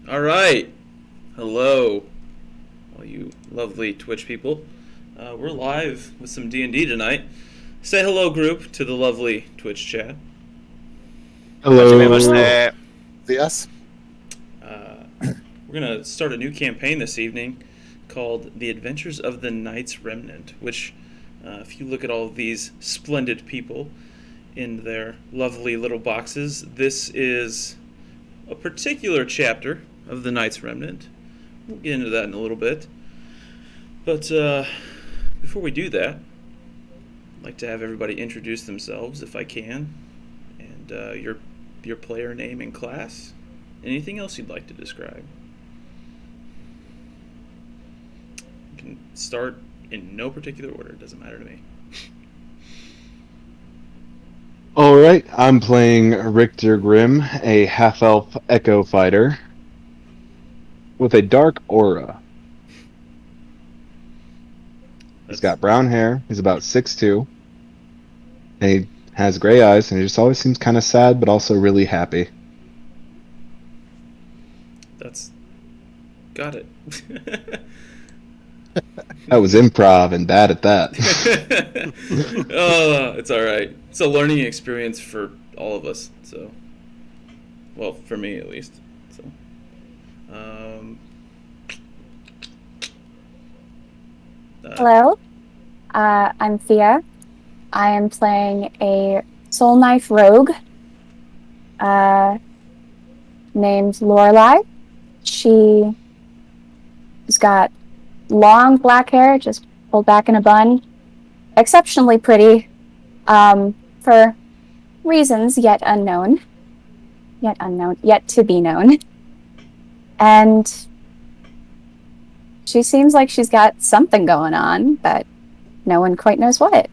All right. Hello, all you lovely Twitch people. We're live with some D&D tonight. Say hello, group, to the lovely Twitch chat. はじめまし Hello. て。 Yes. We're going to start a new campaign this evening called The Adventures of the Knights Remnant, which, if you look at all of these splendid people in their lovely little boxes, this is a particular chapter of the Knights Remnant. We'll get into that in a little bit. But before we do that, I'd like to have everybody introduce themselves, if I can, and your player name and class. Anything else you'd like to describe? You can start in no particular order. It doesn't matter to me. Alright, I'm playing Richter Grimm, a half-elf echo fighter with a dark aura. He's got brown hair, he's about 6'2", and he has gray eyes, and he just always seems kind of sad, but also really happy. That's... Got it. That was improv, and bad at that. It's alright. It's a learning experience for all of us, so... Well, for me at least. So... Hello, I'm Thea. I am playing a Soul Knife rogue named Lorelai. She's got long black hair, just pulled back in a bun. Exceptionally pretty, for reasons yet unknown. Yet to be known. And she seems like she's got something going on, but no one quite knows what.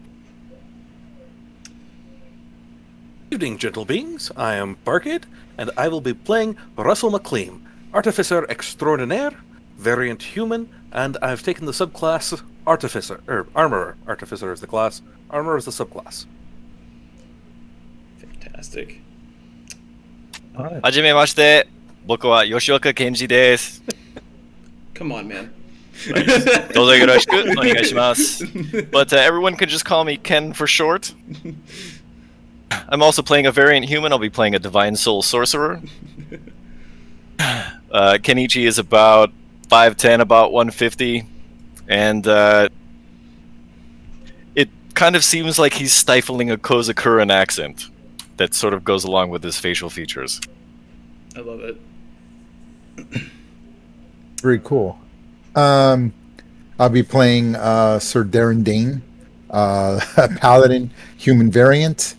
Good evening, gentle beings. I am Barkid, and I will be playing Russell McLean, Artificer Extraordinaire, Variant Human, and I've taken the subclass Artificer, or Armorer. Artificer is the class, Armorer is the subclass. Fantastic. はじめまして。僕は吉岡健二です。 Come on, man. どうぞよろしくお願いします。But everyone can just call me Ken for short. I'm also playing a variant human. I'll be playing a Divine Soul Sorcerer. Kenichi is about 5'10", about 150. And it kind of seems like he's stifling a Kozakuran accent that sort of goes along with his facial features. I love it. Very cool. I'll be playing Sir Darren Dane, a paladin, human variant,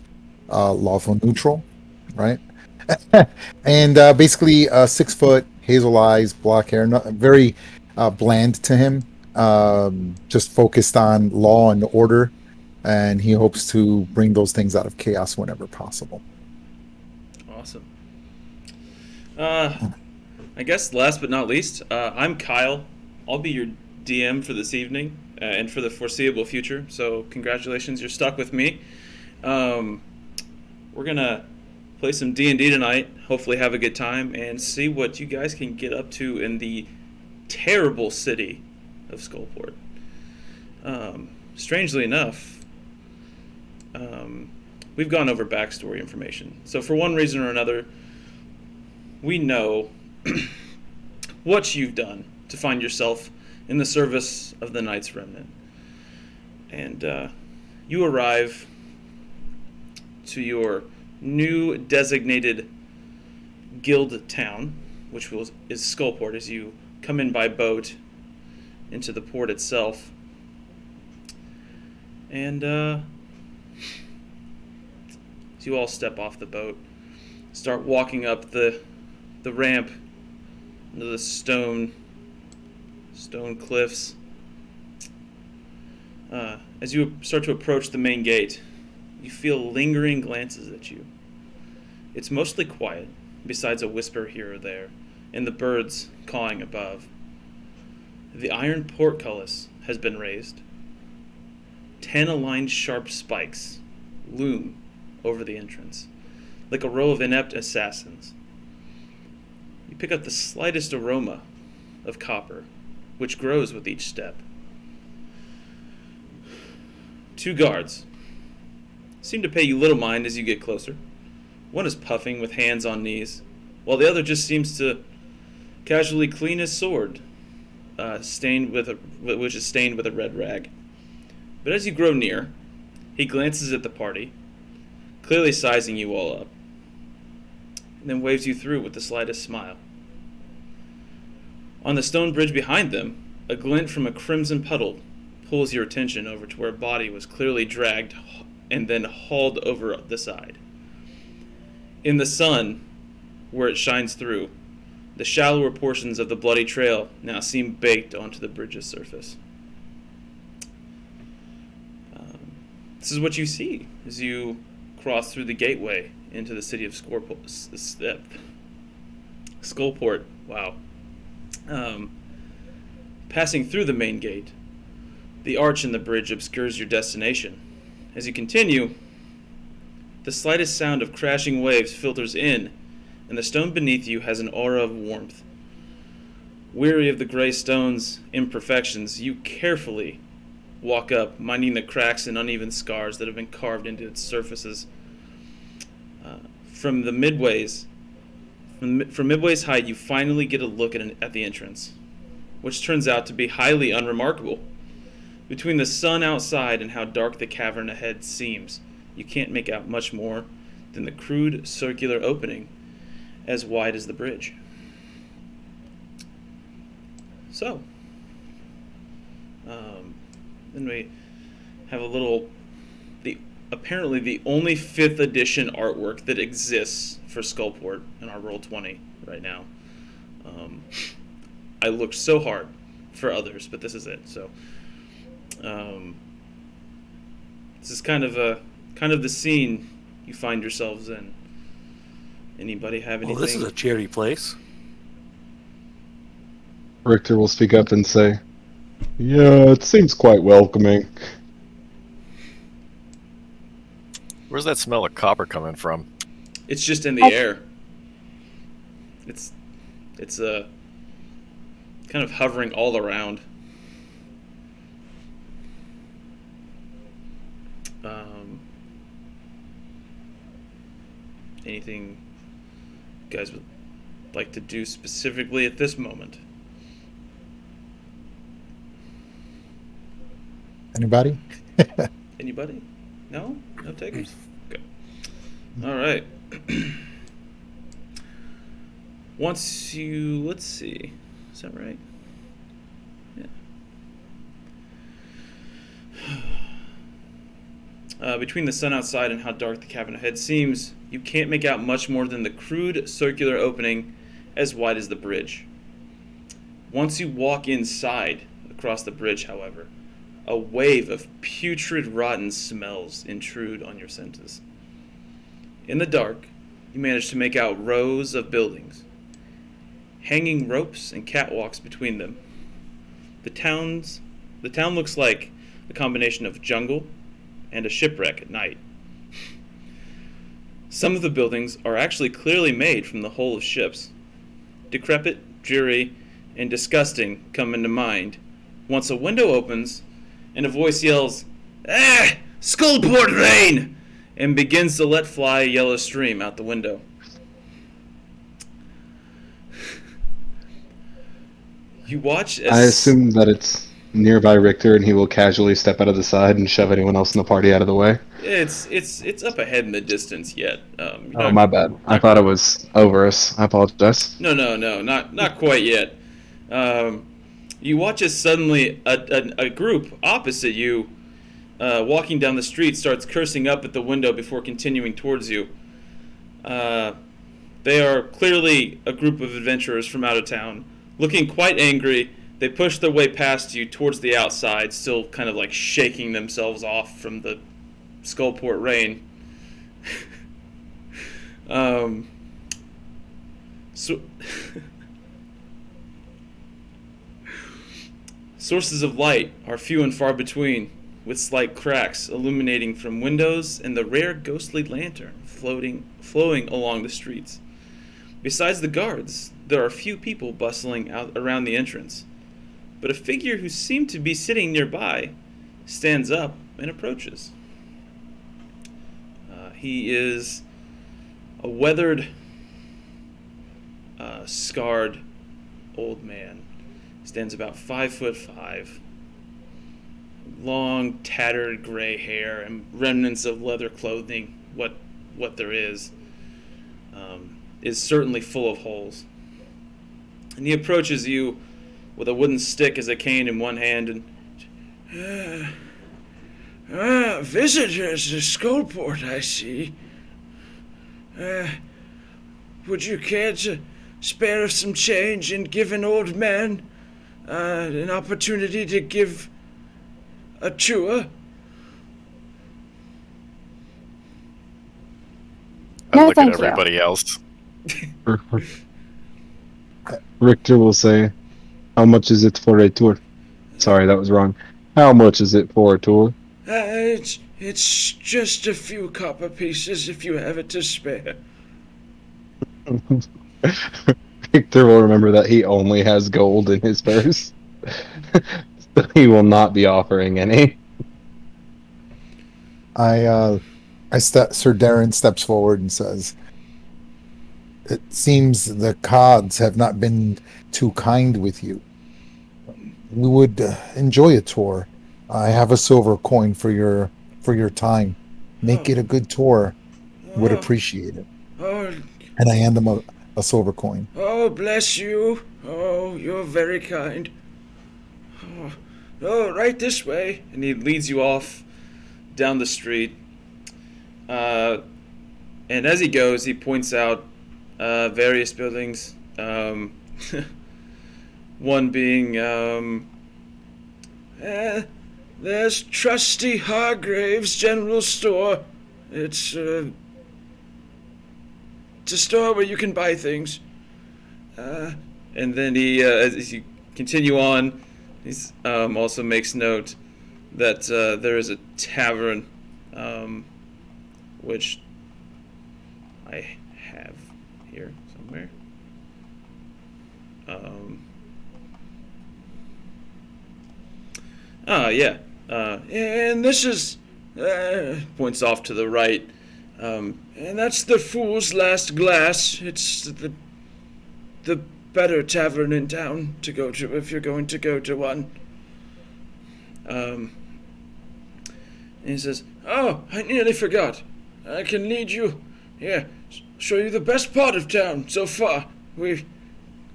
lawful neutral, right? And basically 6 foot, hazel eyes, black hair, very bland to him. Just focused on law and order, and he hopes to bring those things out of chaos whenever possible. Awesome. I guess last but not least, I'm Kyle. I'll be your DM for this evening and for the foreseeable future. So congratulations, you're stuck with me. We're gonna play some D&D tonight. Hopefully, have a good time and see what you guys can get up to in the terrible city of Skullport. Strangely enough, we've gone over backstory information. So for one reason or another, we know what you've done to find yourself in the service of the Knights Remnant. And you arrive to your new designated guild town, which is Skullport, as you come in by boat into the port itself. And as you all step off the boat, start walking up the ramp into the stone cliffs. As you start to approach the main gate, you feel lingering glances at you. It's mostly quiet, besides a whisper here or there, and the birds cawing above. The iron portcullis has been raised. 10 aligned sharp spikes loom over the entrance, like a row of inept assassins. You pick up the slightest aroma of copper, which grows with each step. 2 guards seem to pay you little mind as you get closer. One is puffing with hands on knees, while the other just seems to casually clean his sword, which is stained with a red rag. But as you grow near, he glances at the party, clearly sizing you all up, and then waves you through with the slightest smile. On the stone bridge behind them, a glint from a crimson puddle pulls your attention over to where a body was clearly dragged and then hauled over the side. In the sun, where it shines through, the shallower portions of the bloody trail now seem baked onto the bridge's surface. This is what you see as you cross through the gateway into the city of Skullport. Wow. Passing through the main gate, the arch in the bridge obscures your destination. As you continue, the slightest sound of crashing waves filters in, and the stone beneath you has an aura of warmth. Weary of the gray stone's imperfections, you carefully walk up, minding the cracks and uneven scars that have been carved into its surfaces. From Midway's height, you finally get a look at the entrance, which turns out to be highly unremarkable. Between the sun outside and how dark the cavern ahead seems, you can't make out much more than the crude circular opening as wide as the bridge. So, then we have apparently the only 5th edition artwork that exists for Skullport in our Roll20 right now. I looked so hard for others, but this is it. So, this is kind of the scene you find yourselves in. Anybody have anything? Well, this is a cheery place. Richter will speak up and say, "Yeah, it seems quite welcoming." Where's that smell of copper coming from? It's just in the air. It's kind of hovering all around. Anything you guys would like to do specifically at this moment? Anybody? Anybody? No? No takers? Okay. All right. Let's see. Is that right? Yeah. Between the sun outside and how dark the cavern ahead seems, you can't make out much more than the crude circular opening as wide as the bridge. Once you walk inside across the bridge, however, a wave of putrid, rotten smells intrude on your senses. In the dark, you manage to make out rows of buildings, hanging ropes and catwalks between them. The town looks like a combination of jungle and a shipwreck at night. Some of the buildings are actually clearly made from the hull of ships. Decrepit, dreary, and disgusting come into mind once a window opens and a voice yells, "Ah! Skullport rain!" and begins to let fly a yellow stream out the window. You watch as... I assume that it's nearby Richter, and he will casually step out of the side and shove anyone else in the party out of the way. It's up ahead in the distance yet. Oh, my bad. I thought it was over us. I apologize. No, not quite yet. You watch as suddenly a group opposite you, walking down the street, starts cursing up at the window before continuing towards you. They are clearly a group of adventurers from out of town, looking quite angry. They push their way past you towards the outside, still kind of like shaking themselves off from the Skullport rain. Sources of light are few and far between, with slight cracks illuminating from windows and the rare ghostly lantern flowing along the streets. Besides the guards, there are few people bustling out around the entrance. But a figure who seemed to be sitting nearby stands up and approaches. He is a weathered, scarred old man. He stands about 5'5". Long, tattered gray hair and remnants of leather clothing, what there is certainly full of holes. And he approaches you with a wooden stick as a cane in one hand and... Visitors to Skullport, I see. Would you care to spare some change and give an old man an opportunity to give a tour? I No, look thank at you. everybody else. Richter will say, "How much is it for a tour?" Sorry, that was wrong. How much is it for a tour? It's just a few copper pieces if you have it to spare. Richter will remember that he only has gold in his purse. So he will not be offering any. Sir Darren steps forward and says, "It seems the cards have not been too kind with you. We would enjoy a tour. I have a silver coin for your time. Make it a good tour. Would appreciate it." Oh, And I hand him a silver coin. oh, bless you. Oh, you're very kind. Oh, right this way. And he leads you off down the street. And as he goes, he points out various buildings. One being, there's Trusty Hargrave's General Store. It's a store where you can buy things. and then he, as you continue on, he's also makes note that there is a tavern, which I have here somewhere. Yeah. And this is, Points off to the right. and that's the Fool's Last Glass. It's the better tavern in town to go to if you're going to go to one. And he says, Oh, I nearly forgot. I can lead you, show you the best part of town so far. We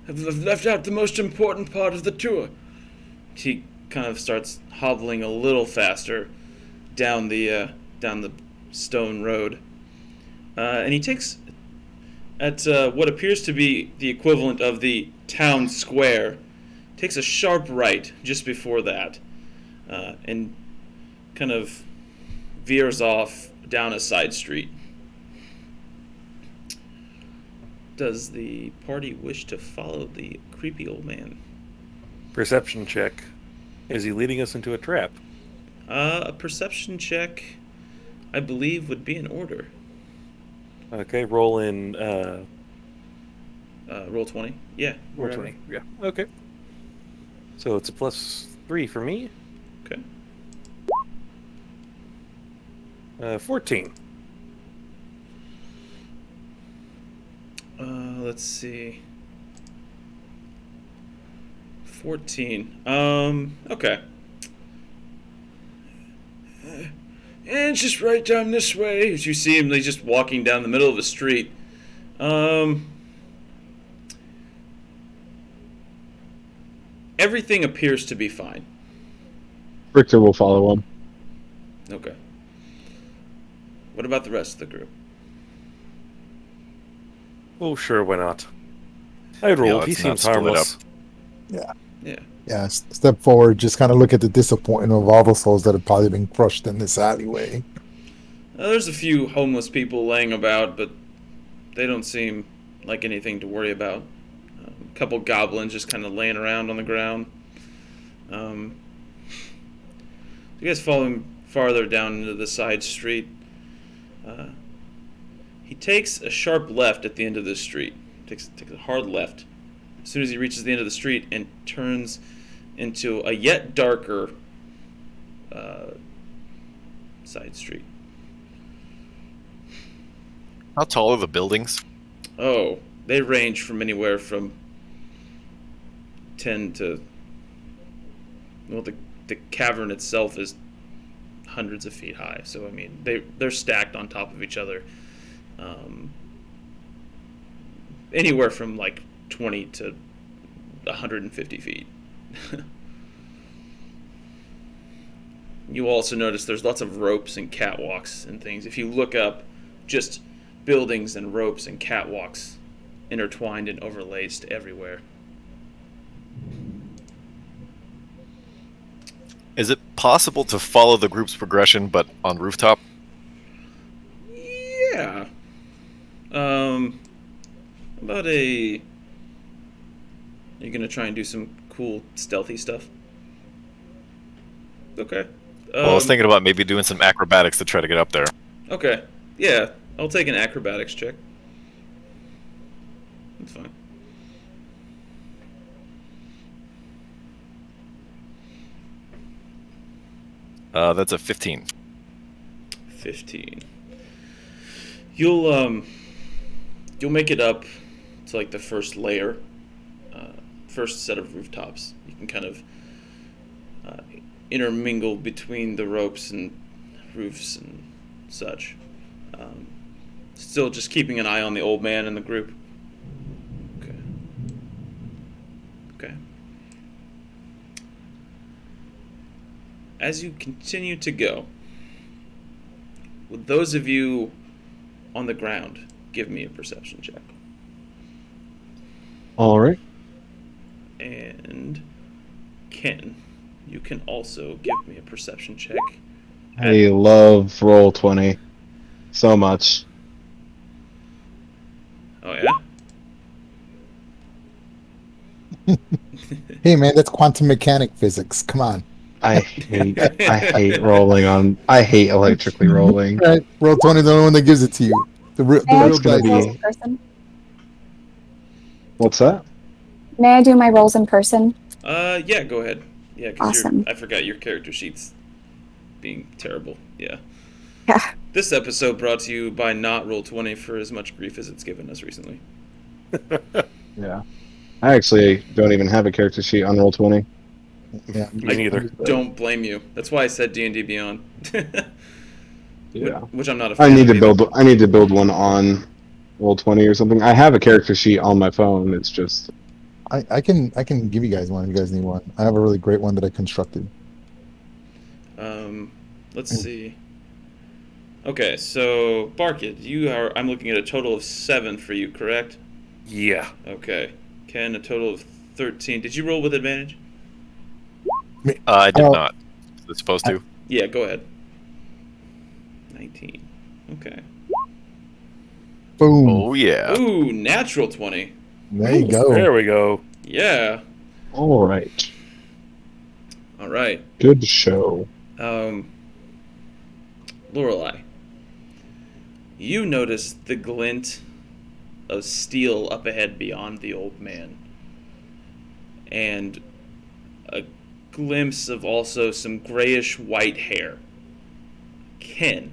have left out the most important part of the tour. he kind of starts hobbling a little faster down the stone road, and he takes at what appears to be the equivalent of the town square. Takes a sharp right just before that, and kind of veers off down a side street. Does the party wish to follow the creepy old man? Perception check. Is he leading us into a trap? A perception check, I believe, would be in order. Okay, roll in. Roll 20. Yeah. Roll wherever. 20. Yeah. Okay. So it's a +3 for me. Okay. 14. Let's see. 14. Okay. And just right down this way. As you see him, he's just walking down the middle of the street. Everything appears to be fine. Richter will follow him. Okay. What about the rest of the group? Oh, sure, why not? I'd roll. let's He not seems split harmless. Yeah. Yeah. Yeah, step forward, just kind of look at the disappointment of all the souls that have probably been crushed in this alleyway. There's a few homeless people laying about, but they don't seem like anything to worry about. A couple goblins just kind of laying around on the ground. You guys follow him farther down into the side street. He takes a sharp left at the end of the street. takes a hard left as soon as he reaches the end of the street and turns into a yet darker side street. How tall are the buildings? Oh, they range from anywhere from 10 to... Well, the cavern itself is hundreds of feet high. So, I mean, they're stacked on top of each other. Anywhere from, like, 20 to 150 feet. You also notice there's lots of ropes and catwalks and things. If you look up, just buildings and ropes and catwalks intertwined and overlaced everywhere. Is it possible to follow the group's progression, but on rooftop? Yeah. About a... You're gonna try and do some cool stealthy stuff? Okay. Well, I was thinking about maybe doing some acrobatics to try to get up there. Okay. Yeah, I'll take an acrobatics check. That's fine. That's a 15. 15. You'll make it up to like the first layer, first set of rooftops. You can kind of intermingle between the ropes and roofs and such. Still just keeping an eye on the old man and the group. Okay. Okay. As you continue to go, would those of you on the ground give me a perception check? All right. And Ken, you can also give me a perception check. I love Roll20 so much. Oh yeah? Hey man, that's quantum mechanic physics. Come on. I hate rolling on. I hate electrically rolling. Right. Roll 20 is the only one that gives it to you. The real May I That's do gonna my be- rolls in person? What's that? May I do my rolls in person? Yeah, go ahead. Yeah, because Awesome. I forgot your character sheet's being terrible. Yeah. Yeah. This episode brought to you by not Roll20 for as much grief as it's given us recently. Yeah. I actually don't even have a character sheet on Roll20. Yeah. Me neither. Don't blame you. That's why I said D&D Beyond. Yeah. Which I'm not a fan I need of to either. build. I need to build one on Roll20 or something. I have a character sheet on my phone. It's just I can give you guys one if you guys need one. I have a really great one that I constructed. Let's see. Okay, so Barkid, I'm looking at a total of 7 for you, correct? Yeah. Okay. Ken, a total of 13. Did you roll with advantage? I did Oh. not. Is it supposed to? Yeah, go ahead. 19. Okay. Boom. Oh, yeah. Ooh, natural 20. There you go. There we go. Yeah. all right. All right. Good show. Lorelei, you notice the glint of steel up ahead beyond the old man, and a glimpse of also some grayish white hair. Ken,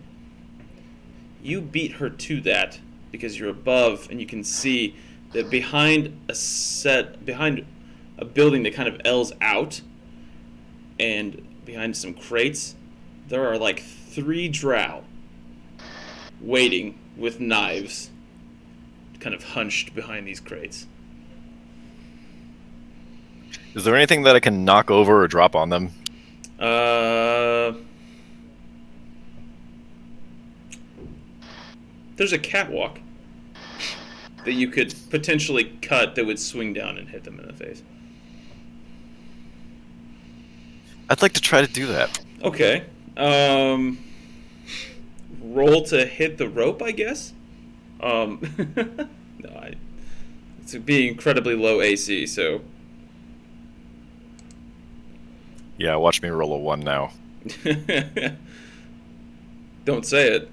you beat her to that because you're above and you can see that behind a building that kind of L's out and behind some crates, there are like 3 drow waiting with knives kind of hunched behind these crates. Is there anything that I can knock over or drop on them? There's a catwalk that you could potentially cut that would swing down and hit them in the face. I'd like to try to do that. Okay. Roll to hit the rope, I guess? No, it's being incredibly low AC, so... Yeah, watch me roll a 1 now. Don't say it.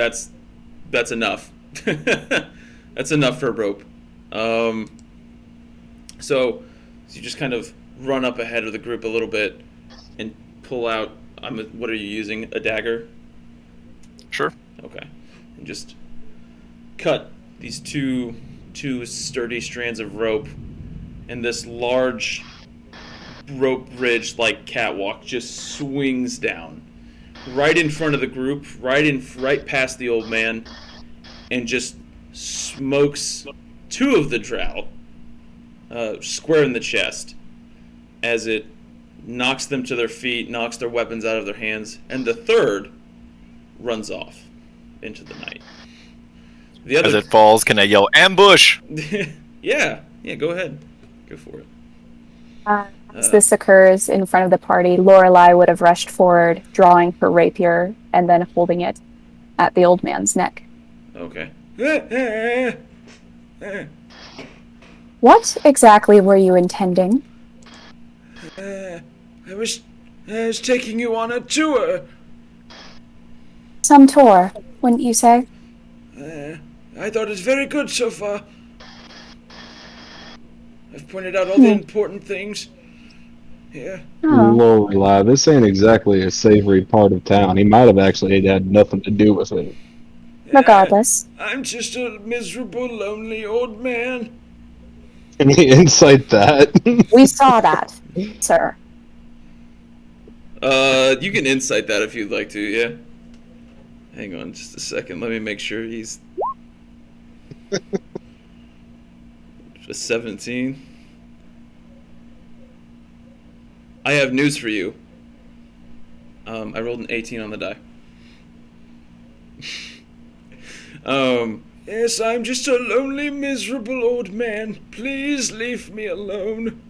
that's enough. That's enough for a rope. So you just kind of run up ahead of the group a little bit and pull out. What are you using? A dagger? Sure. Okay. And just cut these two sturdy strands of rope, and this large rope bridge like catwalk just swings down right in front of the group, right past the old man, and just smokes two of the drow square in the chest as it knocks them to their feet, knocks their weapons out of their hands, and the third runs off into the night. The other... As it falls, can I yell, ambush? Yeah, go ahead. Go for it. As this occurs in front of the party, Lorelei would have rushed forward, drawing her rapier, and then holding it at the old man's neck. Okay. What exactly were you intending? I was taking you on a tour. Some tour, wouldn't you say? I thought it's very good so far. I've pointed out all the important things. Yeah. Oh. Lorelei, this ain't exactly a savory part of town. He might have actually had nothing to do with it. Regardless. I'm just a miserable, lonely old man. Can we incite that? We saw that, sir. You can insight that if you'd like to, yeah. Hang on just a second. Let me make sure he's... Just 17. I have news for you. I rolled an 18 on the die. Yes, I'm just a lonely, miserable old man. Please leave me alone.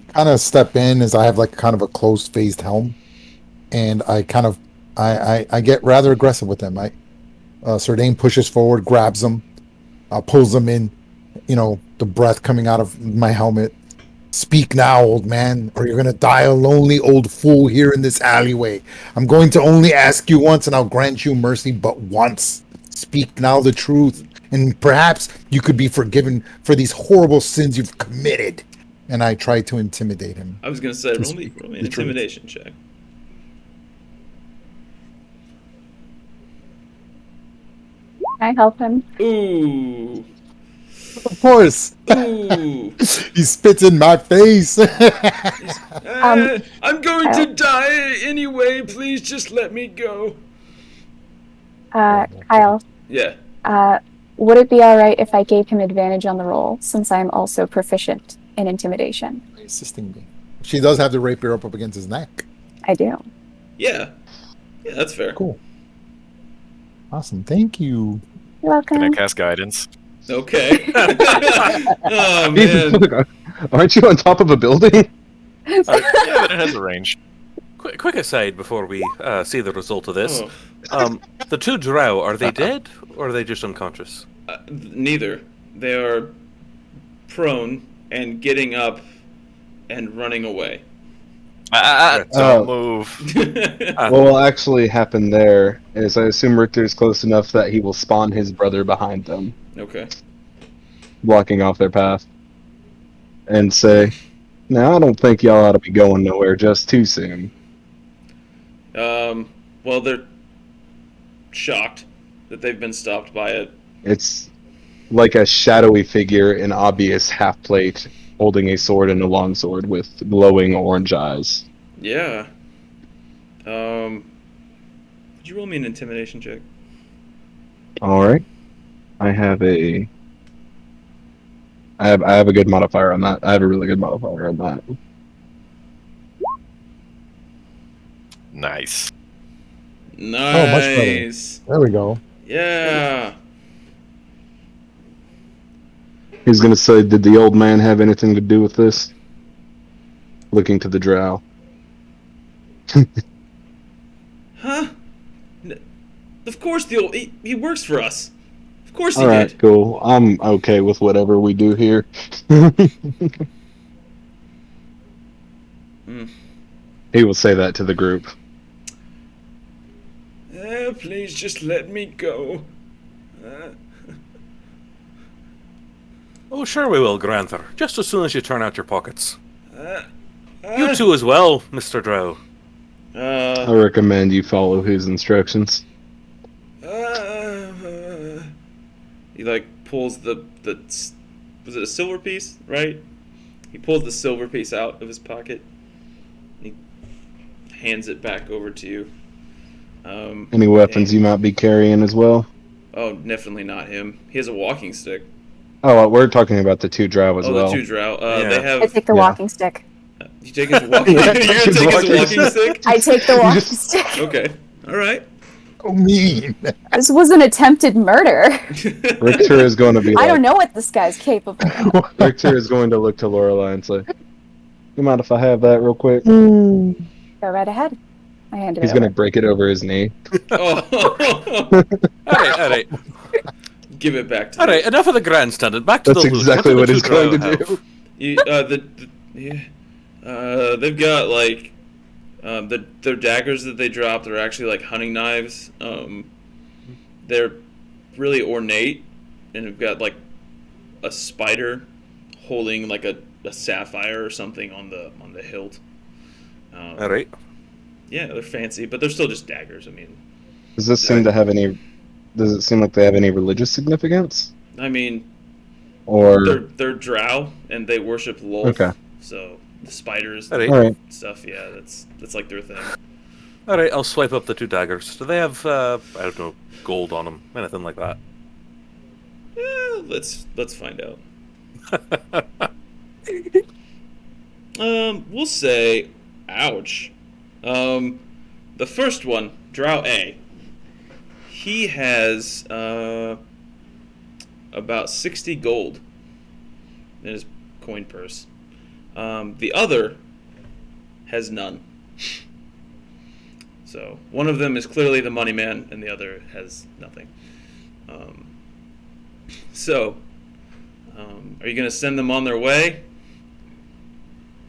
Kind of step in as I have like kind of a closed-faced helm, and I kind of I get rather aggressive with them. Sardane pushes forward, grabs them, pulls them in, the breath coming out of my helmet. Speak now, old man, or you're going to die a lonely old fool here in this alleyway. I'm going to only ask you once, and I'll grant you mercy but once. Speak now the truth, and perhaps you could be forgiven for these horrible sins you've committed. And I try to intimidate him. I was going to say, roll me an intimidation check. Can I help him? Ooh. Of course. Ooh. He spits in my face. I'm going to die anyway. Please just let me go. Kyle. Yeah. Would it be alright if I gave him advantage on the roll, since I'm also proficient in intimidation? Assisting me. She does have the rapier up against his neck. I do. Yeah, that's fair. Cool. Awesome. Thank you. You're welcome. Can I cast guidance? Okay. Oh, man. Aren't you on top of a building? Yeah, but it has a range. Quick aside before we see the result of this. Oh. The two drow, are they dead or are they just unconscious? Neither. They are prone and getting up and running away. Don't move. What will actually happen there is I assume Richter is close enough that he will spawn his brother behind them, Okay. blocking off their path, and say, "Now I don't think y'all ought to be going nowhere just too soon." Well, they're shocked that they've been stopped by it. It's like a shadowy figure in obvious half plate holding a sword and a longsword with glowing orange eyes. Yeah. Would you roll me an intimidation check? Alright. I have a good modifier on that. I have a really good modifier on that. Nice. Nice. Oh, much better. There we go. Yeah. He's gonna say, "Did the old man have anything to do with this?" Looking to the drow. Huh? Of course he works for us. Of course he Alright, did. cool. I'm okay with whatever we do here. He will say that to the group. Please just let me go. Oh, sure we will, Granther. Just as soon as you turn out your pockets. Uh, You too as well, Mr. Drow. I recommend you follow his instructions. He like pulls the was it a silver piece, right? He pulls the silver piece out of his pocket. He hands it back over to you. Any weapons you might be carrying as well? Oh, definitely not him. He has a walking stick. Oh, we're talking about the two drow as well. The two drow. Yeah. They I have. take the walking stick. You take his walking. You're gonna take his walking stick. I take the walking just- stick. Okay. All right. Oh, mean. This was an attempted murder. Richter is going to be I don't like, know what this guy's capable of. Richter is going to look to Lorelai and say, "You mind if I have that real quick?" Go right ahead. I hand it He's over. going to break it over his knee. Oh. Alright. Give it back to Alright, enough of the grandstanding. Back to That's the loot. exactly do what the he's two going to drow have? do. They've got like their daggers that they dropped are actually like hunting knives. They're really ornate, and have got like a spider holding like a sapphire or something on the hilt. Alright. Yeah, they're fancy, but they're still just daggers. I mean, Does this seem to have any? Does it seem like they have any religious significance? Or they're drow and they worship Lolth. Okay. So the spiders, Alright. all right? stuff, yeah, that's like their thing. Alright, I'll swipe up the two daggers. Do they have, I don't know, gold on them? Anything like that? Let's find out. We'll say, ouch. The first one, Drow A. He has about 60 gold in his coin purse. The other has none. So one of them is clearly the money man, and the other has nothing. Are you going to send them on their way?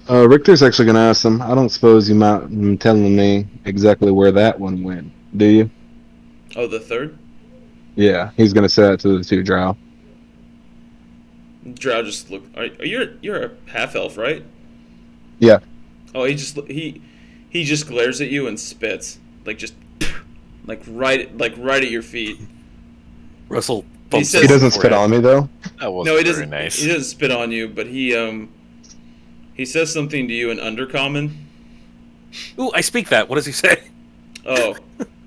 Richter's actually going to ask them. I don't suppose you mind telling me exactly where that one went, do you? Oh, the third? Yeah, he's going to say that to the two drow. Drow just look. You're a half elf, right? Yeah. Oh, he just glares at you and spits, right at your feet. Russell He bumps says- He his doesn't spit forehead. on me though. That wasn't No, he very doesn't. nice. He doesn't spit on you, but he says something to you in Undercommon. Ooh, I speak that. What does he say? Oh,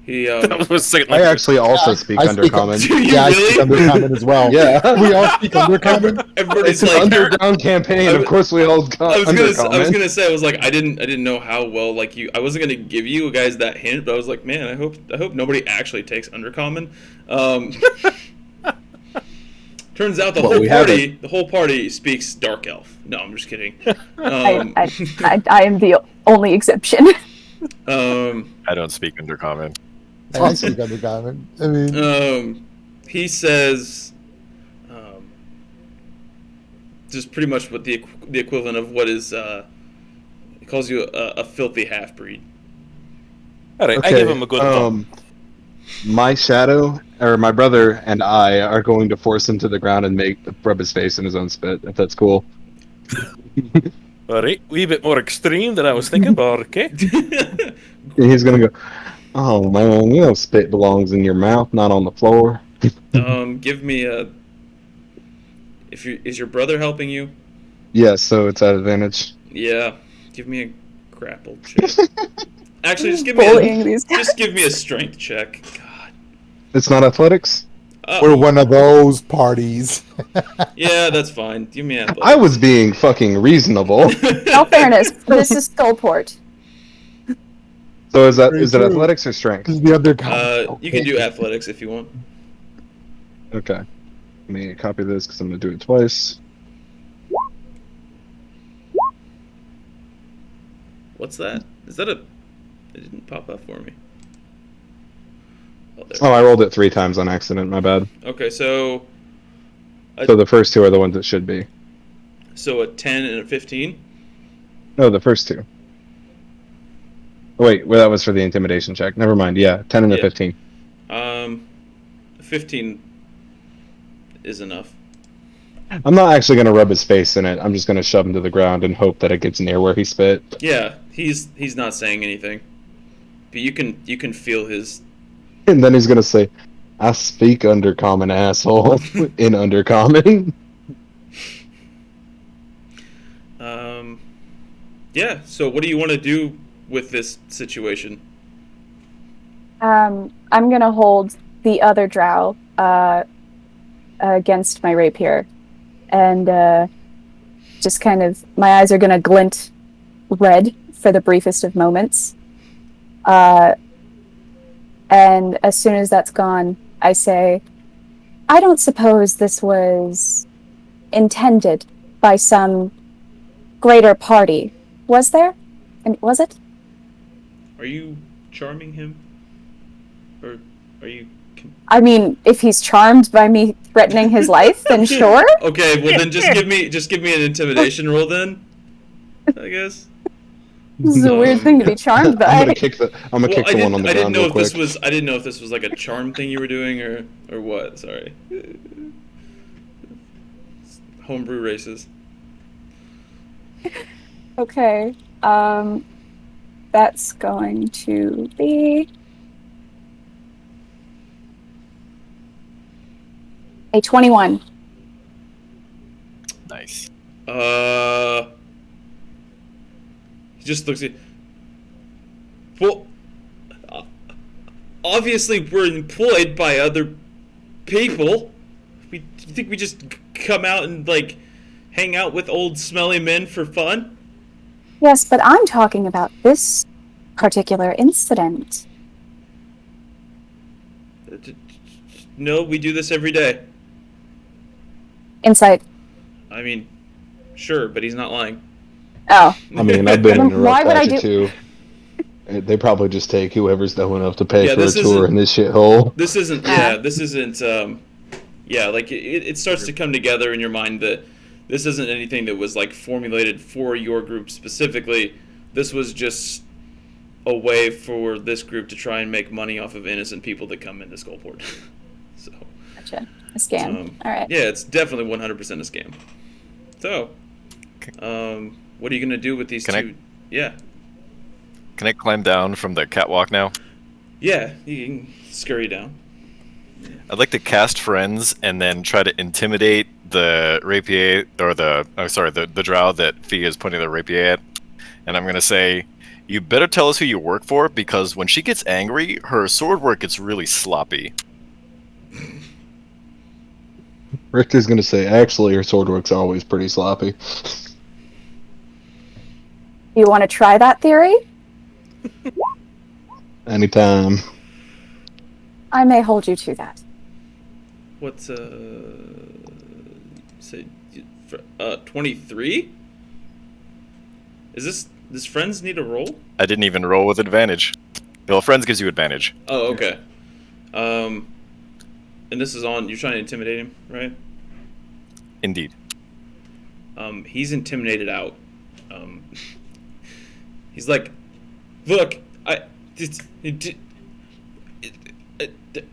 he That was second I language. actually also speak I speak Undercommon. Do you Yeah, I really? speak Undercommon as well. Yeah. We all speak Undercommon. Everybody's It's an like. underground campaign. Of course, we all got I was Undercommon. gonna say I was like I didn't know how well like you I wasn't gonna give you guys that hint, but I was like, man, I hope nobody actually takes Undercommon. Turns out Well, we have the whole party speaks Dark Elf. No, I'm just kidding. I am the only exception. I don't speak Undercommon. I speak Undercommon. I mean, He says, just pretty much what the equivalent of what is, he calls you a filthy half breed. Alright, I give him a good bump. My shadow, or my brother and I, are going to force him to the ground and rub his face in his own spit, if that's cool. Alright, wee bit more extreme than I was thinking, but okay. And he's gonna go, "Oh man, you know spit belongs in your mouth, not on the floor." Give me a. Is your brother helping you? Yes, so it's at advantage. Yeah. Give me a grapple check. Actually, Bullying these guys. just give me a strength check. God. It's not athletics. we're one of those parties. Yeah, that's fine. Give me athletics. I was being fucking reasonable. No fairness. This is Skullport. So is it Very true. athletics or strength? This is the Undercommon. You can do athletics if you want. Okay. Let me copy this because I'm gonna do it twice. What's that? Is that a? It didn't pop up for me. Oh, there. Oh, I rolled it 3 times on accident. My bad. Okay, so So the first 2 are the ones that should be. a 10 and a 15. No, the first 2. Wait, well, that was for the intimidation check. Never mind. Yeah, 10 and a Yeah. 15. 15 is enough. I'm not actually going to rub his face in it. I'm just going to shove him to the ground and hope that it gets near where he spit. Yeah, he's not saying anything, but you can feel his. And then he's going to say, I speak undercommon, asshole. In undercommon. Yeah. So what do you want to do with this situation? I'm gonna hold the other drow against my rapier, and just kind of my eyes are gonna glint red for the briefest of moments. And as soon as that's gone, I say, I don't suppose this was intended by some greater party, was there? And was it? Are you charming him, or are you? I mean, if he's charmed by me threatening his life, then sure. Okay, well then just give me an intimidation roll then. I guess. This is a weird thing to be charmed by. I'm gonna kick the one on the ground I didn't know real if quick. I didn't know if this was like a charm thing you were doing or what. Sorry. Homebrew races. Okay. That's going to be a 21. Nice. He just looks at. Well, obviously we're employed by other people. You think we just come out and like hang out with old smelly men for fun? Yes, but I'm talking about this particular incident. No, we do this every day. Insight. I mean, sure, but he's not lying. Oh. I mean, I've been in a Why rough would I patch or do- two. They probably just take whoever's dumb enough to pay Yeah, for a this tour isn't- in this shithole. This isn't. Yeah, this isn't. Yeah, like it starts to come together in your mind that this isn't anything that was like formulated for your group specifically. This was just a way for this group to try and make money off of innocent people that come into Skullport. So. Gotcha. A scam. All right. Yeah, it's definitely 100% a scam. So, what are you gonna do with these Can I- two? Yeah, Can I climb down from the catwalk now? yeah, you can scurry down. I'd like to cast friends and then try to intimidate the rapier or the drow that Fia is pointing the rapier at. And I'm gonna say, you better tell us who you work for because when she gets angry, her sword work gets really sloppy. Richter's gonna say, actually, her sword work's always pretty sloppy. You want to try that theory? Anytime. I may hold you to that. What's say 23? Does friends need a roll? I didn't even roll with advantage. Well, friends gives you advantage. Oh, okay. And this is on. You're trying to intimidate him, right? Indeed. He's intimidated out. He's like, look, I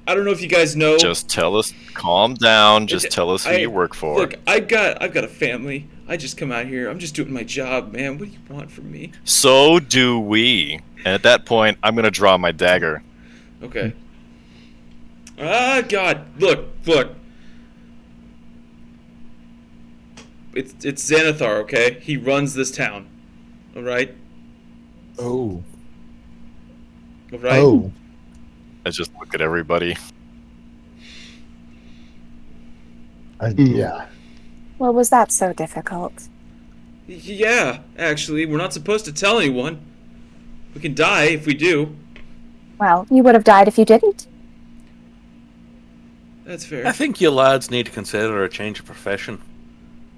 don't know if you guys know. Just tell us. Calm down. Just tell us who you work for. Look, I've got a family. I just come out here. I'm just doing my job, man. What do you want from me? So do we. And at that point, I'm gonna draw my dagger. Okay. Ah, God! Look! It's Xanathar, okay? He runs this town. All right. Oh. All right. Oh. I just look at everybody. Yeah. Well, was that so difficult? Yeah, actually, we're not supposed to tell anyone. We can die if we do. Well, you would have died if you didn't. That's fair. I think you lads need to consider a change of profession.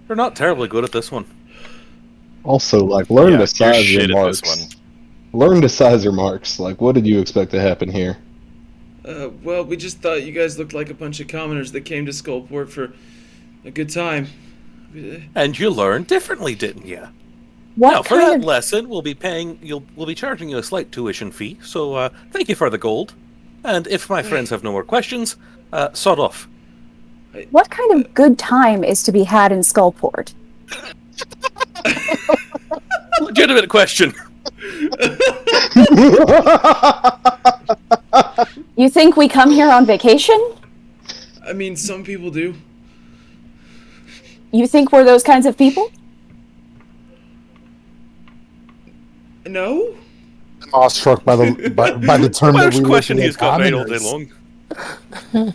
You're not terribly good at this one. Also, like, learn Yeah, to you're size shit your at marks. this Learn to size your marks. Like, what did you expect to happen here? Well, we just thought you guys looked like a bunch of commoners that came to Skullport for a good time. And you learned differently, didn't you? What Now, for kind that of lesson, we'll be charging you a slight tuition fee. So, thank you for the gold. And if my friends have no more questions, sod off. what kind of good time is to be had in Skullport? Legitimate question. You think we come here on vacation? I mean, some people do. You think we're those kinds of people? No? Awestruck by the term that Welsh we question look he's at got right all day commoners. long.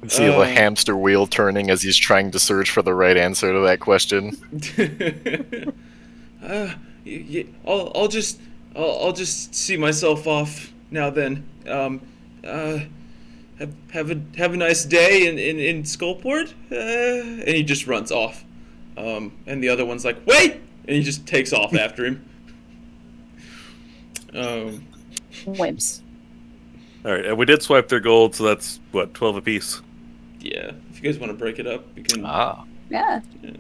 See the hamster wheel turning as he's trying to search for the right answer to that question. I'll just see myself off now. Then, have a nice day in Skullport. And he just runs off. And the other one's like, wait, and he just takes off after him. Wimps. All right, and we did swipe their gold, so that's what 12 apiece. Yeah, if you guys want to break it up, you can. Ah. Yeah. Yeah.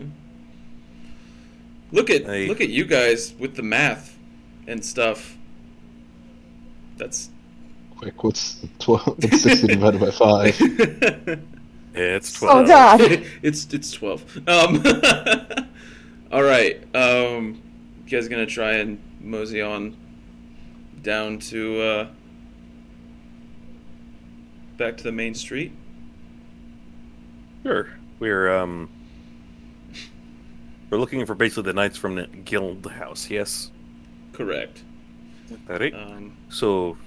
Look at Hey. you guys with the math and stuff. That's Quick, what's 12? What's 60 divided by 5? It's 12. Oh God. it's 12. All right. You guys gonna try and mosey on down to back to the main street? Sure. We're looking for basically the Knights from the Guild House, yes? Correct. Alright. So,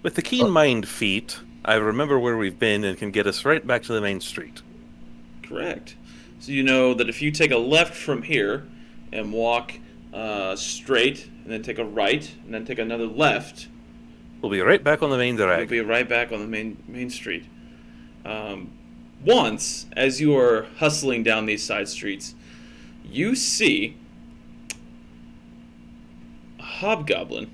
with the keen mind feat, I remember where we've been and can get us right back to the main street. Correct. So you know that if you take a left from here and walk straight, and then take a right, and then take another left, We'll be right back on the main you'll drag. be right back on the main street. Once, as you are hustling down these side streets, you see a hobgoblin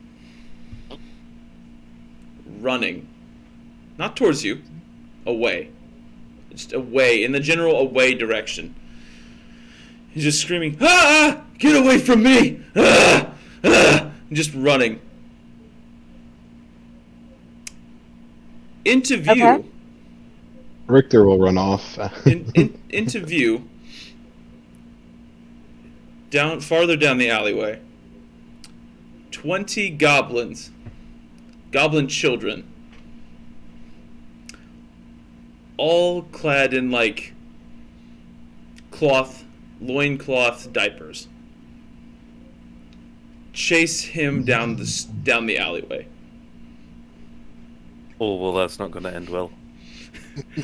running, not towards you, away. Just away, in the general away direction. He's just screaming, "Ah! Get away from me! Ah! Ah!" Just running. Into view. Okay. Richter will run off. Into view. Farther down the alleyway. 20 goblins. Goblin children. All clad in like loincloth diapers. Chase him down the alleyway. Oh, well, that's not going to end well.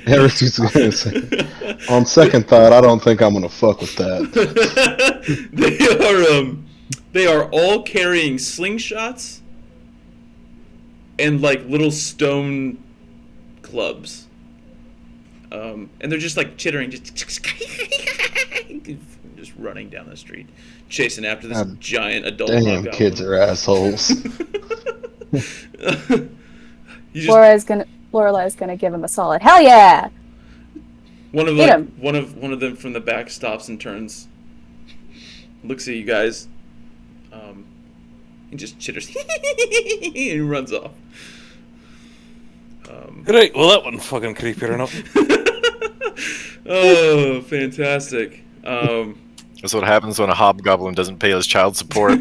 Yeah, Richter's gonna say, on second thought, I don't think I'm gonna fuck with that. They are all carrying slingshots and like little stone clubs. And they're just like chittering, just running down the street, chasing after this giant adult Damn, hobgoblin. kids are assholes. Lorelai's gonna give him a solid hell yeah. One of Hit him. one of them from the back stops and turns, looks at you guys. He just chitters and runs off. Right, well, that wasn't fucking creepy enough. Oh, fantastic. That's what happens when a hobgoblin doesn't pay his child support.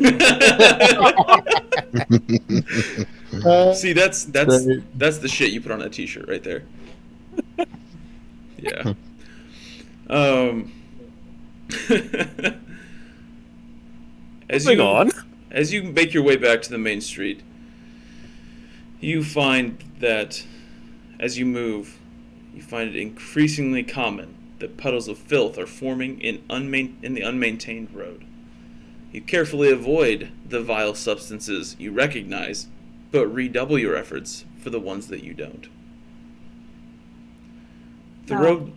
See, that's Great. that's the shit you put on a t-shirt right there. Yeah. As you make your way back to the main street, you find that as you move, you find it increasingly common that puddles of filth are forming in the unmaintained road. You carefully avoid the vile substances you recognize, but redouble your efforts for the ones that you don't. The road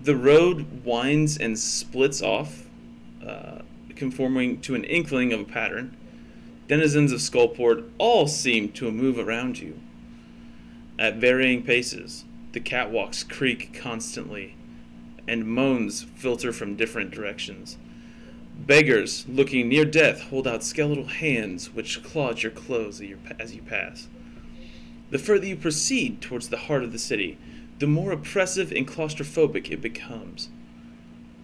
the road winds and splits off, conforming to an inkling of a pattern. Denizens of Skullport all seem to move around you at varying paces. The catwalks creak constantly and moans filter from different directions. Beggars, looking near death, hold out skeletal hands which claw at your clothes as you pass. The further you proceed towards the heart of the city, the more oppressive and claustrophobic it becomes.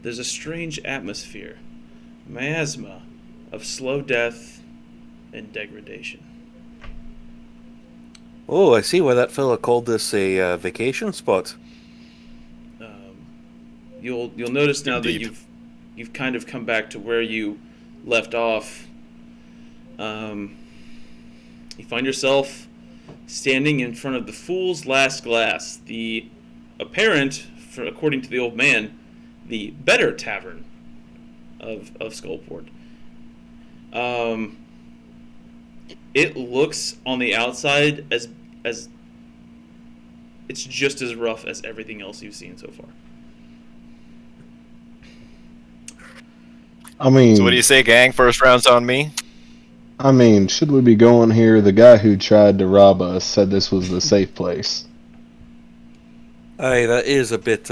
There's a strange atmosphere, miasma of slow death and degradation. Oh, I see why that fella called this a vacation spot. You'll notice now Indeed. that you've kind of come back to where you left off. You find yourself standing in front of the Fool's Last Glass, the apparent, according to the old man, the better tavern of Skullport. It looks on the outside as it's just as rough as everything else you've seen so far. I mean, So what do you say, gang? First round's on me. should we be going here? The guy who tried to rob us said this was the safe place. Aye, that is a bit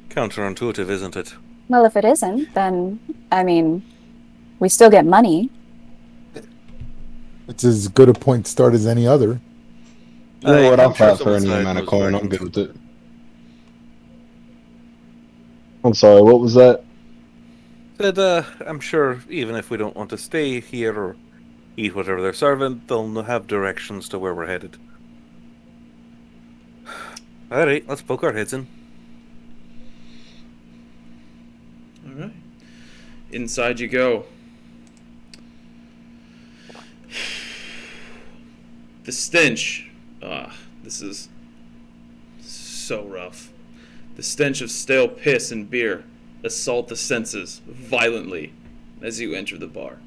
counterintuitive, isn't it? Well, if it isn't, then, I mean, we still get money. It's as good a point to start as any other. You know what? I'll I'm sure fight for someone any side amount of knows coin. I'm directions. good with it. I'm sorry, what was that? Said, I'm sure even if we don't want to stay here or eat whatever they're serving, they'll have directions to where we're headed. Alright, let's poke our heads in. All right. Inside you go. The stench. This is so rough. The stench of stale piss and beer assault the senses violently as you enter the bar.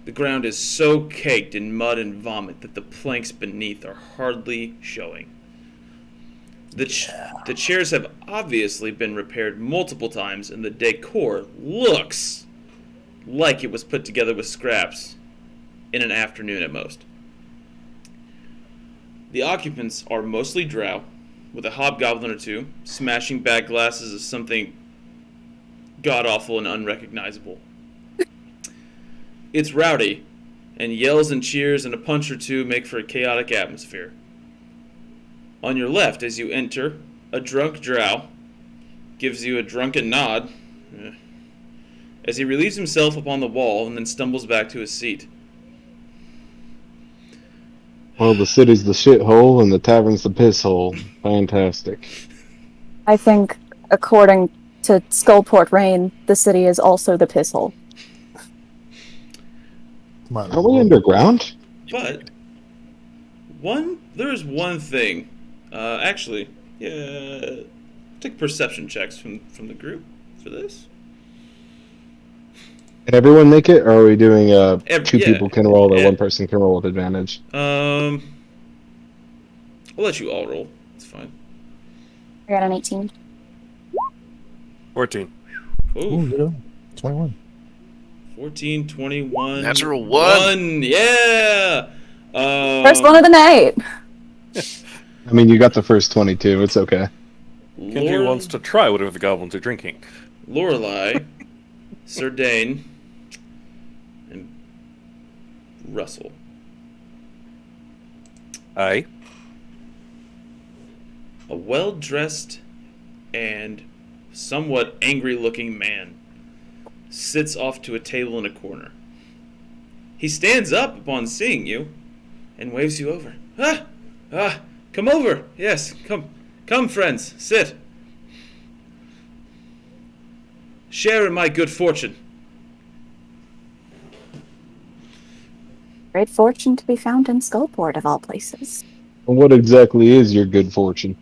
The ground is so caked in mud and vomit that the planks beneath are hardly showing. The chairs have obviously been repaired multiple times, and the decor looks like it was put together with scraps in an afternoon at most. The occupants are mostly drow, with a hobgoblin or two, smashing bad glasses of something god-awful and unrecognizable. It's rowdy, and yells and cheers and a punch or two make for a chaotic atmosphere. On your left, as you enter, a drunk drow gives you a drunken nod as he relieves himself upon the wall and then stumbles back to his seat. Well, the city's the shithole and the tavern's the piss hole. Fantastic. I think, according to Skullport Rain, the city is also the piss hole. Come on, Are we underground? But there is one thing. Actually, yeah, take perception checks from the group for this. Can everyone make it, or are we doing two Yeah. people can roll, or Yeah. one person can roll with advantage? I'll let you all roll. It's fine. I got an 18. 14. Ooh, Ooh, yeah. 21. 14, 21. Natural one. Yeah. First one of the night. I mean, you got the first 22. It's okay. Kendry wants to try whatever the goblins are drinking. Lorelei, Sir Dane, and Russell. Aye. A well-dressed and somewhat angry-looking man sits off to a table in a corner. He stands up upon seeing you and waves you over. Come over. Yes, come, friends, sit. Share in my good fortune. Great fortune to be found in Skullport, of all places. What exactly is your good fortune?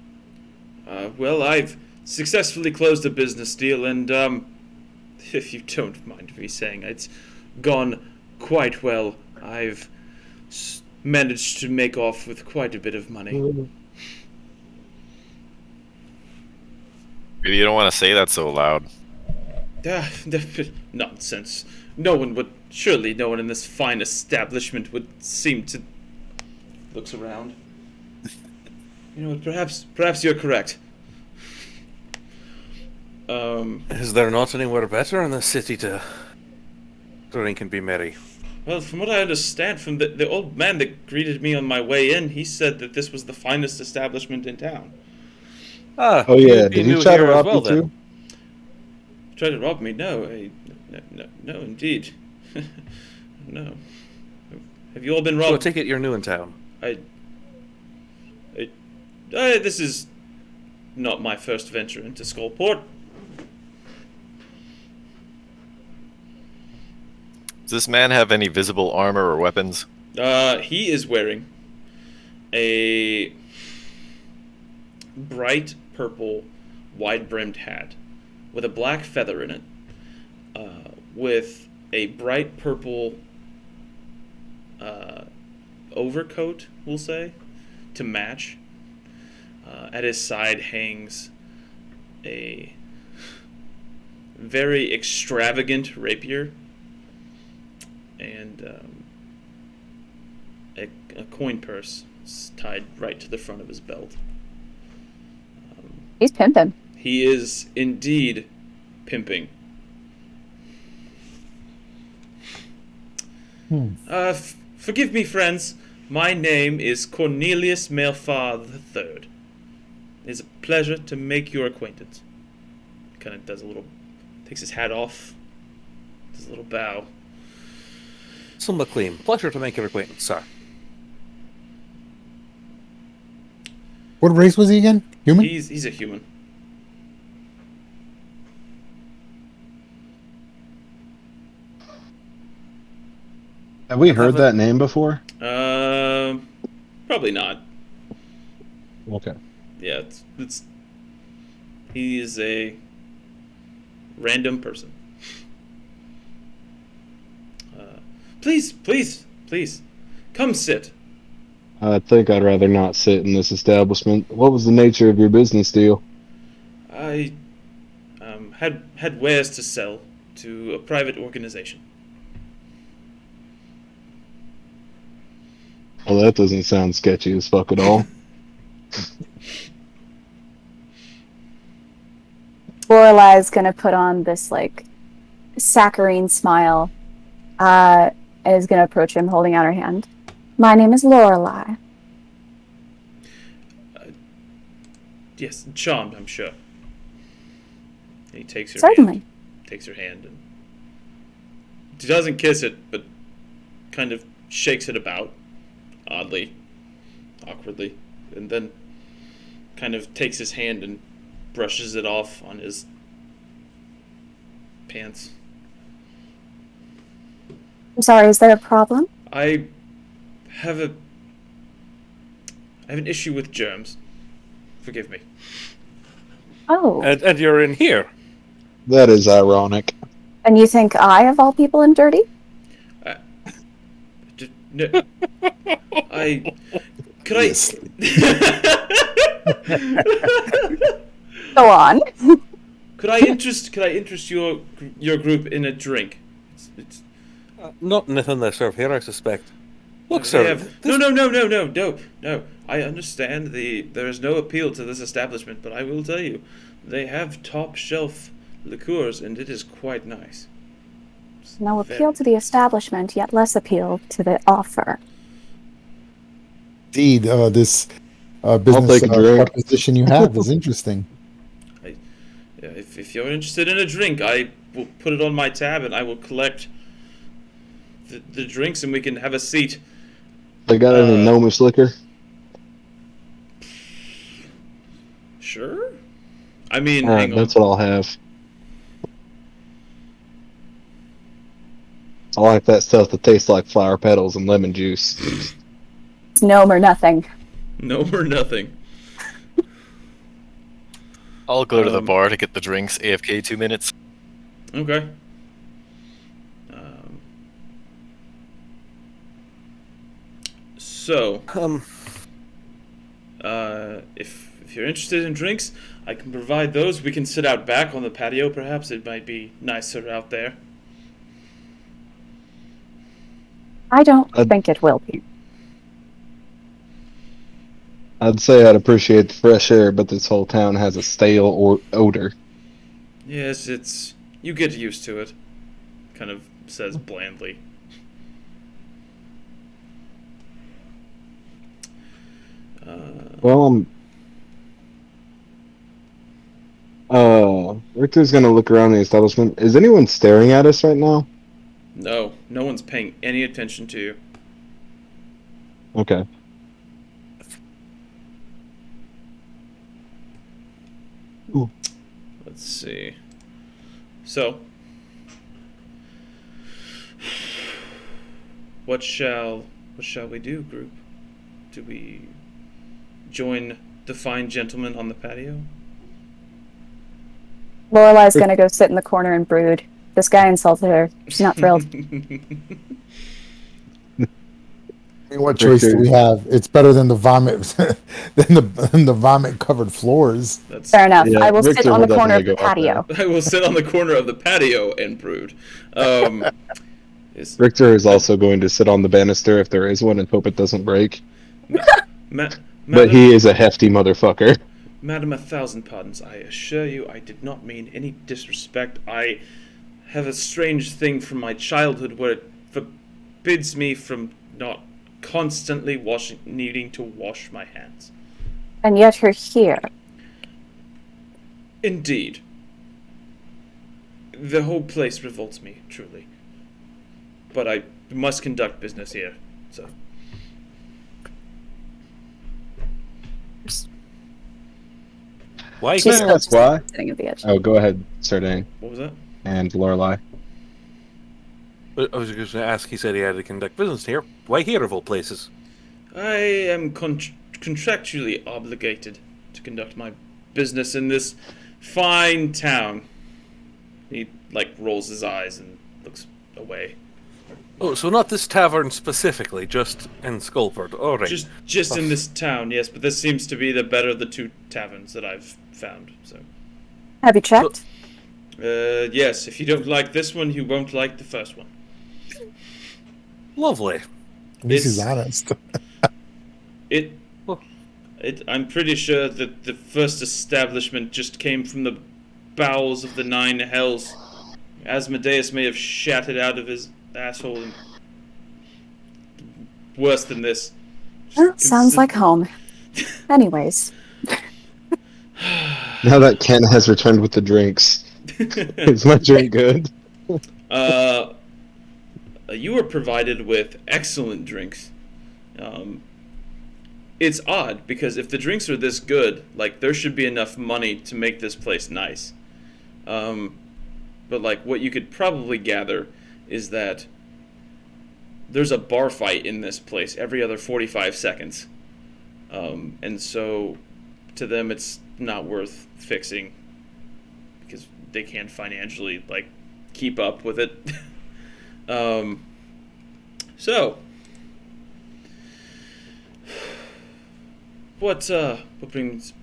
Well, I've successfully closed a business deal, and if you don't mind me saying, it's gone quite well. I've managed to make off with quite a bit of money. Maybe you don't want to say that so loud. Nonsense. Surely no one in this fine establishment would seem to... Looks around. You know what, perhaps you're correct. Is there not anywhere better in the city to drink and be merry? Well, from what I understand from the old man that greeted me on my way in, he said that this was the finest establishment in town. Ah, Oh yeah, he did he knew try to here as rob well you then. too? Tried to rob me? No, no, indeed. No. Have you all been So I robbed? take it you're new in town. This is not my first venture into Skullport. Does this man have any visible armor or weapons? He is wearing a bright purple, wide-brimmed hat with a black feather in it, with a bright purple overcoat, we'll say, to match. At his side hangs a very extravagant rapier and a coin purse tied right to the front of his belt. He's pimping. He is indeed pimping. Forgive me, friends. My name is Cornelius Melfar III. It is a pleasure to make your acquaintance. Kind of does a little, takes his hat off, does a little bow. Russell McLean, pleasure to make your acquaintance, sir. What race was he again? Human? He's a human. Have we heard that name before? Probably not. Okay. Yeah, it's he is a random person. Please, come sit. I think I'd rather not sit in this establishment. What was the nature of your business deal? I had wares to sell to a private organization. Well, that doesn't sound sketchy as fuck at all. Lorelai's gonna put on this like saccharine smile, and is gonna approach him, holding out her hand. My name is Lorelai. Yes, charmed, I'm sure. And he takes her Certainly. hand, takes her hand, and he doesn't kiss it, but kind of shakes it about, oddly, awkwardly, and then kind of takes his hand and brushes it off on his pants. I'm sorry, is there a problem? I have an issue with germs. Forgive me. Oh, And you're in here. That is ironic. and you think I, of all people, am dirty? No, could Yes. Go on. Could I interest your group in a drink? It's Not anything they serve here, I suspect. Look, they sir. have- No. I understand there is no appeal to this establishment, but I will tell you, they have top shelf liqueurs, and it is quite nice. No appeal to the establishment, yet less appeal to the offer. Indeed, this business take a drink. proposition you have is interesting. Yeah, if you're interested in a drink, I will put it on my tab, and I will collect the drinks, and we can have a seat. They got any gnomish liquor? Sure. I mean, Alright, hang on. that's what I'll have. I like that stuff that tastes like flower petals and lemon juice. It's gnome or nothing. No or nothing. I'll go to the Um, bar to get the drinks. AFK 2 minutes. Okay. So, if you're interested in drinks, I can provide those. We can sit out back on the patio, perhaps. It might be nicer out there. I don't I'd- think it will be. I'd say I'd appreciate the fresh air, but this whole town has a stale odor. Yes, it's... You get used to it. Kind of says blandly. Well, Richter's gonna look around the establishment. Is anyone staring at us right now? No, no one's paying any attention to you. Okay. Let's see. So, what shall we do, group? Do we join the fine gentleman on the patio? Lorelai's gonna go sit in the corner and brood. This guy insulted her. She's not thrilled. I mean, what choice do we have? It's better than the vomit than the vomit covered floors. That's Fair enough. Yeah, I will sit Richter on will the corner of the definitely go up patio. I will sit on the corner of the patio and brood. Richter is also going to sit on the banister if there is one and hope it doesn't break. Madam, But he is a hefty motherfucker. Madam, 1,000 pardons. I assure you, I did not mean any disrespect. I have a strange thing from my childhood where it forbids me from not constantly needing to wash my hands. And yet you're here. Indeed. The whole place revolts me, truly. But I must conduct business here, so... Why She's here? still that's just why. sitting at the edge. Oh, go ahead, Sardane What was that? and Lorelai. I was just going to ask. He said he had to conduct business here. Why here of all places? I am contractually obligated to conduct my business in this fine town. He, rolls his eyes and looks away. Oh, so not this tavern specifically, just in Skullport. All right. Just in this town, yes, but this seems to be the better of the two taverns that I've found, so... Have you checked? Yes, if you don't like this one, you won't like the first one. Lovely. This is It's- honest. I'm pretty sure that the first establishment just came from the bowels of the nine hells. Asmodeus may have shat it out of his asshole. And worse than this. Well, sounds like home. Anyways, Now that Ken has returned with the drinks, is my drink good? You were provided with excellent drinks. It's odd because if the drinks are this good, there should be enough money to make this place nice. But what you could probably gather is that there's a bar fight in this place every other 45 seconds. And so to them it's not worth fixing because they can't financially keep up with it. So what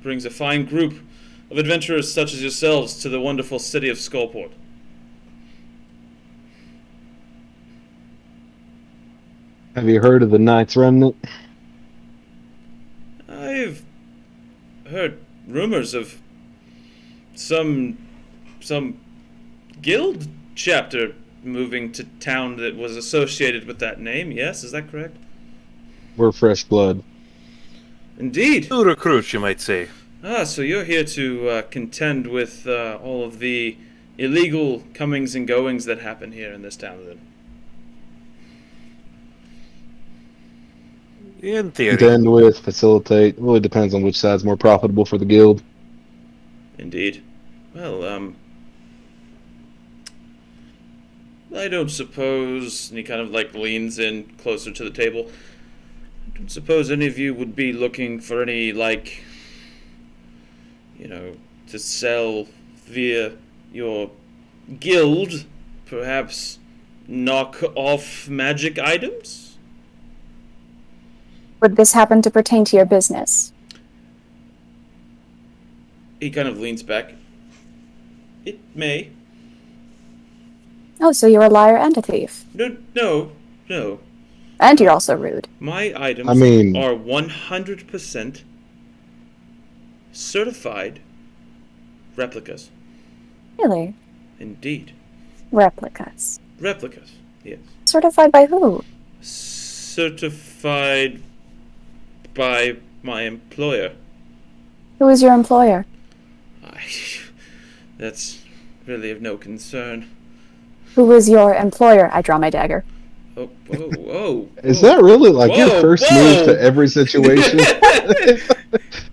brings a fine group of adventurers such as yourselves to the wonderful city of Skullport? Have you heard of the Knights Remnant? I've heard rumors of some guild chapter moving to town that was associated with that name. Yes, is that correct? We're fresh blood. Indeed. New recruits, you might say. Ah, so you're here to contend with all of the illegal comings and goings that happen here in this town, then? In theory. Contend with, facilitate. Really depends on which side's more profitable for the guild. Indeed. Well, I don't suppose, and he kind of leans in closer to the table. I don't suppose any of you would be looking for any, to sell via your guild, perhaps knock off magic items? would this happen to pertain to your business? He kind of leans back. It may. Oh, so you're a liar and a thief. No. And you're also rude. My items I mean- are 100% certified replicas. Really? Indeed. Replicas. Replicas, yes. Certified by who? Certified by my employer. Who is your employer? That's really of no concern. Who is your employer? I draw my dagger. Oh, whoa, whoa. Is that really like your Whoa, first whoa! move to every situation?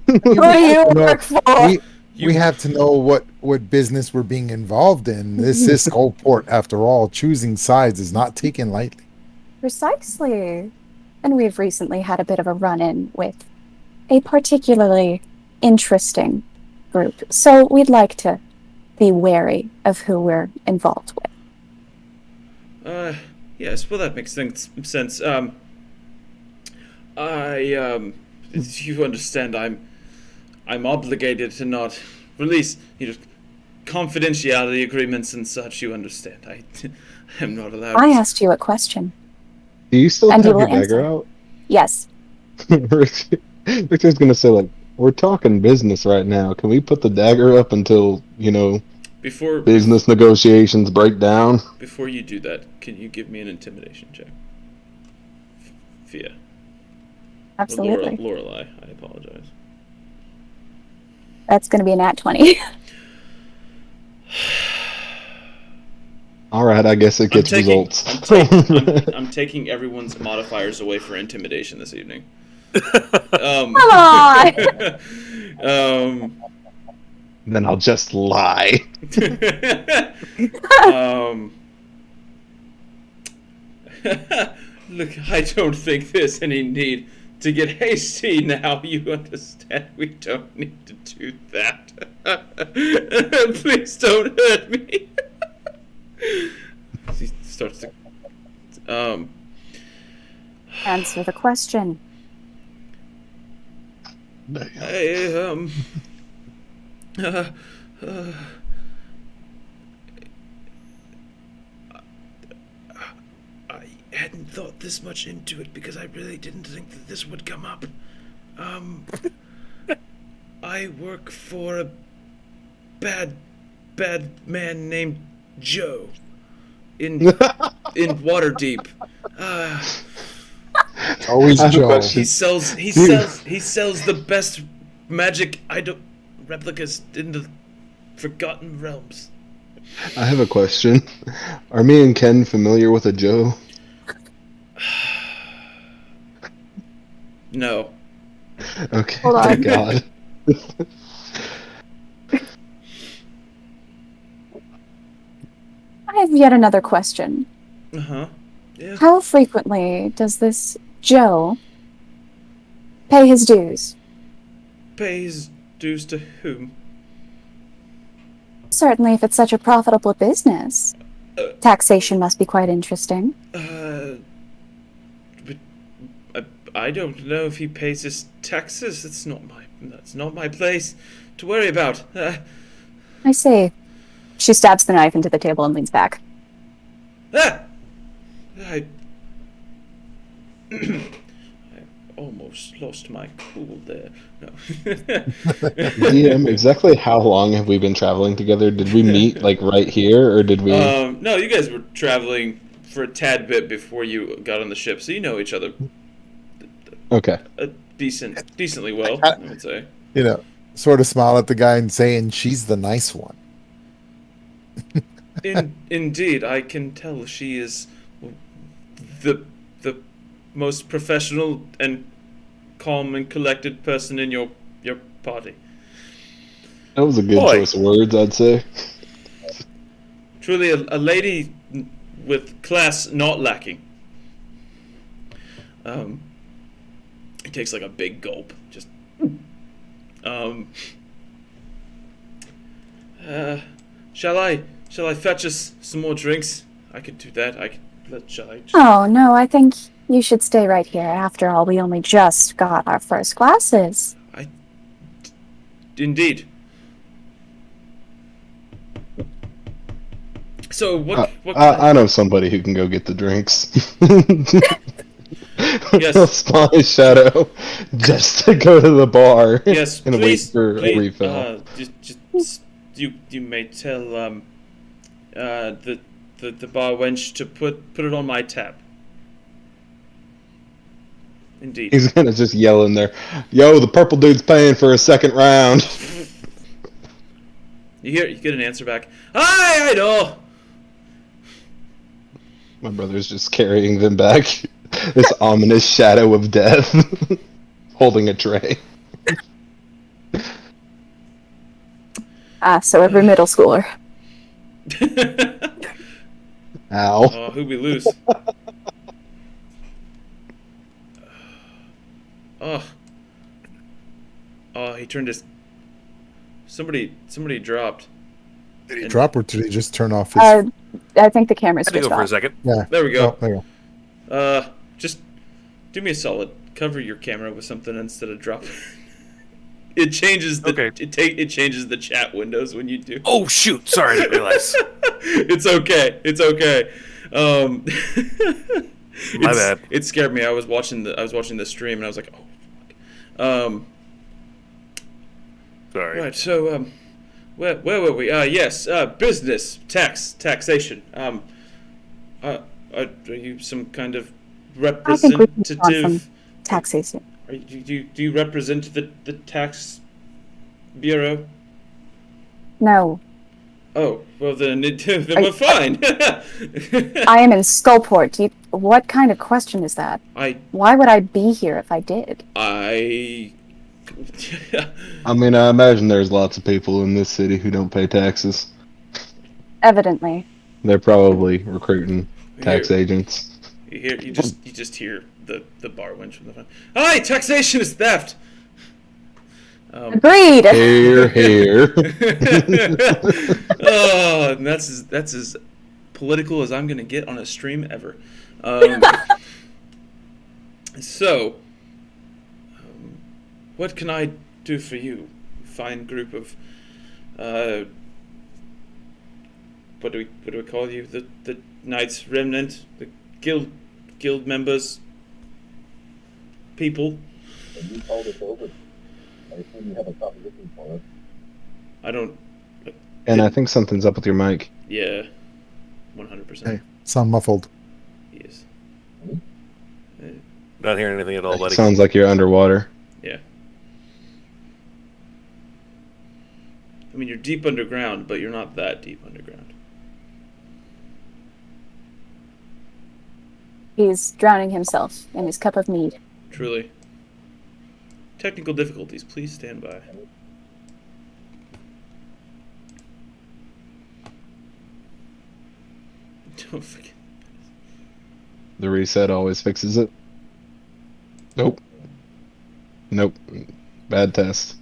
Who do you No, work for? we have to know what business we're being involved in. This is Skullport, after all. Choosing sides is not taken lightly. Precisely. And we've recently had a bit of a run-in with a particularly interesting group. So we'd like to be wary of who we're involved with. Yes, well, that makes sense. You understand, I'm obligated to not release, confidentiality agreements and such. You understand? I am not allowed. I asked you a question. Do you still And have you your will answer. dagger out? Yes. Victor's gonna say, like, we're talking business right now. Can we put the dagger up until, Before business negotiations break down? Before you do that, can you give me an intimidation check? Fia. Absolutely. Lorelei, I apologize. That's going to be a nat 20. Alright, I guess it gets results. I'm taking everyone's modifiers away for intimidation this evening. Come on! Then I'll just lie. Look, I don't think there's any need to get hasty now. You understand? We don't need to do that. Please don't hurt me. He starts to. Answer the question. I hadn't thought this much into it because I really didn't think that this would come up. I work for a bad man named Joe in Waterdeep. Always I have a Joe. question. He sells the best magic replicas in the Forgotten Realms. I have a question. Are me and Ken familiar with a Joe? No. Okay, Hold on. thank God. I have yet another question. Uh-huh. Yeah. How frequently does this Joe pay his dues? Pay his dues to whom? Certainly, if it's such a profitable business. Taxation must be quite interesting. But I don't know if he pays his taxes. That's not my place to worry about. I see. She stabs the knife into the table and leans back. I almost lost my cool there. No. DM, exactly how long have we been traveling together? Did we meet, like, right here, or did we... No, you guys were traveling for a tad bit before you got on the ship, so you know each other Okay. decently well, I would say. Sort of smile at the guy and saying, she's the nice one. Indeed, I can tell she is the most professional and calm and collected person in your party. That was a good Boy. choice of words, I'd say. Truly a lady with class not lacking. He takes like a big gulp. Just. Shall I fetch us some more drinks? I could do that. Shall I? Oh, no, I think you should stay right here. After all, we only just got our first glasses. Indeed. So what? I know somebody who can go get the drinks. Yes. I'll spawn a shadow just to go to the bar Yes, and please, wait for a please, refill. just you may tell the bar wench to put it on my tab. Indeed. He's gonna just yell in there, "Yo, the purple dude's paying for a second round." You get an answer back. Aye, I know. My brother's just carrying them back. This ominous shadow of death, holding a tray. So every middle schooler. Ow. Oh, who'd we lose? Oh, he turned his. Somebody dropped. Did he drop or did he just turn off his? I think the camera's Had to switched go for a off. second. Yeah. There we go. Oh, there you go. Just do me a solid. Cover your camera with something instead of drop. It changes the Okay. it changes the chat windows when you do. Oh shoot! Sorry, I didn't realize. It's okay. It's okay. My bad. It scared me. I was watching the stream and I was like, oh, fuck. Sorry. Right. So, where were we? Yes. Business taxation. Are you some kind of I think we can move on representative? from taxation. Do you represent the tax bureau? No, Oh, well then we're fine. I am in Skullport. What kind of question is that? Why would I be here if I did? I mean, I imagine there's lots of people in this city who don't pay taxes. Evidently. They're probably recruiting tax agents. you just hear the bar wench from the front. Hi, taxation is theft. Agreed. Here, here. Oh, and that's as political as I'm gonna get on a stream ever. So, what can I do for you? Fine group of what do we call you? The Knights Remnant, the guild members, people. You called us over. I assume you have a proposition for us. I don't. And I think something's up with your mic. Yeah, 100%. Hey, sound muffled. Yes. Not hearing anything at all, buddy. Sounds like you're underwater. Yeah. I mean, you're deep underground, but you're not that deep underground. He's drowning himself in his cup of mead. Truly. Technical difficulties. Please stand by. Don't forget. The reset always fixes it. Nope. Nope. Bad test.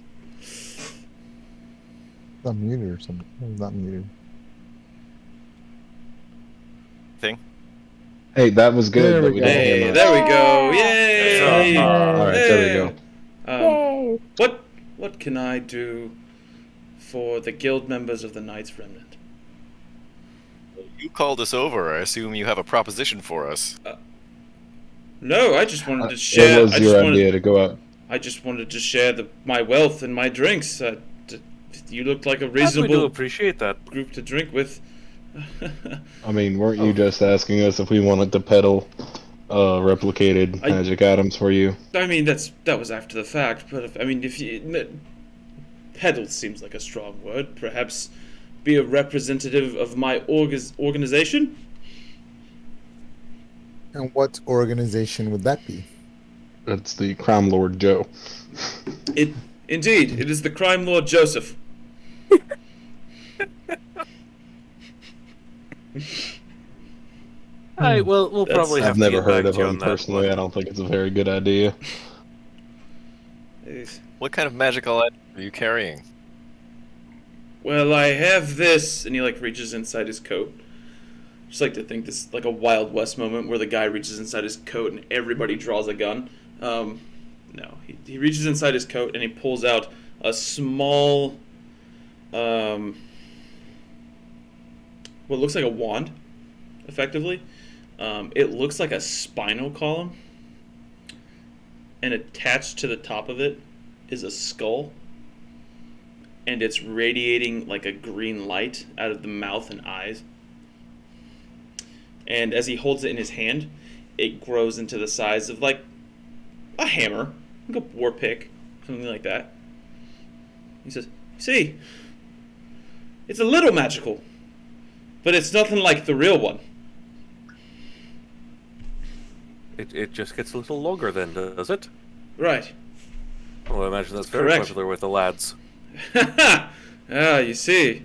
Not muted or something. It's not muted. Thing. Hey, that was good. There but we we go. didn't hear Hey, much. there we go. Yay! All right, there we go. Yay! What can I do for the guild members of the Knights Remnant? You called us over. I assume you have a proposition for us. No, I just wanted to share. It was your idea to go out. I just wanted to share my wealth and my drinks. You looked like a We do reasonable appreciate that. group to drink with. I mean, weren't you just asking us if we wanted to peddle replicated magic items for you? I mean, that was after the fact, but if you peddle seems like a strong word. Perhaps be a representative of my organization. And what organization would that be? It's the Crime Lord Joe. Indeed, it is the Crime Lord Joseph. All right, well, we'll That's- probably have I've to never get heard back of to you him on that personally. one. I don't think it's a very good idea. What kind of magical item are you carrying? Well, I have this, and he reaches inside his coat. Just like to think this like a Wild West moment where the guy reaches inside his coat and everybody draws a gun. No, he reaches inside his coat and he pulls out a small, what looks like a wand, effectively. It looks like a spinal column, and attached to the top of it is a skull. and it's radiating like a green light out of the mouth and eyes. And as he holds it in his hand, it grows into the size of like a hammer, like a war pick, something like that. He says, "See, it's a little magical, but it's nothing like the real one." It just gets a little longer then, does it? Right. Well, I imagine that's very Correct. popular with the lads. You see.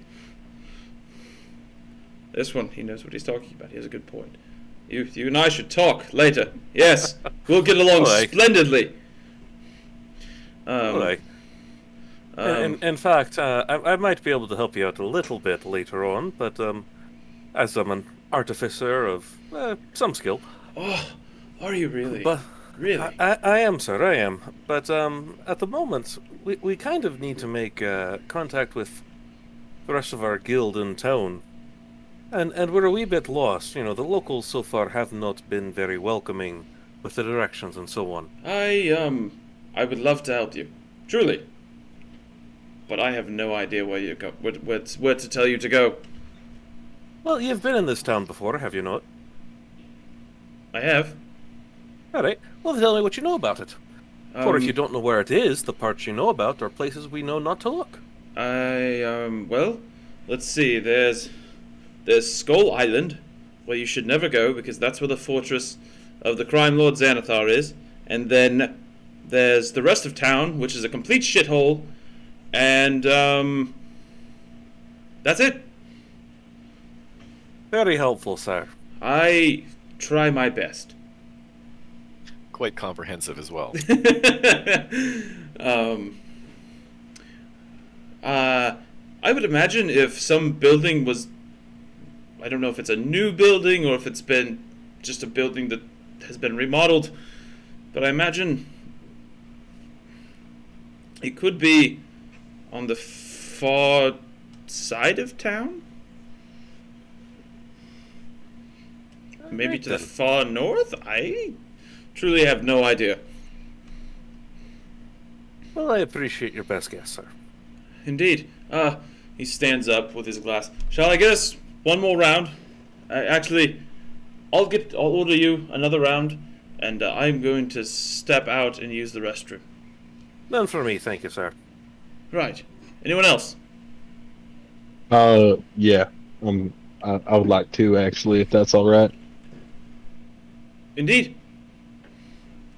This one, he knows what he's talking about. He has a good point. You and I should talk later. Yes, we'll get along Alright. splendidly. Right. In fact, I might be able to help you out a little bit later on, but as I'm an artificer of some skill. Oh, are you really? But Really? I am, sir, I am. But at the moment, we kind of need to make contact with the rest of our guild in town. And we're a wee bit lost. You know, the locals so far have not been very welcoming with the directions and so on. I would love to help you, truly. But I have no idea where you go. Where to tell you to go. Well, you've been in this town before, have you not? I have. All right. Well, tell me what you know about it. Or if you don't know where it is, the parts you know about are places we know not to look. Well, let's see. There's Skull Island, where you should never go because that's where the fortress of the crime lord Xanathar is. And then there's the rest of town, which is a complete shithole. And that's it. Very helpful, sir. I try my best. Quite comprehensive as well. I would imagine if some building was, I don't know if it's a new building or if it's been just a building that has been remodeled, but I imagine it could be on the far side of town. Maybe to the far north? I truly have no idea. Well, I appreciate your best guess, sir. Indeed. He stands up with his glass. Shall I get us one more round? Actually, I'll order you another round, and I'm going to step out and use the restroom. None for me, thank you, sir. Right. Anyone else? Yeah. I would like to actually, if that's all right. Indeed.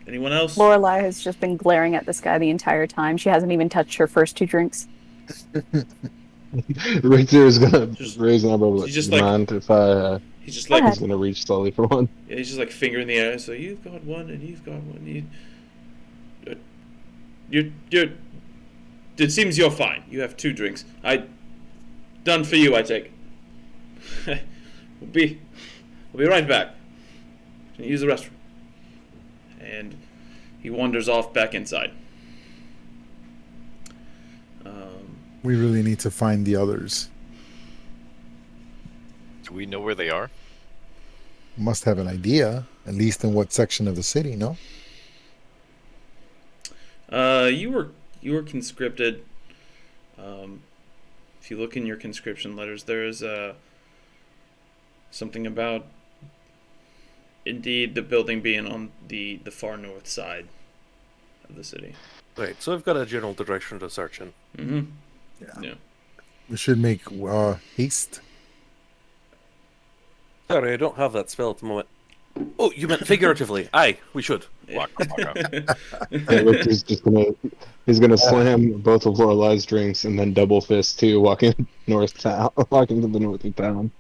Anyone else? Lorelai has just been glaring at this guy the entire time. She hasn't even touched her first two drinks. Richter is gonna Just- raise an eyebrow. he's just "Do you like- mind if I? He's just Go like, ahead. He's gonna reach slowly for one. yeah, he's just like finger in the air. So you've got one, and you've got one. You're. It seems you're fine. You have two drinks. Done for you, I take. We'll be right back. Use the restroom. And he wanders off back inside. We really need to find the others. Do we know where they are? Must have an idea, at least in what section of the city, no? You were conscripted. If you look in your conscription letters, there is something about indeed the building being on the far north side of the city. Right, so I've got a general direction to search in. Mm-hmm. Yeah. Yeah. We should make haste. Sorry, I don't have that spell at the moment. Oh, you meant figuratively. Aye, we should. Walk out. Richter's just gonna slam both of Lorelai's drinks and then double fist too, walking walking to the north of town.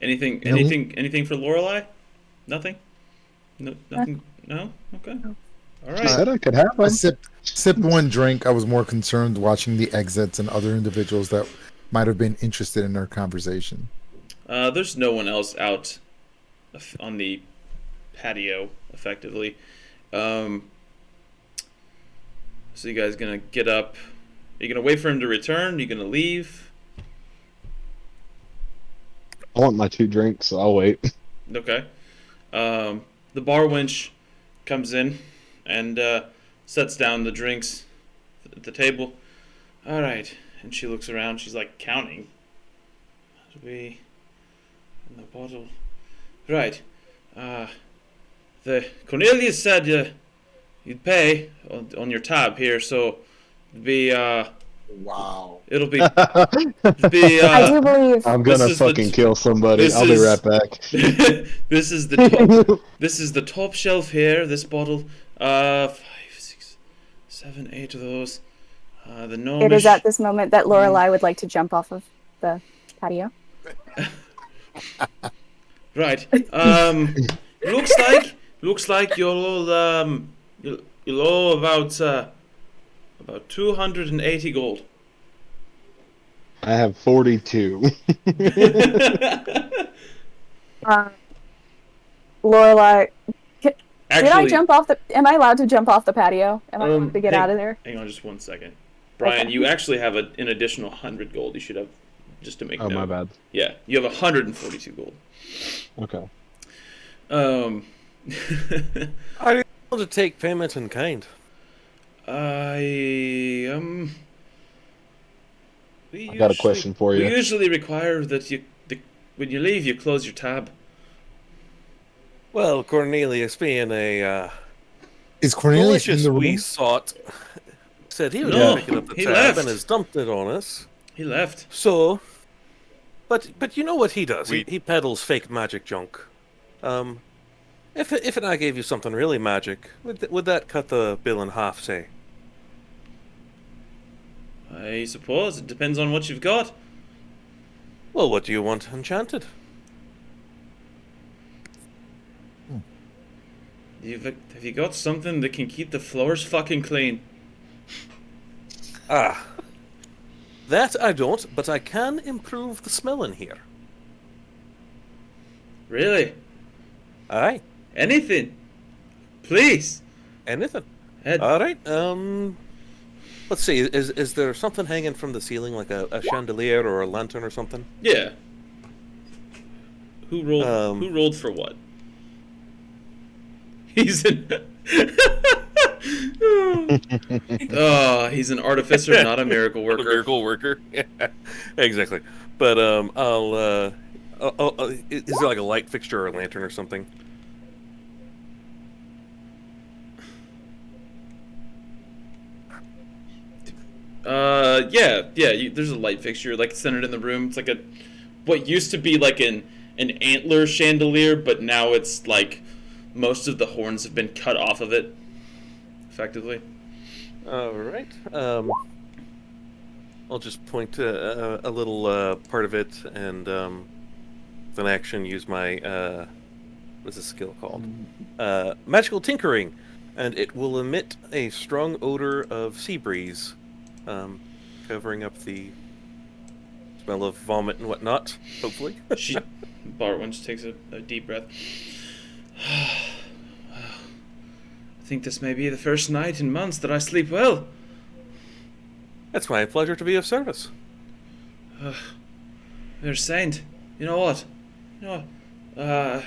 Anything for Lorelai? Nothing? No, nothing. No. Okay. All She right. said I could have I one. sipped one drink. I was more concerned watching the exits and other individuals that might have been interested in our conversation. There's no one else out on the patio, effectively. So you guys gonna get up? Are you gonna wait for him to return? Are you gonna leave? I want my two drinks, so I'll wait. Okay. The bar wench comes in and sets down the drinks at the table. All right, and she looks around. She's like counting. In the bottle. Right. The Cornelius said you'd pay on your tab here, so it'd be Wow. it'll be I do believe. I'm This gonna is the fucking t- kill somebody. this I'll be is- right back. this is the top, this is the top shelf here. This bottle, 5, 6, 7, 8 of those. The gnomish. It is at this moment that Lorelei would like to jump off of the patio. Right. Looks like you'll you'll owe about 280 gold. I have 42. Lorelei, did I Actually, jump off the? Am I allowed to jump off the patio? Am I allowed to get hang- out of there? Hang on just one second. Brian, Okay. you actually have an additional 100 gold. You should have, just to make Oh, note. my bad. Yeah, you have 142 gold. Okay. Are you able to take payment in kind? I I got a question for We you. usually require that when you leave, you close your tab. Well, Cornelius, being a Is Cornelius in malicious the room? wee sot, said he was No, picking up the he tab left. and has dumped it on us. He left. So, but you know what he does? We- He peddles fake magic junk. If I gave you something really magic, would that cut the bill in half? Say. I suppose it depends on what you've got. Well, what do you want enchanted? Have you got something that can keep the floors fucking clean? Ah, that I don't, but I can improve the smell in here. Really? Aye, Anything? Please. anything. Ed, All right. Let's see. Is there something hanging from the ceiling, like a chandelier or a lantern or something? yeah. Who rolled? Um, Who rolled for what? He's an. He's an artificer, not a miracle A worker. miracle worker. Yeah, exactly. But is there like a light fixture or a lantern or something? Yeah. There's a light fixture, like centered in the room. It's like what used to be like an antler chandelier, but now it's like most of the horns have been cut off of it, effectively. All right. I'll just point to a little part of it, and with an action, use my what's this skill called? Magical tinkering, and it will emit a strong odor of sea breeze, covering up the smell of vomit and whatnot. Hopefully. Barwin just takes a deep breath. I think this may be the first night in months that I sleep well. It's my pleasure to be of service. You're a saint. You know what? But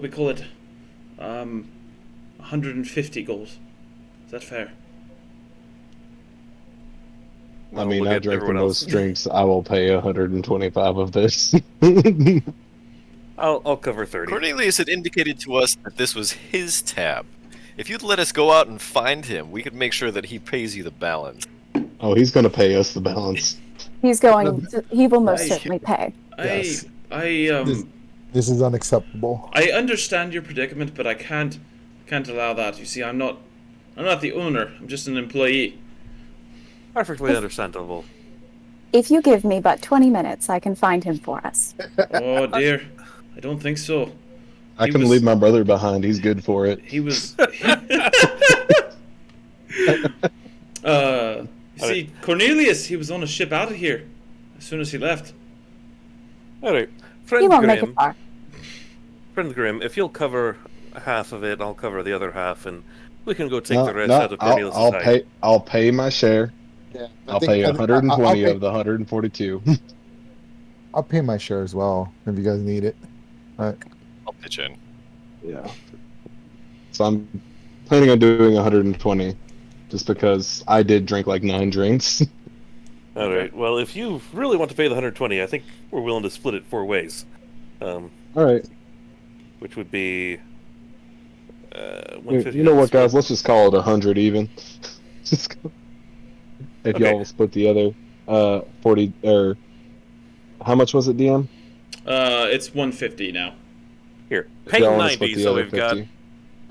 we call it 150 gold. Is that fair? I mean, Look I at drank the everyone else. most drinks. I will pay 125 of this. I'll cover 30. Cornelius had indicated to us that this was his tab. If you'd let us go out and find him, we could make sure that he pays you the balance. Oh, he's gonna pay us the balance. He's going. He will most I- certainly pay. Yes. I This is unacceptable. I understand your predicament, but I can't allow that. You see, I'm not the owner. I'm just an employee. Perfectly understandable. If you give me but 20 minutes, I can find him for us. Oh dear, I don't think so. I He can was- leave my brother behind. He's good for it. He was. You see, Cornelius, he was on a ship out of here as soon as he left. All right, He friend won't make it Grim. far. Friend Grim, if you'll cover half of it, I'll cover the other half, and we can go take No, the rest no, out of Cornelius' I'll side. pay. I'll pay my share. Yeah, I'll pay 120 of the 142. I'll pay my share as well if you guys need it. All right. I'll pitch in. Yeah. So I'm planning on doing 120, just because I did drink like 9 drinks. All Okay. right. Well, if you really want to pay the 120, I think we're willing to split it 4 ways, All right. which would be You 150. know what, guys? Let's just call it 100 even. Just if Okay. y'all will split the other 40 or how much was it, DM? It's 150 now. Here, If pay y'all want to 90, split the so other we've got, 50.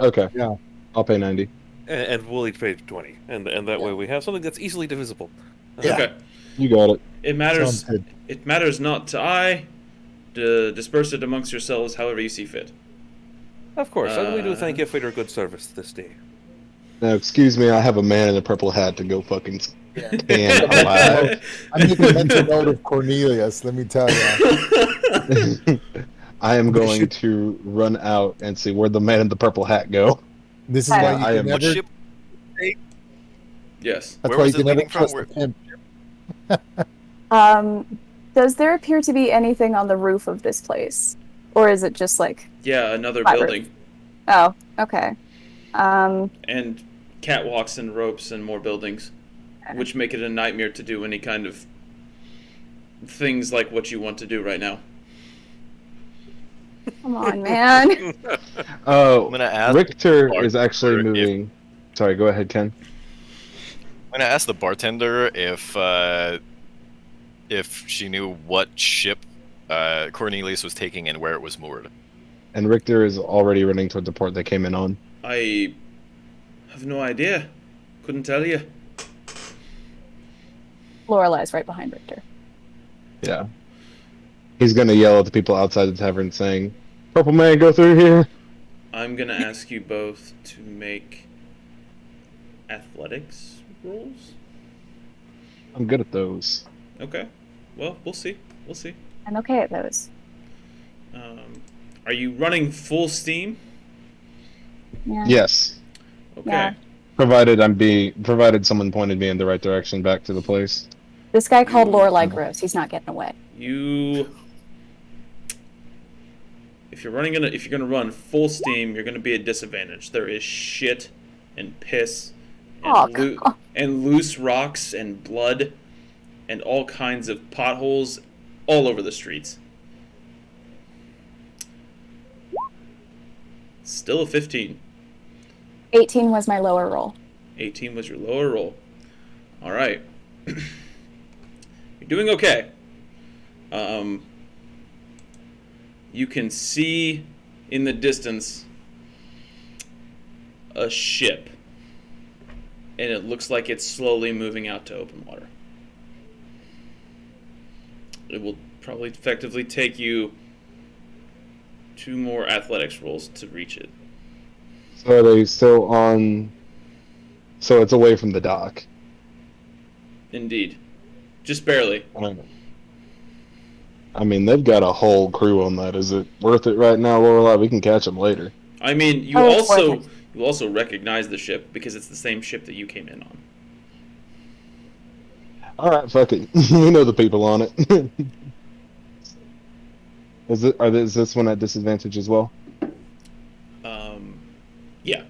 Okay. Yeah. I'll pay 90. and we'll each pay 20, and that way we have something that's easily divisible. Yeah. Okay. You got it. It matters. Sounds good. It matters not to I. Disperse it amongst yourselves however you see fit. Of course, and we do Uh, thank you for your good service this day. Now, excuse me, I have a man in a purple hat to go fucking tan I'm alive. making a mental note of Cornelius, let me tell you. I am We going should- to run out and see where the man in the purple hat go. This is why you I can am- What never. ship? Yes. That's Where why was you it can never leaving from? trust Where- the pimp. Does there appear to be anything on the roof of this place? Or is it just like, Yeah, another Flat building. oh, okay. And catwalks and ropes and more buildings, which make it a nightmare to do any kind of things like what you want to do right now. Come on, man. Oh, I'm gonna ask. Richter Clark is actually if- moving. Sorry, go ahead, Ken. I'm gonna ask the bartender if she knew what ship Cornelius was taking and where it was moored. And Richter is already running toward the port they came in on. I have no idea. Couldn't tell you. Lorelai's right behind Richter. Yeah. He's gonna yell at the people outside the tavern saying, "Purple man, go through here!" I'm gonna ask you both to make athletics rolls. I'm good at those. Okay. Well, we'll see. We'll see. I'm okay at those. Are you running full steam? Yeah. Yes. Okay. Yeah. Provided someone pointed me in the right direction back to the place. This guy called Lorelai gross. He's not getting away. If you're gonna run full steam, you're gonna be at disadvantage. There is shit and piss and, Oh, come on. and loose rocks and blood and all kinds of potholes all over the streets. Still a 15. 18 was my lower roll. 18 was your lower roll. All right. You're doing okay. You can see in the distance a ship, and it looks like it's slowly moving out to open water. It will probably effectively take you 2 more athletics rolls to reach it. So are they still on? So it's away from the dock. Indeed. Just barely. I mean, they've got a whole crew on that. Is it worth it right now, Lorelai? We can catch them later. I mean, you Oh, it's worth also recognize the ship because it's the same ship that you came in on. All right, fuck it. We know the people on it. Is this one at disadvantage as well? Yeah.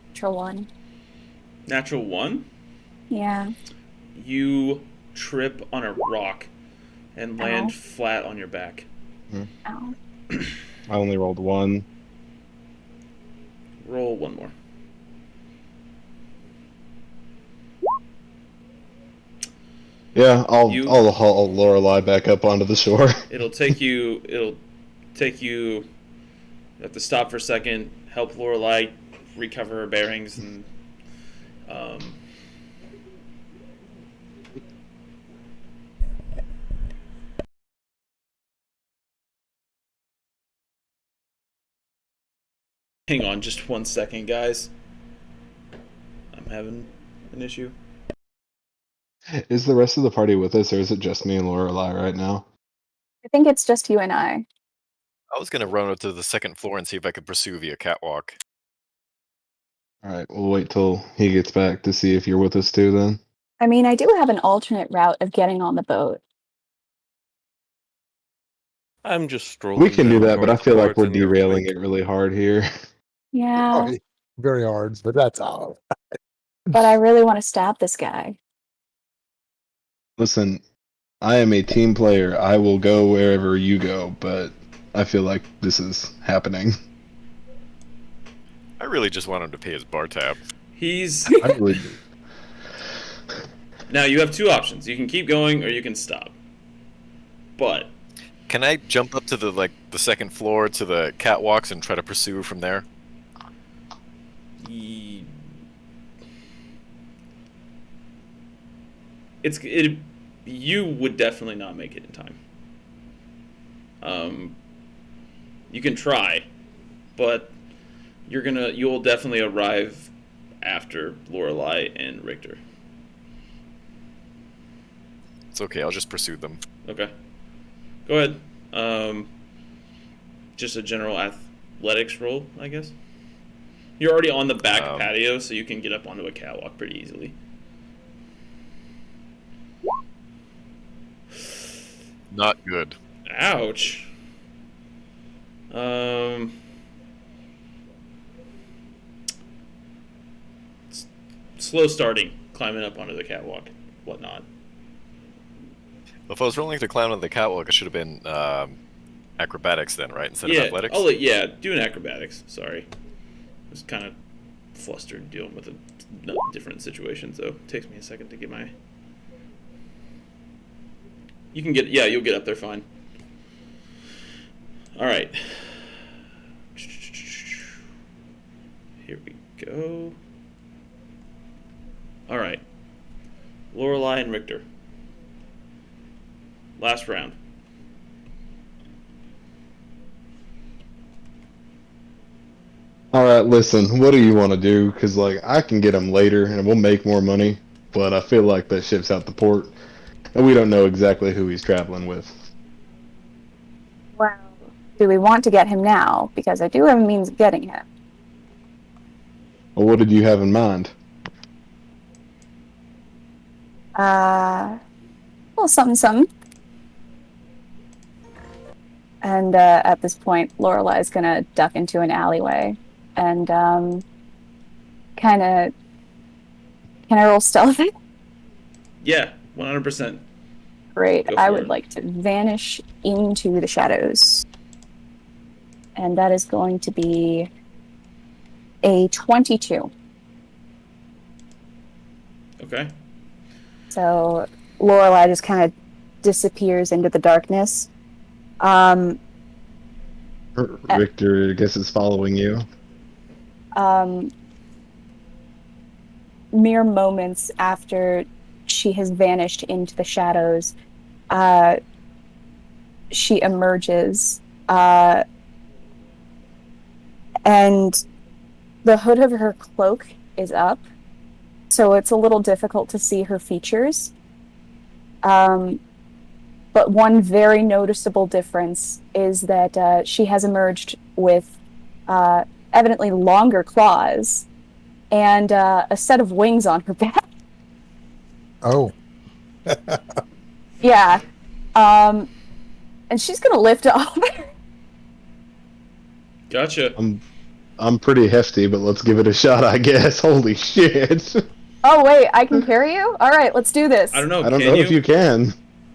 Natural 1. Natural 1. Yeah. You trip on a rock and land Ow. flat on your back. Ow. I only rolled 1. Roll 1 more. Yeah, I'll You- haul Lorelai back up onto the shore. It'll take you. You have to stop for a second, help Lorelai recover her bearings, and hang on just 1 second, guys. I'm having an issue. Is the rest of the party with us, or is it just me and Lorelai right now? I think it's just you and I. I was gonna run up to the second floor and see if I could pursue via catwalk. All right, we'll wait till he gets back to see if you're with us too. Then. I mean, I do have an alternate route of getting on the boat. I'm just strolling. We can do down that, but I towards feel like port we're in the derailing wake. it really hard here. Yeah, Very hard, but that's all. but I really want to stab this guy. Listen, I am a team player. I will go wherever you go, but I feel like this is happening. I really just want him to pay his bar tab. He's I really do. now. You have two options. You can keep going, or you can stop. But Can I jump up to the second floor to the catwalks and try to pursue from there? he, you would definitely not make it in time. You can try, but you'll definitely arrive after Lorelei and Richter. It's okay, I'll just pursue them. Okay, go ahead. Just a general athletics roll, I guess. You're already on the back patio, so you can get up onto a catwalk pretty easily. Not good. Ouch. Slow starting, climbing up onto the catwalk, whatnot. If I was rolling to climb on the catwalk, it should have been acrobatics then, right? Instead of athletics? Do an acrobatics. Sorry. I was kind of flustered dealing with a different situation, so it takes me a second to get my... you'll get up there fine. Alright. Here we go. Alright. Lorelei and Richter. Last round. Alright, listen, what do you want to do? Because, I can get him later and we'll make more money, but I feel like that ship's out the port, and we don't know exactly who he's traveling with. Well, do we want to get him now? Because I do have a means of getting him. Well, what did you have in mind? Well, something. And at this point, Lorelai's gonna duck into an alleyway and kind of. Can I roll stealth? Yeah, 100%. Great. Go I for would it. like to vanish into the shadows. And that is going to be a 22. Okay. So Lorelei just kind of disappears into the darkness. Richter, I guess, is following you. Mere moments after she has vanished into the shadows, she emerges, and the hood of her cloak is up, so it's a little difficult to see her features. But one very noticeable difference is that she has emerged with evidently longer claws and a set of wings on her back. Oh. Yeah. And she's gonna lift up. Gotcha. I'm pretty hefty, but let's give it a shot, I guess. Holy shit. Oh, wait, I can carry you? All right, let's do this. I don't know. I don't can know if you can.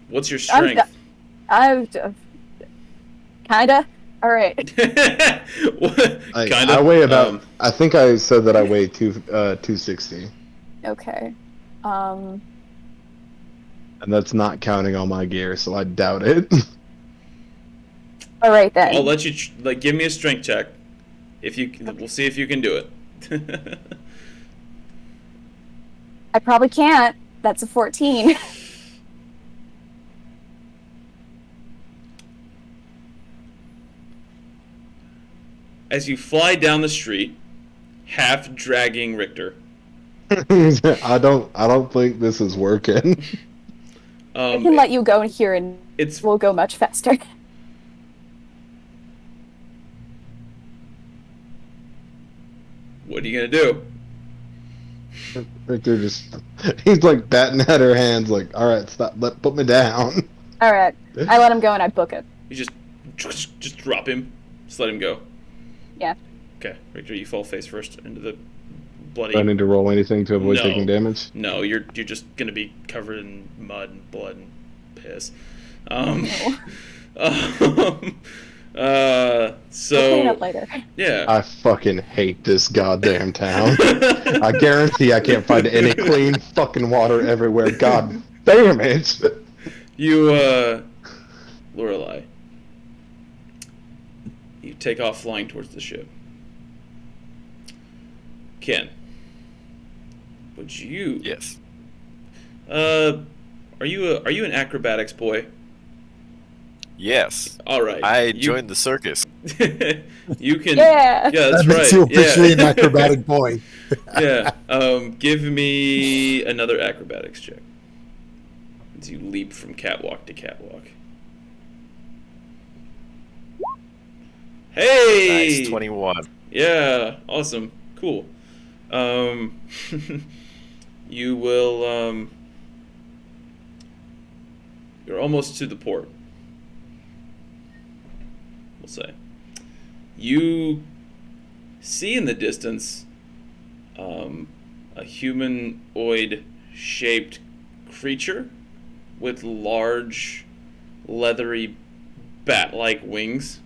What's your strength? I'm kinda. All right. Kinda. I weigh about. I think I said that I weigh 260, Okay. and that's not counting all my gear, so I doubt it. All right then. I'll let you give me a strength check. We'll see if you can do it. I probably can't. That's a 14. As you fly down the street, half dragging Richter. I don't think this is working. I can let you go in here and we'll go much faster. What are you gonna do? Richter he's batting at her hands, all right, stop, put me down. All right. I let him go and I book it. You just just drop him. Just let him go. Yeah. Okay, Richter, you fall face first into the bloody. Do I need to roll anything to avoid No. taking damage? No, you're just gonna be covered in mud and blood and piss. No. So We'll clean up later. yeah. I fucking hate this goddamn town. I guarantee I can't find any clean fucking water everywhere. God damn it. You, Lorelei, you take off flying towards the ship. Ken, would you? Yes. Are you an acrobatics boy? Yes. All right. I joined the circus. You can. Yeah. Yeah, that's That right. makes you officially yeah. an acrobatic boy. Yeah. Give me another acrobatics check. As you leap from catwalk to catwalk. Hey! Nice, 21. Yeah, awesome. Cool. You will, you're almost to the port. We'll say. You see in the distance, a humanoid shaped creature with large, leathery, bat-like wings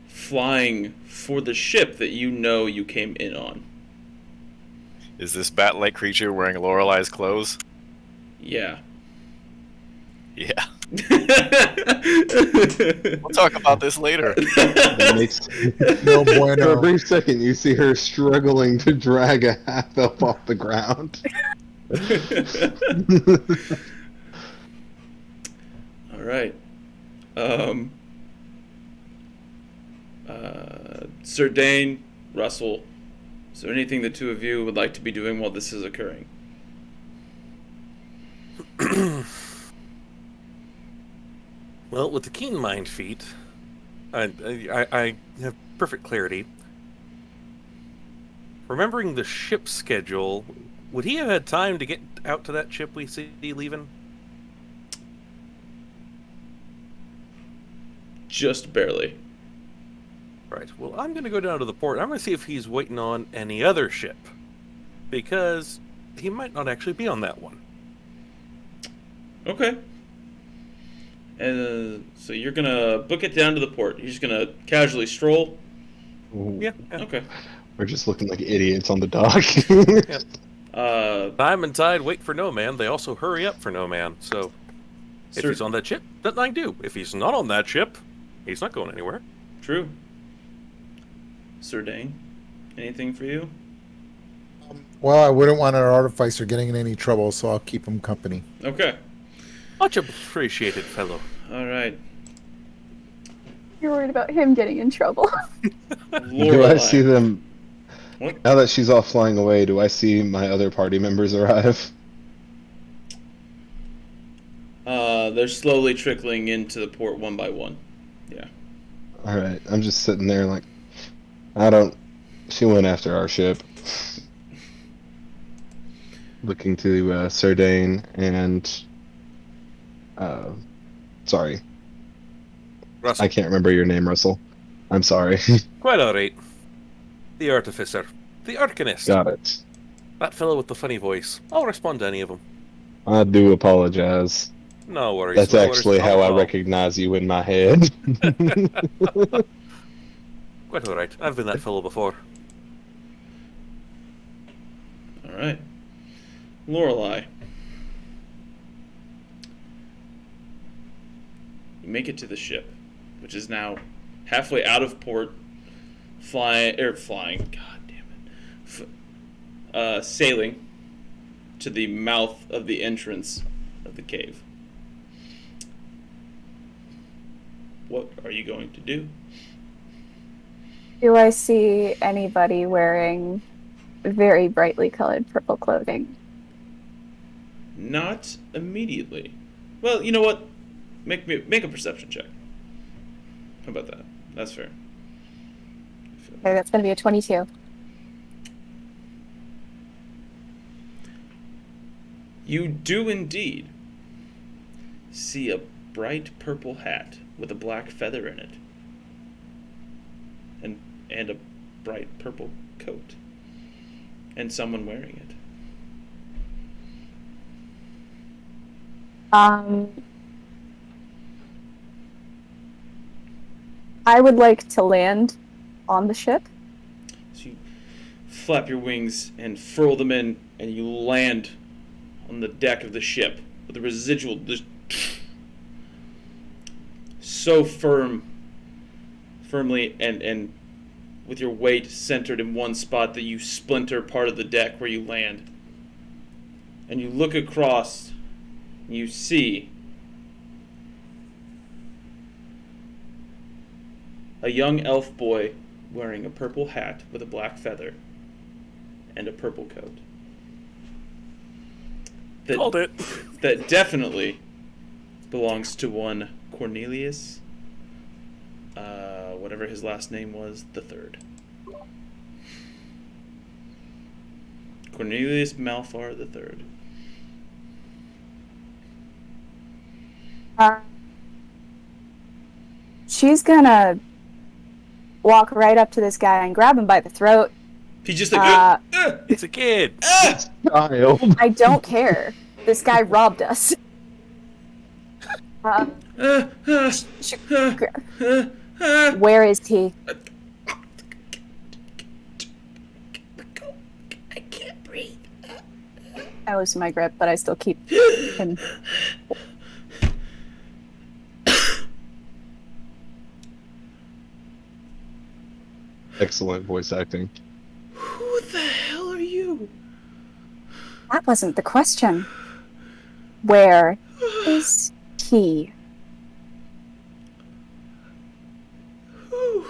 flying for the ship that you know you came in on. Is this bat-like creature wearing Lorelei's clothes? Yeah. Yeah. We'll talk about this later. That makes... No For a bueno. brief second, you see her struggling to drag a half elf off the ground. All right. Sir Dane, Russell, is there anything the two of you would like to be doing while this is occurring? Well, with the keen mind feat, I have perfect clarity. Remembering the ship schedule, would he have had time to get out to that ship we see leaving? Just barely. Right. Well, I'm going to go down to the port. I'm going to see if he's waiting on any other ship. Because he might not actually be on that one. Okay. And so you're gonna book it down to the port. You're just gonna casually stroll. Yeah. Okay. We're just looking like idiots on the dock. Time and tide wait for no man. They also hurry up for no man. So, if Sir- he's on that ship, nothing I can do. If he's not on that ship, he's not going anywhere. True. Sir Dane, anything for you? Well, I wouldn't want our artificer getting in any trouble, so I'll keep him company. Okay. Much appreciated, fellow. All right. You're worried about him getting in trouble. Do I see them? What? Now that she's off flying away, do I see my other party members arrive? They're slowly trickling into the port one by one. Yeah. Alright, I'm just sitting there like, I don't... She went after our ship. Looking to Sir Dane and... sorry. Russell. I can't remember your name, Russell. I'm sorry. Quite alright. The artificer. The arcanist. Got it. That fellow with the funny voice. I'll respond to any of them. I do apologize. No worries. That's no worries actually at how I all. recognize you in my head. Quite alright. I've been that fellow before. All right. Lorelei. You make it to the ship, which is now halfway out of port, flying. God damn it! Sailing to the mouth of the entrance of the cave. What are you going to do? Do I see anybody wearing very brightly colored purple clothing? Not immediately. Well, you know what? Make a perception check. How about that? That's fair. Okay, that's going to be a 22. You do indeed see a bright purple hat with a black feather in it, and a bright purple coat, and someone wearing it. I would like to land on the ship. So you flap your wings and furl them in, and you land on the deck of the ship with the residual just so firmly and with your weight centered in one spot that you splinter part of the deck where you land. And you look across, and you see a young elf boy wearing a purple hat with a black feather and a purple coat. Called it. That definitely belongs to one Cornelius, whatever his last name was, the third. Cornelius Malfar the third. She's gonna walk right up to this guy and grab him by the throat. He's just like, It's a kid. Child. I don't care. This guy robbed us. Where is he? I can't breathe. I loosen my grip, but I still keep him. Excellent voice acting. Who the hell are you? That wasn't the question. Where is he? Who?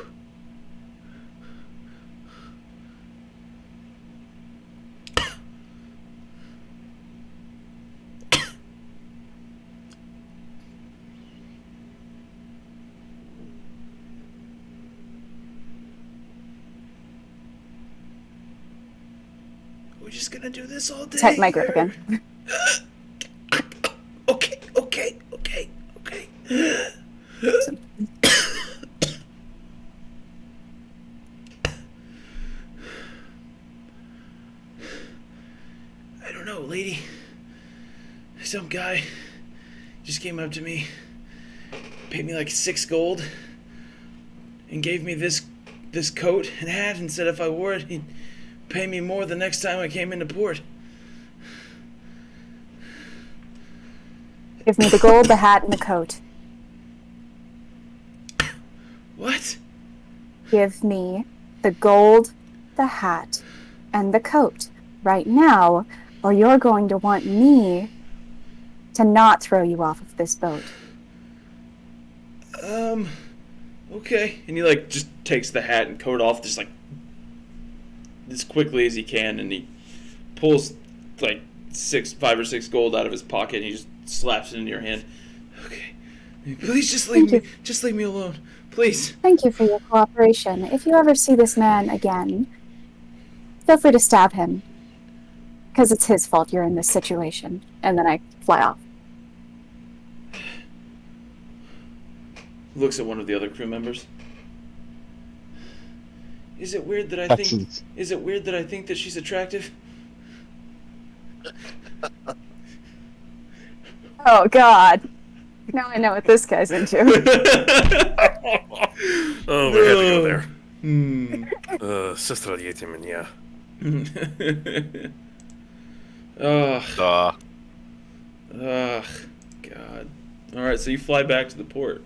We're just gonna do this all day. Tighten my grip again. Okay. I don't know, lady. Some guy just came up to me, paid me like 6 gold, and gave me this coat and hat, and said if I wore it, he'd pay me more the next time I came into port. Give me the gold, the hat, and the coat. What? Give me the gold, the hat, and the coat right now, or you're going to want me to not throw you off of this boat. Okay. And he like just takes the hat and coat off just like as quickly as he can, and he pulls like 5 or 6 gold out of his pocket and he just slaps it into your hand. Okay. Please just leave me alone. Please. Thank you for your cooperation. If you ever see this man again, feel free to stab him. Because it's his fault you're in this situation. And then I fly off. Looks at one of the other crew members. Is it weird that I think that she's attractive? Oh, God. Now I know what this guy's into. Oh, we had to go there. Sister Yetim, yeah. Ugh. God. Alright, so you fly back to the port.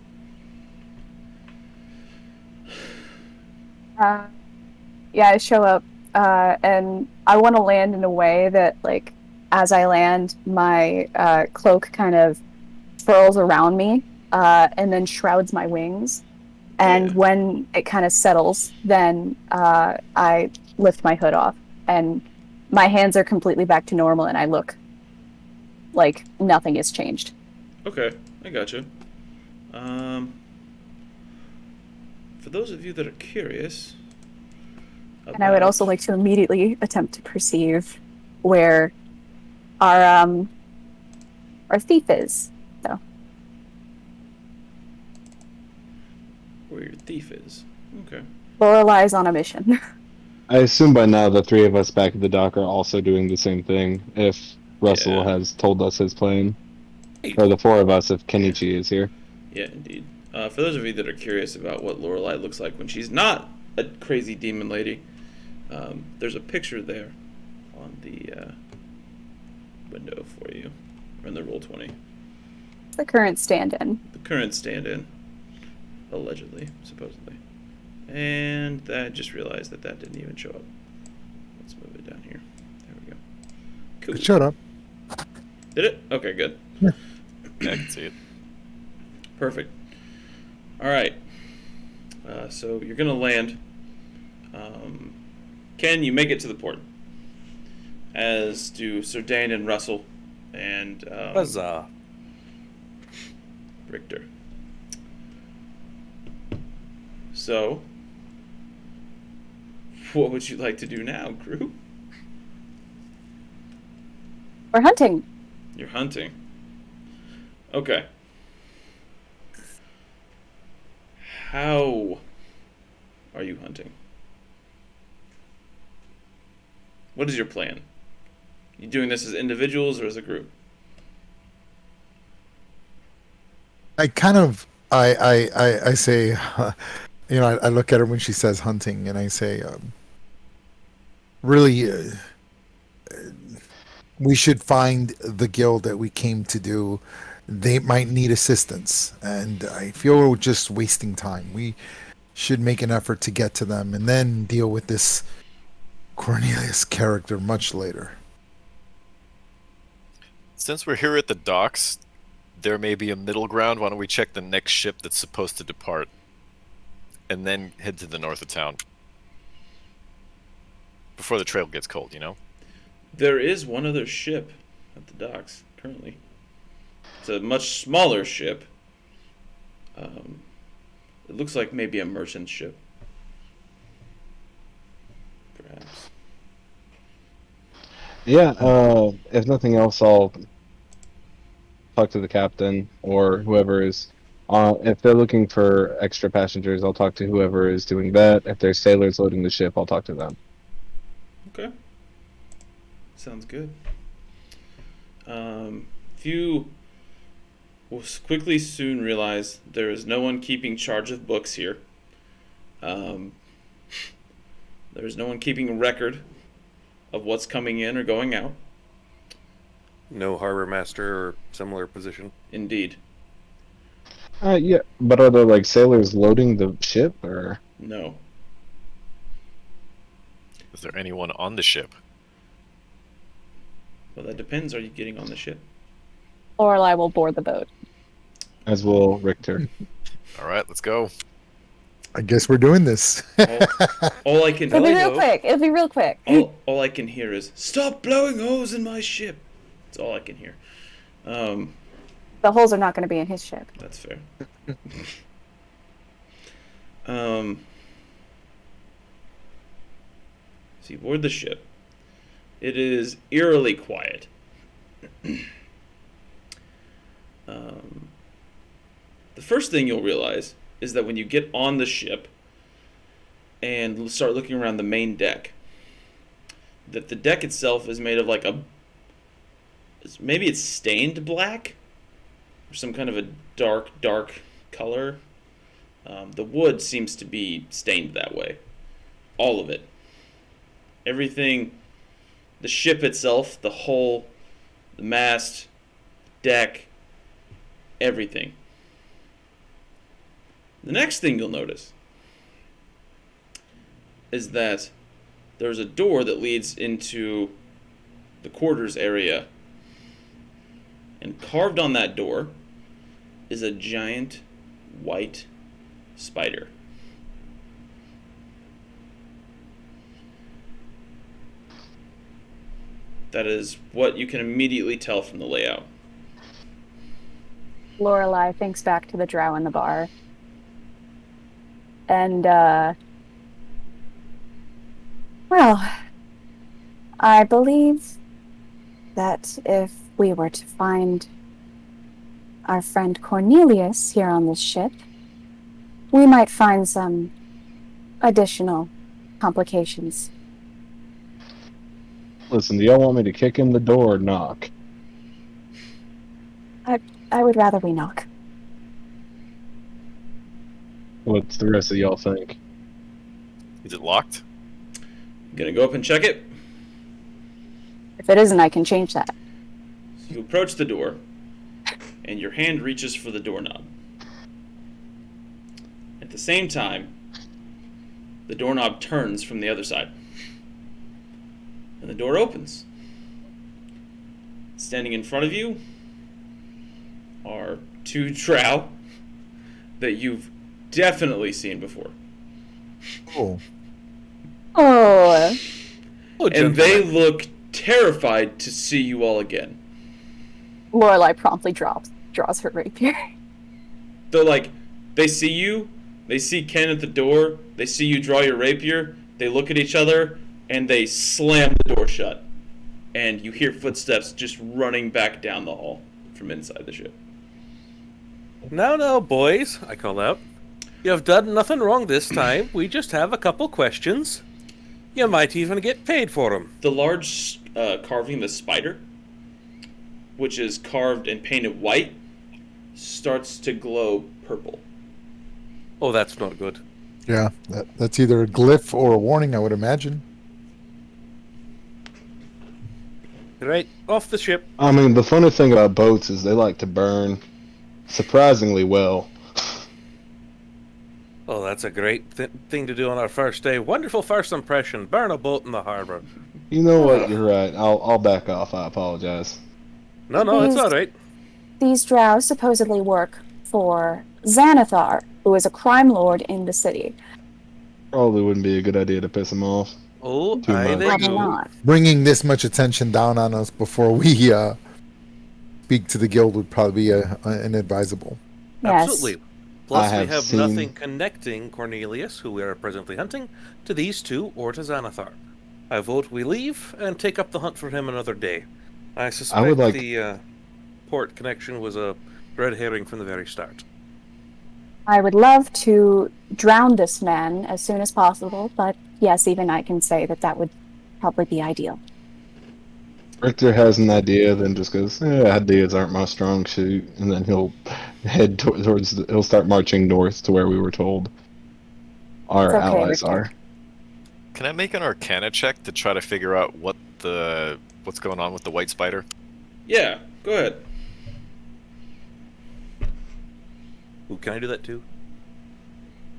Yeah, I show up, and I want to land in a way that, like, as I land, my cloak kind of furls around me, and then shrouds my wings. And when it kind of settles, then I lift my hood off, and my hands are completely back to normal, and I look like nothing has changed. Okay, I gotcha. For those of you that are curious... And I would also like to immediately attempt to perceive where our thief is, though. where your thief is. Okay. Lorelai's on a mission. I assume by now the three of us back at the dock are also doing the same thing. If Russell Yeah. has told us his plan, or the four of us if Kenichi is here. Yeah, indeed. For those of you that are curious about what Lorelai looks like when she's not a crazy demon lady, there's a picture there on the window for you, or in the Roll20. The current stand-in. The current stand-in, allegedly, supposedly. And I just realized that didn't even show up. Let's move it down here. There we go. Cool. Shut up. Did it? Okay, good. Yeah, I can see it. Perfect. All right. So you're gonna land. Ken, you make it to the port. As do Sir Dane and Russell, and Huzzah. Richter. So, what would you like to do now, crew? We're hunting. You're hunting. Okay. How are you hunting? What is your plan? You doing this as individuals or as a group? I kind of I say, I look at her when she says hunting, and I say, really, we should find the guild that we came to do. They might need assistance, and I feel we're just wasting time. We should make an effort to get to them, and then deal with this Cornelius character much later. Since we're here at the docks, there may be a middle ground. Why don't we check the next ship that's supposed to depart, and then head to the north of town before the trail gets cold, you know? There is one other ship at the docks currently. It's a much smaller ship. It looks like maybe a merchant ship. Perhaps. Yeah, if nothing else, I'll talk to the captain or whoever is. If they're looking for extra passengers, I'll talk to whoever is doing that. If there's sailors loading the ship, I'll talk to them. Okay. Sounds good. You will quickly soon realize there is no one keeping charge of books here. There is no one keeping record of what's coming in or going out. No harbor master or similar position. Indeed. Yeah, but are there like sailors loading the ship, or? No. Is there anyone on the ship? Well, that depends. Are you getting on the ship? Lorelai will board the boat. As will Richter. All right, let's go. I guess we're doing this. All I can It'll be real quick. It'll be real quick. all I can hear is "Stop blowing holes in my ship." That's all I can hear. The holes are not going to be in his ship. That's fair. So you board the ship. It is eerily quiet. The first thing you'll realize is that when you get on the ship and start looking around the main deck, that the deck itself is made of like maybe it's stained black or some kind of a dark color. The wood seems to be stained that way. All of it. Everything, the ship itself, the hull, the mast, deck, everything. The next thing you'll notice is that there's a door that leads into the quarters area. And carved on that door is a giant white spider. That is what you can immediately tell from the layout. Lorelai thinks back to the drow in the bar. And, well, I believe that if we were to find our friend Cornelius here on this ship, we might find some additional complications. Listen, do y'all want me to kick in the door or knock? I would rather we knock. What's the rest of y'all think? Is it locked? Gonna go up and check it. If it isn't, I can change that. So you approach the door, and your hand reaches for the doorknob. At the same time, the doorknob turns from the other side, and the door opens. Standing in front of you are two drow that you've definitely seen before. Oh, Oh, Oh, And they gentlemen. look terrified to see you all again. Lorelai promptly draws her rapier. They're like, they see you, they see Ken at the door, they see you draw your rapier, they look at each other, and they slam the door shut. And you hear footsteps just running back down the hall from inside the ship. Now, boys, I call out. You have done nothing wrong this time. We just have a couple questions. You might even get paid for them. The large carving, the spider, which is carved and painted white, starts to glow purple. Oh, that's not good. yeah. That's either a glyph or a warning, I would imagine. Right, off the ship. I mean, the funny thing about boats is they like to burn surprisingly well. Oh, that's a great thing to do on our first day. Wonderful first impression. Burn a boat in the harbor. You know what? You're right. I'll back off. I apologize. No, it's all right. These drow supposedly work for Xanathar, who is a crime lord in the city. Probably wouldn't be a good idea to piss him off. Oh, Too aye, much. they Probably go. not. Bringing this much attention down on us before we speak to the guild would probably be inadvisable. Yes. Absolutely. Plus, I we have have seen- nothing connecting Cornelius, who we are presently hunting, to these two or to Xanathar. I vote we leave and take up the hunt for him another day. I suspect would like- the port connection was a red herring from the very start. I would love to drown this man as soon as possible, but yes, even I can say that would probably be ideal. Richter has an idea, then just goes, ideas aren't my strong suit, and then he'll head towards. He'll start marching north to where we were told our It's okay, allies Richter. are. Can I make an Arcana check to try to figure out what's going on with the white spider? Yeah, go ahead. Ooh, can I do that too?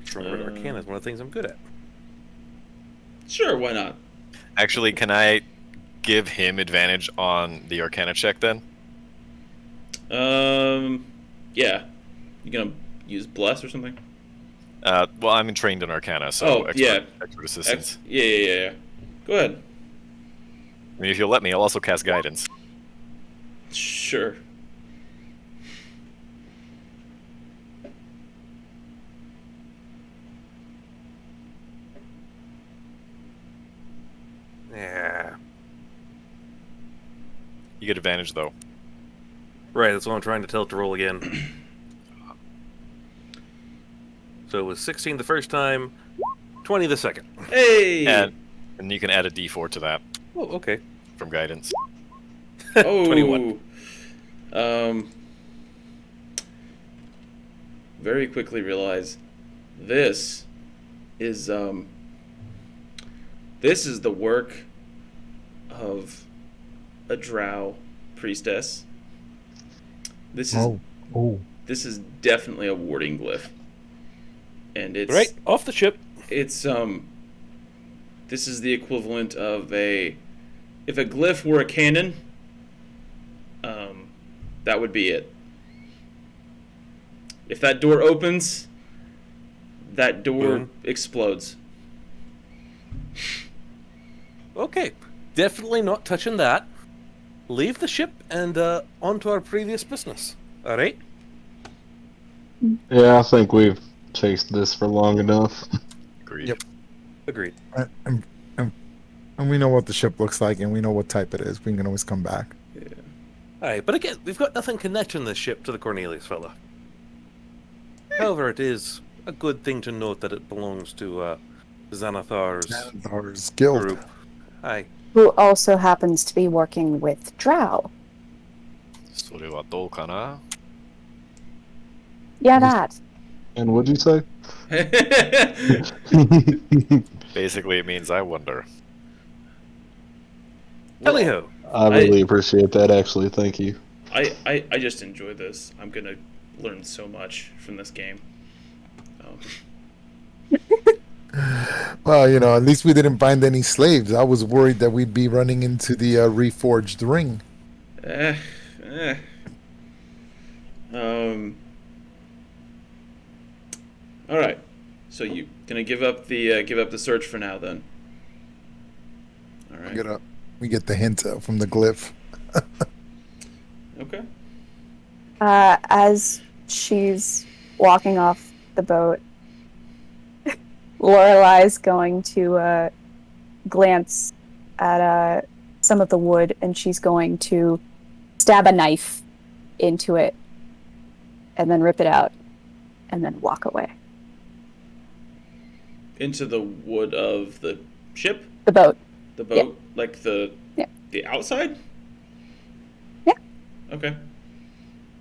Just remember, Arcana is one of the things I'm good at. Sure, why not? Actually, can I give him advantage on the Arcana check then? Yeah. You gonna use bless or something? Well, I'm trained in Arcana, so expert assistance. Yeah. Go ahead. I mean, if you'll let me, I'll also cast guidance. Sure. Yeah. You get advantage though. Right, that's what I'm trying to tell it to roll again. So it was 16 the first time, 20 the second. Hey! And you can add a D4 to that Oh, okay. from guidance. Oh. 21. Very quickly realize this is the work of a drow priestess. This is Oh. this is definitely a warding glyph. And it's Right, off the ship. it's this is the equivalent of if a glyph were a cannon, that would be it. If that door opens, that door Boom. explodes. Okay, definitely not touching that. Leave the ship and on to our previous business. All right? Yeah, I think we've chased this for long enough. Agreed. Yep. Agreed. And we know what the ship looks like, and we know what type it is. We can always come back. All right, but again, we've got nothing connecting this ship to the Cornelius fella. However, it is a good thing to note that it belongs to Xanathar's Xanathar's guild. group. Aye. Who also happens to be working with Drow. それはどうかな? Yeah, that. And what'd you say? Basically, it means I wonder. Anyhow, I really appreciate that, actually. Thank you. I just enjoy this. I'm gonna learn so much from this game. Well, at least we didn't find any slaves. I was worried that we'd be running into the reforged ring. All right. So you gonna give up the search for now then? All right. We get the hint from the glyph. Okay. As she's walking off the boat, Lorelai's going to glance at some of the wood, and she's going to stab a knife into it, and then rip it out, and then walk away. Into the wood of the ship? The boat. The boat? Yeah. Like the outside? Yeah. Okay.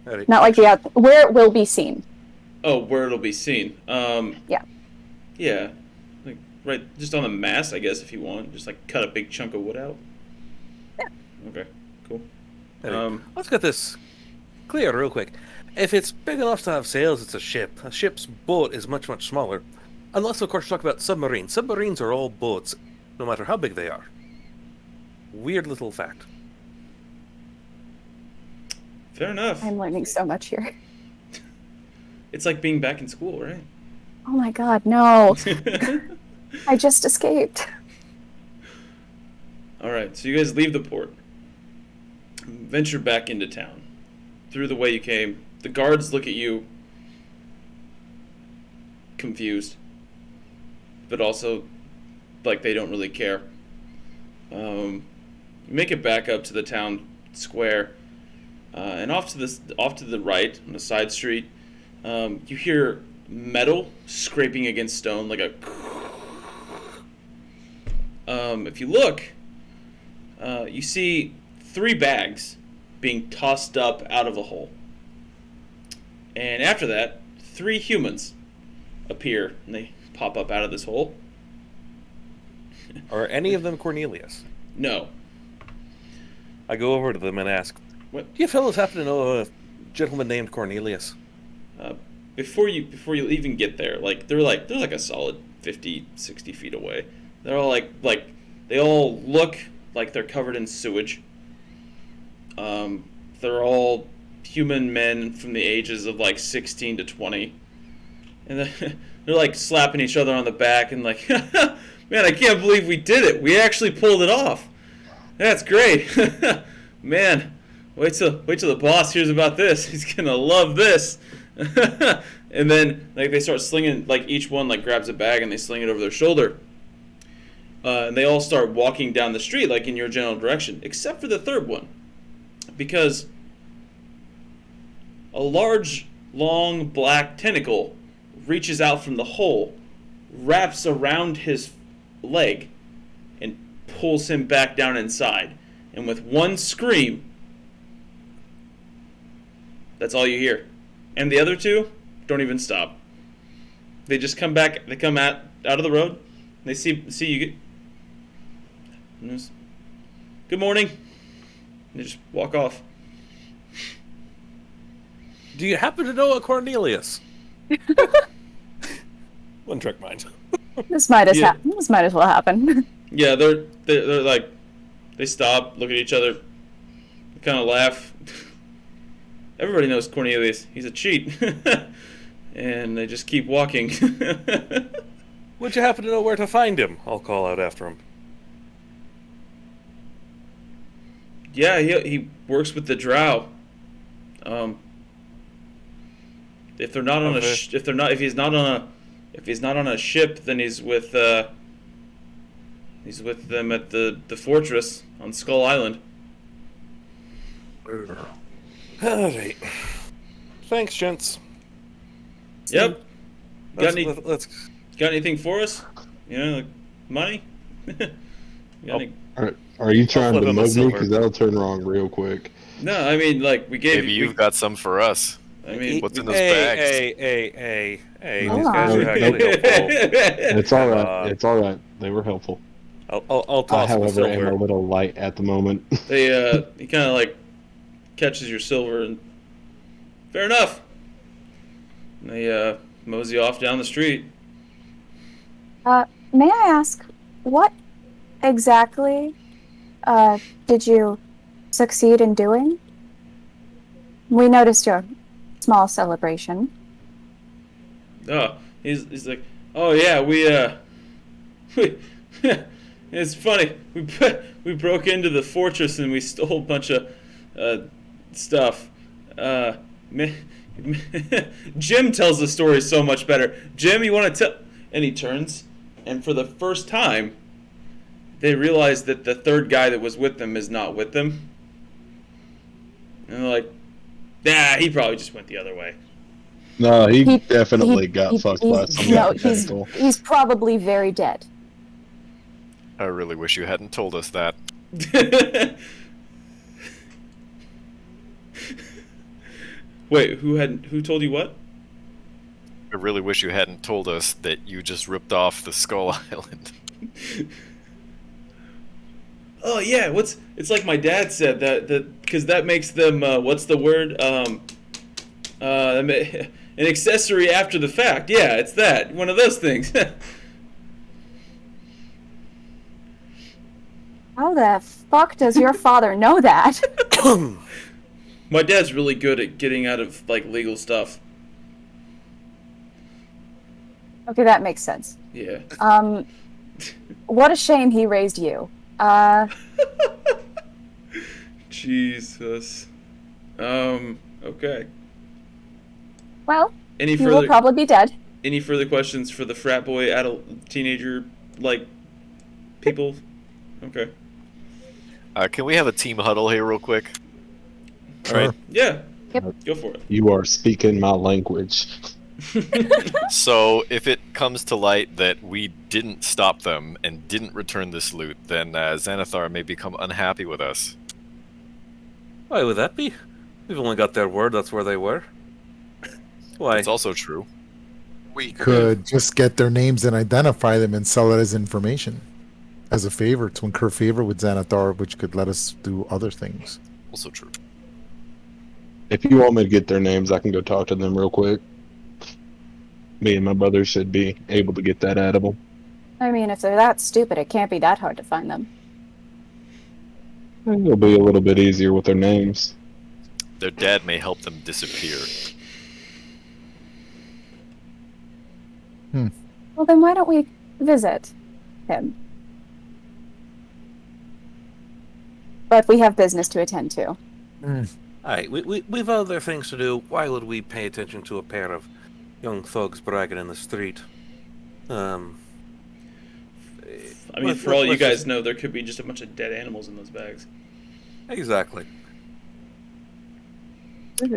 alright. Not like the out, where it will be seen. Oh, where it'll be seen. Yeah. Yeah. Like right just on the mast, I guess, if you want. Just like cut a big chunk of wood out. Yeah. Okay, cool. Alright. Let's get this clear real quick. If it's big enough to have sails, it's a ship. A ship's boat is much, much smaller. Unless, of course, you talk about submarines. Submarines are all boats, no matter how big they are. Weird little fact. Fair enough. I'm learning so much here. It's like being back in school, right? Oh my god, no. I just escaped. Alright, so you guys leave the port. Venture back into town. Through the way you came. The guards look at you confused. But also like they don't really care. You make it back up to the town square. And off to the right, on a side street, you hear metal scraping against stone, like a. If you look, you see 3 bags being tossed up out of a hole. And after that, 3 humans appear, and they pop up out of this hole. Are any of them Cornelius? No. I go over to them and ask, What? do you fellows happen to know a gentleman named Cornelius? Before you even get there, they're like a solid 50, 60 feet away. They're all like they all look like they're covered in sewage. They're all human men from the ages of like 16 to 20. And they're like slapping each other on the back and like, man, I can't believe we did it. We actually pulled it off. That's great. Man, wait till the boss hears about this. He's gonna love this. And then like they start slinging, like each one like grabs a bag and they sling it over their shoulder. And they all start walking down the street like in your general direction, except for the third one, because a large, long black tentacle reaches out from the hole, wraps around his leg, and pulls him back down inside. And with one scream, that's all you hear. And the other 2 don't even stop. They just come back. They come out of the road. They see you. Good morning. And they just walk off. Do you happen to know a Cornelius? One trick mind. This might as well happen. Yeah, they're like, they stop, look at each other, kind of laugh. Everybody knows Cornelius. He's a cheat. And they just keep walking. Would you happen to know where to find him? I'll call out after him. Yeah, he works with the Drow. If they're not on if he's not on a ship, then he's with them at the fortress on Skull Island. Alright. Thanks, gents. Yep. Let's got anything for us? You know, like money? Got any- Are you trying flip to him a mug me? silver. Because that'll turn wrong real quick. No, I mean, like, we gave Maybe you. you've got some for us. I mean, What's in those hey, bags? Hey! No, These guys no, are actually no. helpful. It's all Come right. on. It's all right. They were helpful. I'll I, toss him a however, am a silver. little light at the moment. he kind of like catches your silver and fair enough. And they mosey off down the street. May I ask, what exactly did you succeed in doing? We noticed your small celebration. Oh, he's like, oh yeah, we it's funny. We broke into the fortress and we stole a bunch of stuff. Jim tells the story so much better. Jim, you want to tell? And he turns, and for the first time, they realize that the third guy that was with them is not with them. And they're like, nah, he probably just went the other way. No, he definitely got fucked by some No, tentacle. he's probably very dead. I really wish you hadn't told us that. Wait, who told you what? I really wish you hadn't told us that you just ripped off the Skull Island. Oh yeah, it's like my dad said that because that makes them what's the word an accessory after the fact. Yeah, it's that one of those things. How the fuck does your father know that? My dad's really good at getting out of like legal stuff. Okay, that makes sense. Yeah. What a shame he raised you. Jesus. Okay. Well, Any he will further probably be dead. any further questions for the frat boy, adult, teenager, like people? Okay. Can we have a team huddle here real quick? All right. Sure. Yeah. Yep. Go for it. You are speaking my language. So, if it comes to light that we didn't stop them and didn't return this loot, then Xanathar may become unhappy with us. Why would that be? We've only got their word that's where they were. Why? It's also true. We could just get their names and identify them and sell it as information, as a favor, to incur favor with Xanathar, which could let us do other things. Also true. If you want me to get their names, I can go talk to them real quick. Me and my brother should be able to get that out of them. I mean, if they're that stupid, it can't be that hard to find them. It'll be a little bit easier with their names. Their dad may help them disappear. Well, then why don't we visit him? But we have business to attend to. Aye, we've other things to do. Why would we pay attention to a pair of young thugs bragging in the street? I mean, Let's- for all you let's guys just- know, there could be just a bunch of dead animals in those bags. Exactly.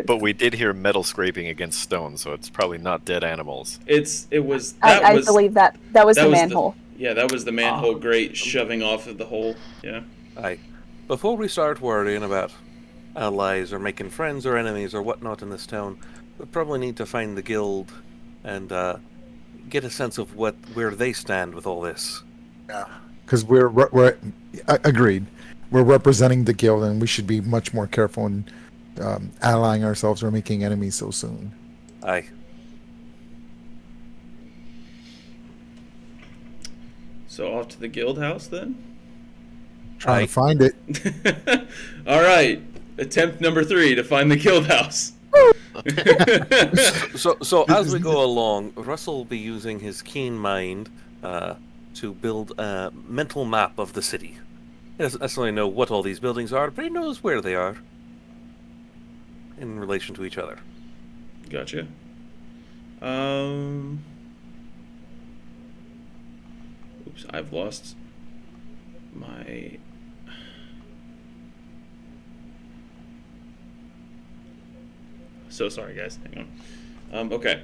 But we did hear metal scraping against stone, so it's probably not dead animals. I believe that was the that was manhole. Yeah, that was the manhole grate shoving off of the hole. Yeah. Aye. Before we start worrying about allies or making friends or enemies or whatnot in this town, we probably need to find the guild and get a sense of where they stand with all this. Yeah, because we're agreed. We're representing the guild, and we should be much more careful in allying ourselves or making enemies so soon. Aye. So off to the guild house then. Trying Aye. to find it. All right. Attempt number 3 to find the guild house. So as we go along, Russell will be using his keen mind to build a mental map of the city. He doesn't necessarily know what all these buildings are, but he knows where they are in relation to each other. Gotcha. Oops, I've lost my. So sorry, guys. Hang on. Okay,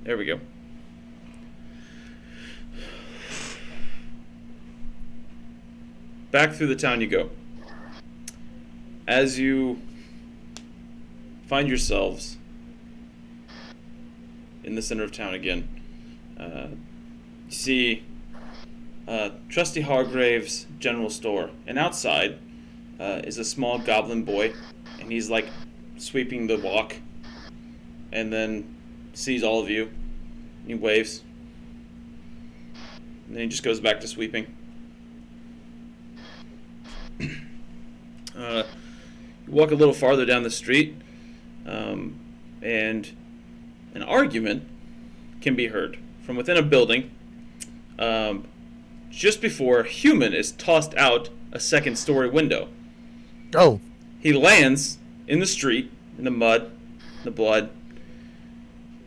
there we go. back through the town you go. As you find yourselves in the center of town again, you see Trusty Hargrave's general store, and outside is a small goblin boy, and he's like sweeping the walk, and then sees all of you. He waves, and then he just goes back to sweeping. You walk a little farther down the street, and an argument can be heard from within a building. Just before a human is tossed out a second-story window. Oh, He lands in the street, in the mud, the blood.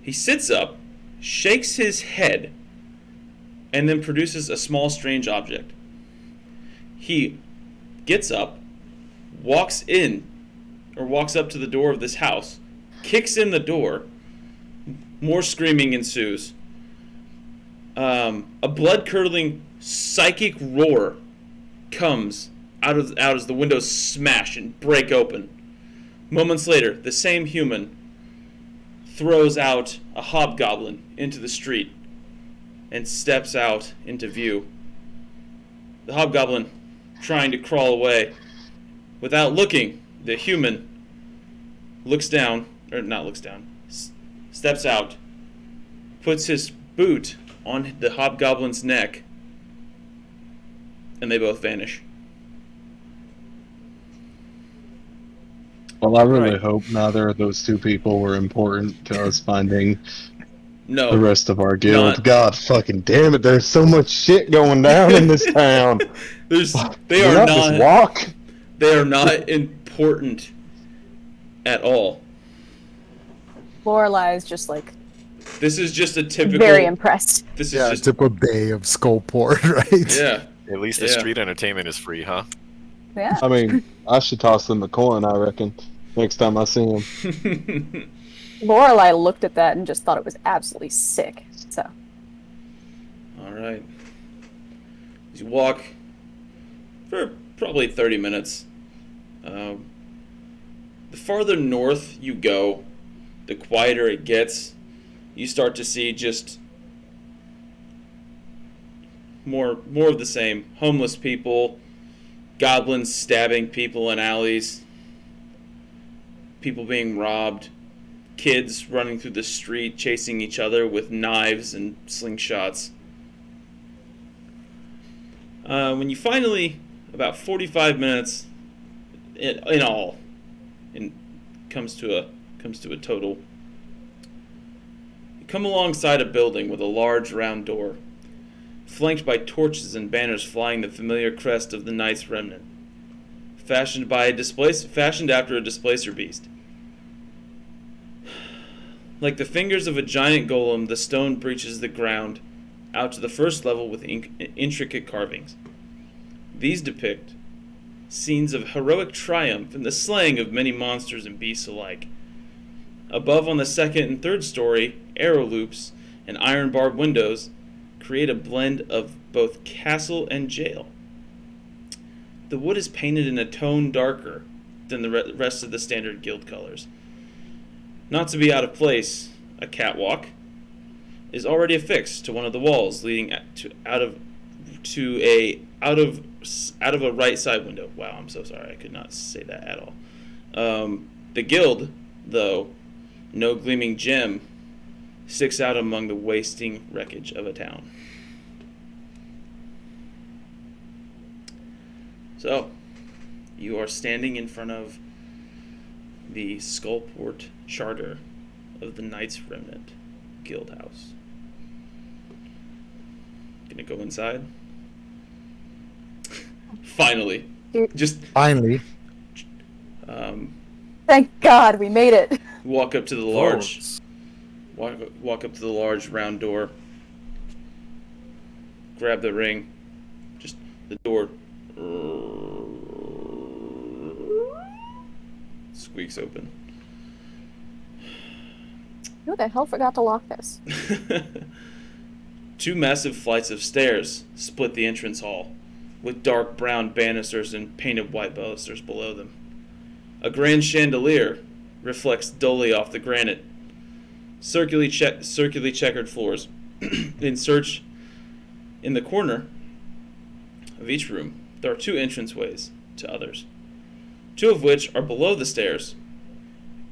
He sits up, shakes his head, and then produces a small, strange object. He gets up, walks up to the door of this house, kicks in the door. More screaming ensues. A blood-curdling psychic roar comes out as the windows smash and break open. Moments later, the same human throws out a hobgoblin into the street and steps out into view. The hobgoblin, trying to crawl away, without looking, the human steps out, puts his boot on the hobgoblin's neck, and they both vanish. Well, I really Right. hope neither of those two people were important to us finding No, the rest of our guild. not- God fucking damn it, there's so much shit going down in this town. they Can are I just not. walk? They are not important at all. Lorelai is just like This is just a typical. very impressed. This is yeah, just typical day of Skullport, right? yeah. At least the Yeah. street entertainment is free, huh? Yeah. I mean, I should toss them a coin, I reckon, next time I see them. Lorelai looked at that and just thought it was absolutely sick. So All right. As you walk for probably 30 minutes, the farther north you go, the quieter it gets. You start to see just more of the same. Homeless people, goblins stabbing people in alleys, people being robbed, kids running through the street chasing each other with knives and slingshots. When you finally, about 45 minutes in all, comes to a total. You come alongside a building with a large round door, flanked by torches and banners flying the familiar crest of the Knights Remnant, fashioned after a displacer beast. Like the fingers of a giant golem, the stone breaches the ground out to the first level with intricate carvings. These depict scenes of heroic triumph and the slaying of many monsters and beasts alike. Above, on the second and third story, arrow loops and iron barred windows create a blend of both castle and jail. The wood is painted in a tone darker than the rest of the standard guild colors. Not to be out of place, a catwalk is already affixed to one of the walls leading out of a right side window. Wow, I'm so sorry. I could not say that at all. The guild, though, no gleaming gem, sticks out among the wasting wreckage of a town. So, you are standing in front of the Skullport Charter of the Knights Remnant Guild House. Gonna go inside? Finally. Just Finally. thank God we made it. walk up to the large walk up to the large round door. Grab the ring. Just the door squeaks open. Who the hell forgot to lock this? Two massive flights of stairs split the entrance hall. with dark brown banisters and painted white balusters below them. A grand chandelier reflects dully off the granite, circularly checkered floors. In the corner of each room, there are two entranceways to others, two of which are below the stairs,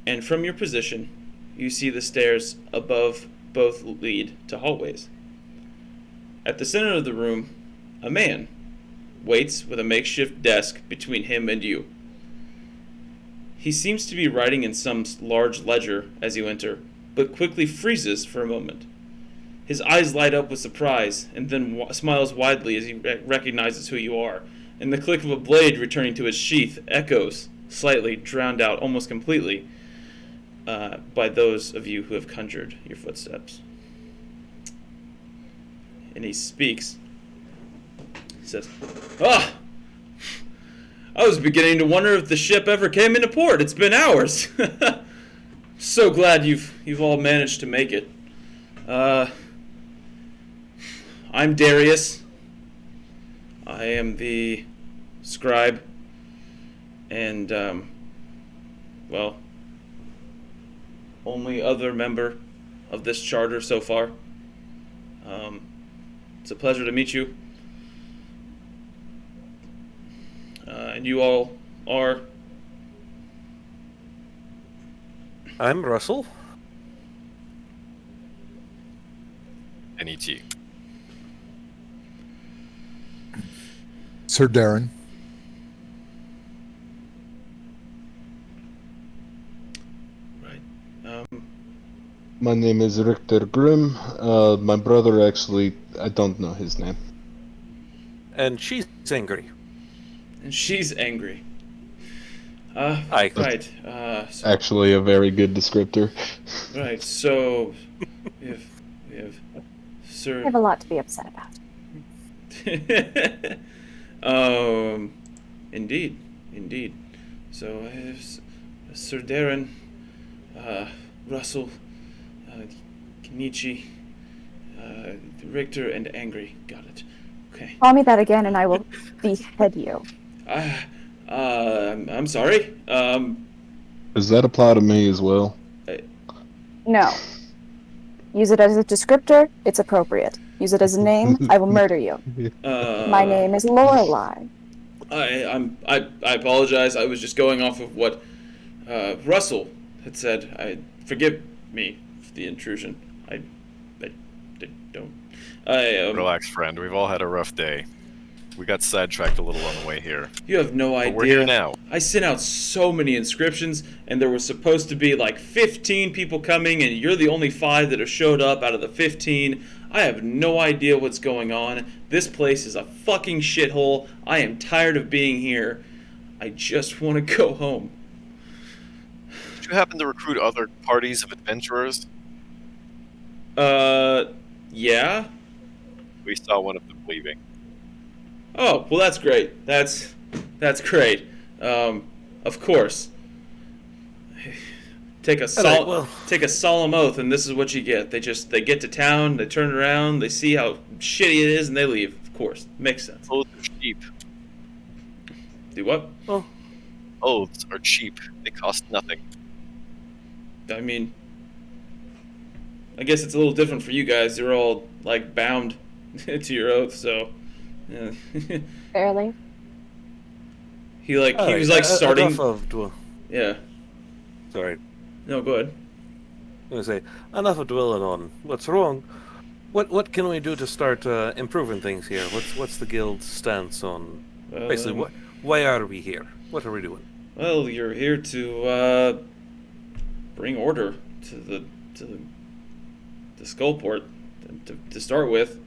and from your position, you see the stairs above both lead to hallways. At the center of the room, a man waits with a makeshift desk between him and you. He seems to be writing in some large ledger as you enter, but quickly freezes for a moment. His eyes light up with surprise, and then smiles widely as he recognizes who you are, and the click of a blade returning to its sheath echoes, slightly drowned out almost completely by those of you who have conjured your footsteps. And he speaks. He says, "Ah! I was beginning to wonder if the ship ever came into port. It's been hours. So glad you've all managed to make it. I'm Darius. I am the scribe, and well, only other member of this charter so far. It's a pleasure to meet you. And you all are." I'm Russell. NET. Sir Darren. Right. My name is Richter Grimm. My brother actually, I don't know his name. And she's angry. And she's angry. Hi. Right. So, Actually, a very good descriptor. right. So, we have Sir. I have a lot to be upset about. Indeed. So I have Sir Darren, Russell, Kenichi, Richter, and Angry. Got it. Okay. Call me that again and I will behead you. I'm sorry. Does that apply to me as well? No. Use it as a descriptor, it's appropriate. Use it as a name, I will murder you. My name is Lorelei. I apologize. I was just going off of what Russell had said. Forgive me for the intrusion. I don't. Relax, friend. We've all had a rough day. We got sidetracked a little on the way here. You have no idea. But we're here now. I sent out so many inscriptions, and there was supposed to be like 15 people coming, and you're the only 5 that have showed up out of the 15. I have no idea what's going on. This place is a fucking shithole. I am tired of being here. I just want to go home. Did you happen to recruit other parties of adventurers? Yeah. We saw one of them leaving. Oh, well, that's great. That's great. Of course. Take a solemn oath, and this is what you get. They get to town, they turn around, they see how shitty it is, and they leave. Of course, makes sense. Oaths are cheap. Do what? Oh, Oaths are cheap. They cost nothing. I mean, I guess it's a little different for you guys. You're all like bound to your oath, so. Yeah. Barely. He was like starting. Enough of Yeah. Sorry. No, go ahead. I'm gonna say enough of dwelling on what's wrong. What can we do to start improving things here? What's the guild's stance on basically why are we here? What are we doing? Well, you're here to bring order to the Skullport to start with.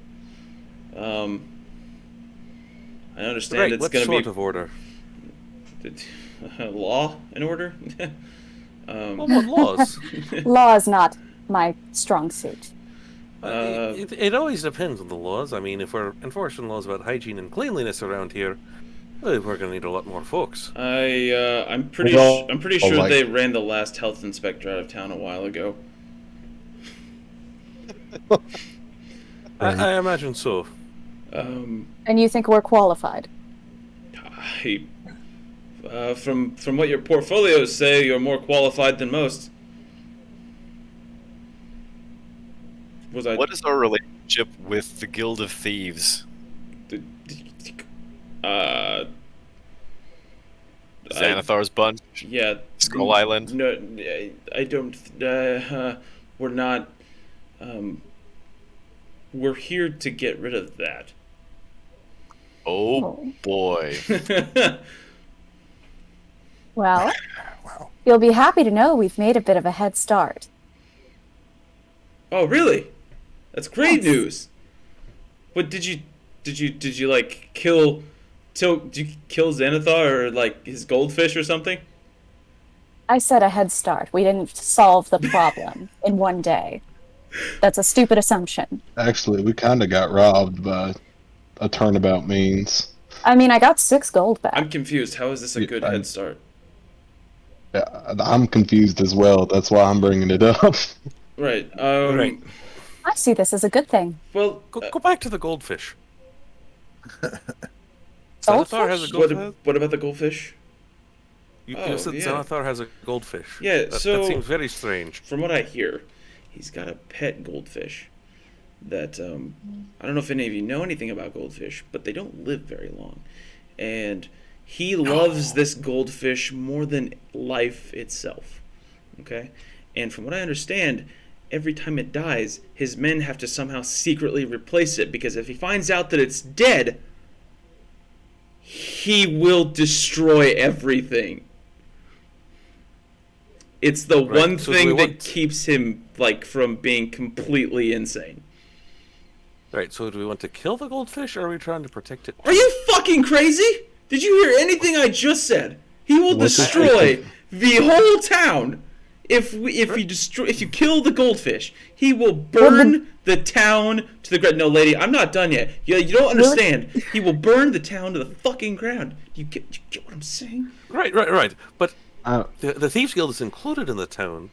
I understand Right, it's what going to be sort of order? Law and order. Well, what laws? Law is not my strong suit. It always depends on the laws. I mean, if we're enforcing laws about hygiene and cleanliness around here, well, we're going to need a lot more folks. I'm pretty Well, sure like- they ran the last health inspector out of town a while ago. I imagine so. And you think we're qualified? From what your portfolios say, you're more qualified than most. What is our relationship with the Guild of Thieves? Xanathar's bunch? Yeah. Skull Island? No, I don't. We're not. We're here to get rid of that. Oh boy. Well, Wow. you'll be happy to know we've made a bit of a head start. Oh, really? That's great Yes. news. But did you like kill Xanathar or like his goldfish or something? I said a head start. We didn't solve the problem in one day. That's a stupid assumption. Actually, we kind of got robbed by a turnabout means. I mean, I got 6 gold back. I'm confused. How is this a good head start? Yeah, I'm confused as well. That's why I'm bringing it up. Right. Right. I see this as a good thing. Well, Go back to the goldfish. Xanathar has a goldfish. what about the goldfish? You Oh, said yeah. Xanathar has a goldfish. Yeah, That so- seems very strange. From what I hear, he's got a pet goldfish that I don't know if any of you know anything about goldfish, but they don't live very long. And he loves this goldfish more than life itself. Okay? And from what I understand, every time it dies, his men have to somehow secretly replace it, because if he finds out that it's dead, he will destroy everything. It's the Right, one so do thing we that want- keeps him like from being completely insane. Right, so do we want to kill the goldfish, or are we trying to protect it? Are you fucking crazy? Did you hear anything I just said? He will What's this destroy the whole town if you kill the goldfish. He will burn the town to the ground. No, lady, I'm not done yet. You don't understand. He will burn the town to the fucking ground. You get what I'm saying? Right. But Uh, the Thieves Guild is included in the town,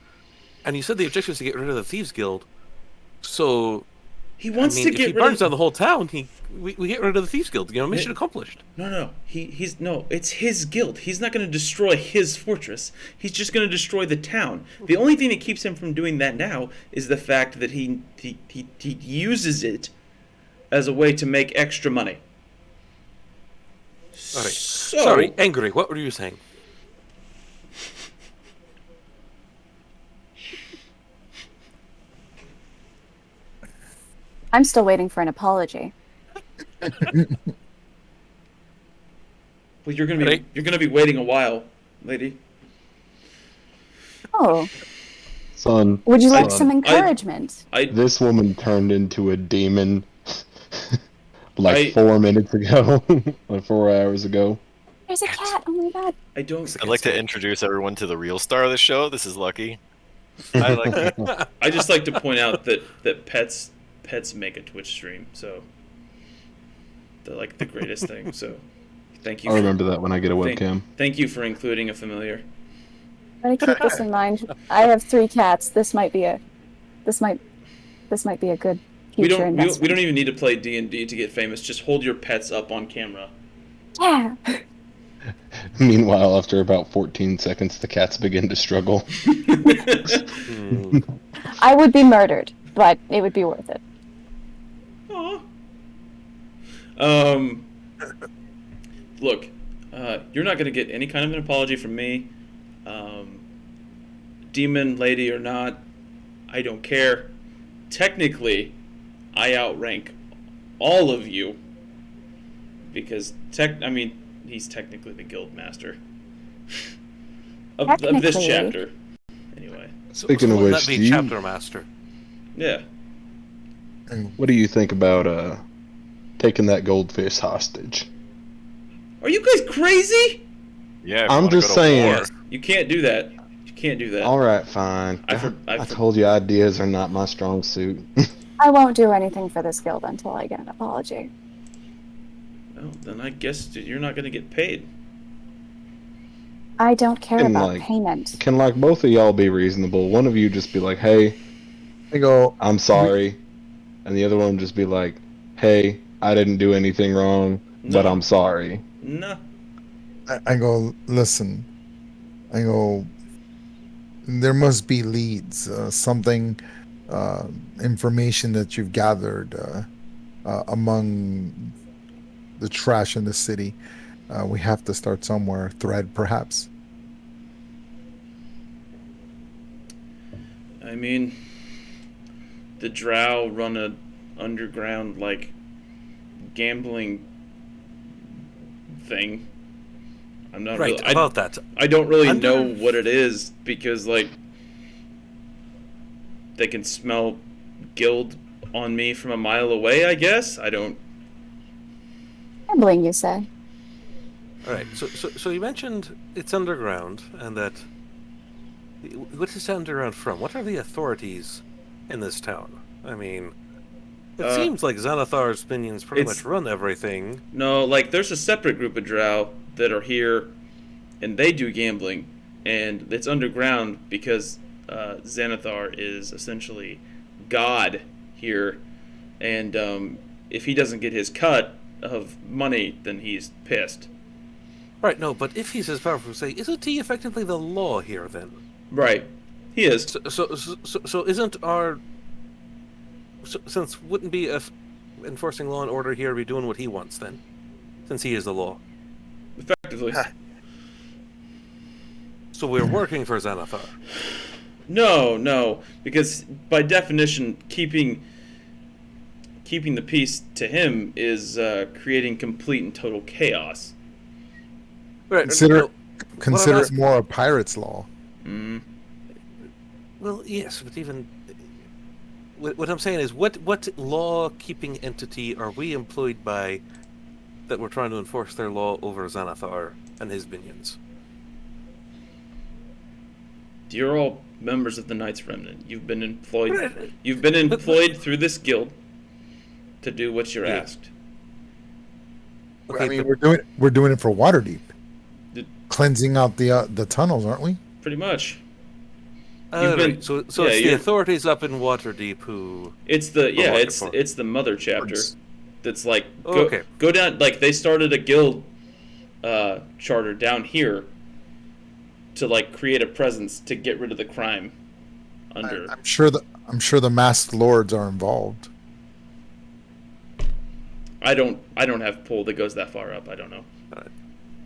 and you said the objective is to get rid of the Thieves Guild. So, He wants I mean, to if get he rid burns of. down the whole town, we get rid of the Thieves Guild. Mission accomplished. No. It's his guild. He's not going to destroy his fortress. He's just going to destroy the town. The only thing that keeps him from doing that now is the fact that he uses it as a way to make extra money. All right. So, Sorry, angry. What were you saying? I'm still waiting for an apology. well, you're going to be Right. waiting a while, lady. Oh, son, would you like son, some encouragement? this woman turned into a demon like I- 4 minutes ago, like 4 hours ago. There's a cat. Oh my god. I don't. I'd like to introduce everyone to the real star of the show. This is Lucky. I like I just like to point out that pets make a Twitch stream, so they're like the greatest thing. So, thank you. I'll remember that when I get a Thank- webcam. Thank you for including a familiar. Gotta keep this in mind. I have 3 cats. This might be a good We future don't investment. even need to play D&D to get famous. Just hold your pets up on camera. Yeah. Meanwhile, after about 14 seconds, the cats begin to struggle. I would be murdered, but it would be worth it. Aw. Look, you're not gonna get any kind of an apology from me. Demon lady or not, I don't care. Technically, I outrank all of you because he's technically the guild master of this Technically. chapter. Anyway, Speaking of wouldn't which, that be do you- chapter master? yeah. What do you think about taking that goldfish hostage? Are you guys crazy? Yeah, if you I'm wanna just go to saying. war. You can't do that. You can't do that. All right, fine. I I told you ideas are not my strong suit. I won't do anything for this guild until I get an apology. Well, then I guess you're not gonna get paid. I don't care And, about like, payment. Can like both of y'all be reasonable? One of you just be like, "Hey, I go, I'm sorry," and the other one just be like, "Hey, I didn't do anything wrong, but No. I'm sorry. No. I go, listen. I go, there must be leads, something, uh, information that you've gathered among the trash in the city. We have to start somewhere. Thread, perhaps. I mean, the Drow run a underground like gambling thing. I'm not Right, really, about that. I don't really Under- know what it is because like they can smell guild on me from a mile away. I guess I don't. Gambling, you say? All right. So you mentioned it's underground, and that. What is underground from? What are the authorities in this town? I mean, it seems like Xanathar's minions pretty it's- much run everything. No, like there's a separate group of Drow that are here, and they do gambling, and it's underground because Xanathar is essentially God here, and if he doesn't get his cut of money, then he's pissed. Right. No, but if he's as powerful as say, isn't he effectively the law here then? Right, he is. So isn't our since wouldn't be enforcing law and order here be doing what he wants then, since he is the law? Effectively. So we're working for Xanathar. No, because by definition, keeping the peace to him is creating complete and total chaos. Right. Consider no, it more a pirate's law. Mm. Well, yes, but even what I'm saying is, what law-keeping entity are we employed by that we're trying to enforce their law over Xanathar and his minions? You're all members of the Knights Remnant. You've been employed. Right. You've been employed through this guild to do what you're Yeah. asked. Okay, I mean, but- we're doing it for Waterdeep, The- cleansing out the tunnels, aren't we? Pretty much. Right. been- So yeah, it's the you're- authorities up in Waterdeep who. It's the yeah. looking It's for. it's the mother chapter. That's like go, Okay. go down. Like they started a guild charter down here to like create a presence to get rid of the crime under. I'm sure the masked lords are involved. I don't have pull that goes that far up. I don't know.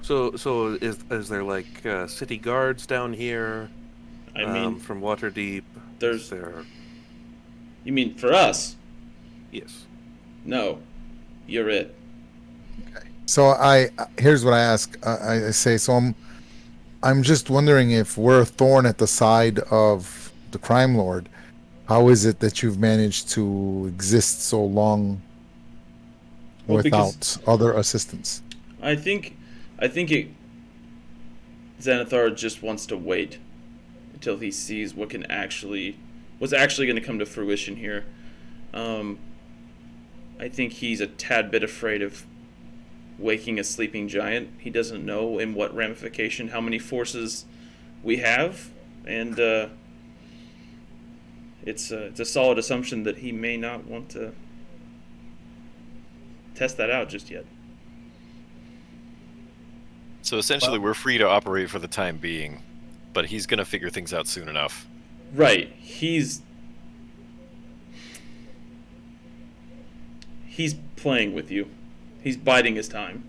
So is there like city guards down here? I mean, from Waterdeep. there's- Is there. you mean for us? Yes. No, you're it. So here's what I ask. I say, so I'm just wondering if we're a thorn at the side of the crime lord. How is it that you've managed to exist so long Well, without because- other assistance? I think Xanathar just wants to wait until he sees what's actually going to come to fruition here. I think he's a tad bit afraid of waking a sleeping giant. He doesn't know in what ramification, how many forces we have, and it's a solid assumption that he may not want to test that out just yet. So essentially, we're free to operate for the time being, but he's gonna figure things out soon enough. Right. He's playing with you. He's biding his time.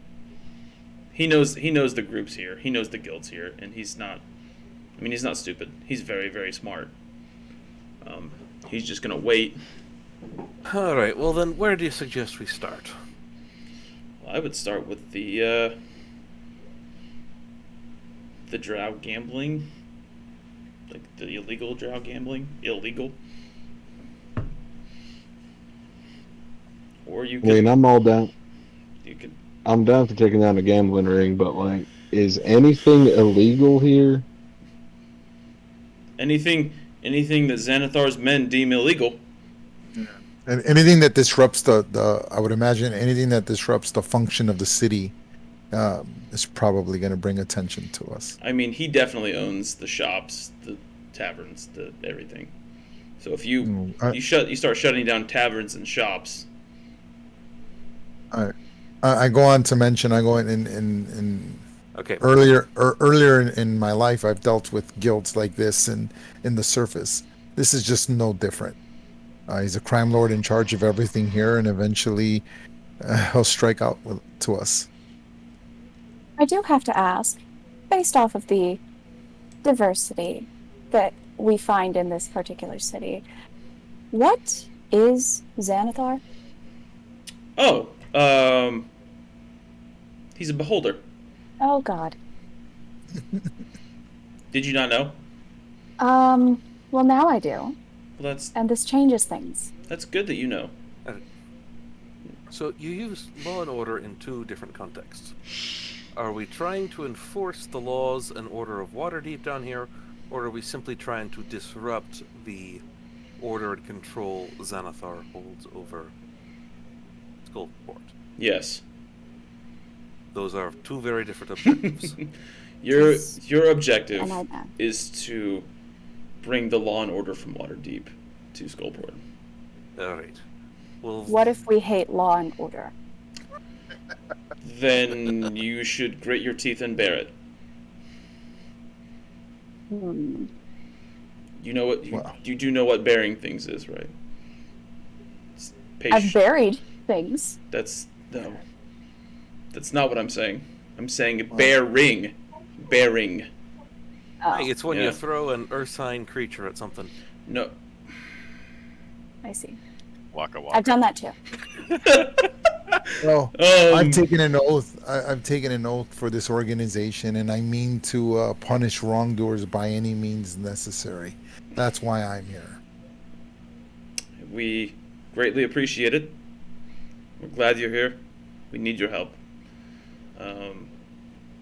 He knows the groups here. He knows the guilds here, and he's not stupid. He's very, very smart. He's just gonna wait. All right. Well, then, where do you suggest we start? Well, I would start with the drow gambling, like the illegal drow gambling, illegal. Or you I mean, could, I'm all down. you could. I'm down for taking down a gambling ring, but like, is anything illegal here? Anything that Xanathar's men deem illegal. And anything that disrupts I would imagine anything that disrupts the function of the city is probably going to bring attention to us. I mean, he definitely owns the shops, the taverns, the everything. So if you Mm, I- you start shutting down taverns and shops, I go on to mention, I go in Okay. earlier in my life, I've dealt with guilds like this in the surface. This is just no different. He's a crime lord in charge of everything here, and eventually he'll strike out to us. I do have to ask, based off of the diversity that we find in this particular city, what is Xanathar? Oh, he's a beholder. Oh God. Did you not know? Well now I do, Well, and this changes things. that's good that you know. Uh, So you use law and order in two different contexts. Are we trying to enforce the laws and order of Waterdeep down here, or are we simply trying to disrupt the order and control Xanathar holds over Skullport? Yes. Those are two very different objectives. Your Yes. your objective And I is to bring the law and order from Waterdeep to Skullport. All right. Well, what if we hate law and order? Then you should grit your teeth and bear it. Hmm. You know what Wow. you do know what bearing things is, right? It's I've buried things. That's no. That's not what I'm saying. I'm saying bearing. Bearing. Oh, hey, it's when Yeah. you throw an earth sign creature at something. No. I see. Waka waka. I've done that too. Well, Um, I've taken an oath. I've taken an oath for this organization, and I mean to punish wrongdoers by any means necessary. That's why I'm here. We greatly appreciate it. We're glad you're here. We need your help.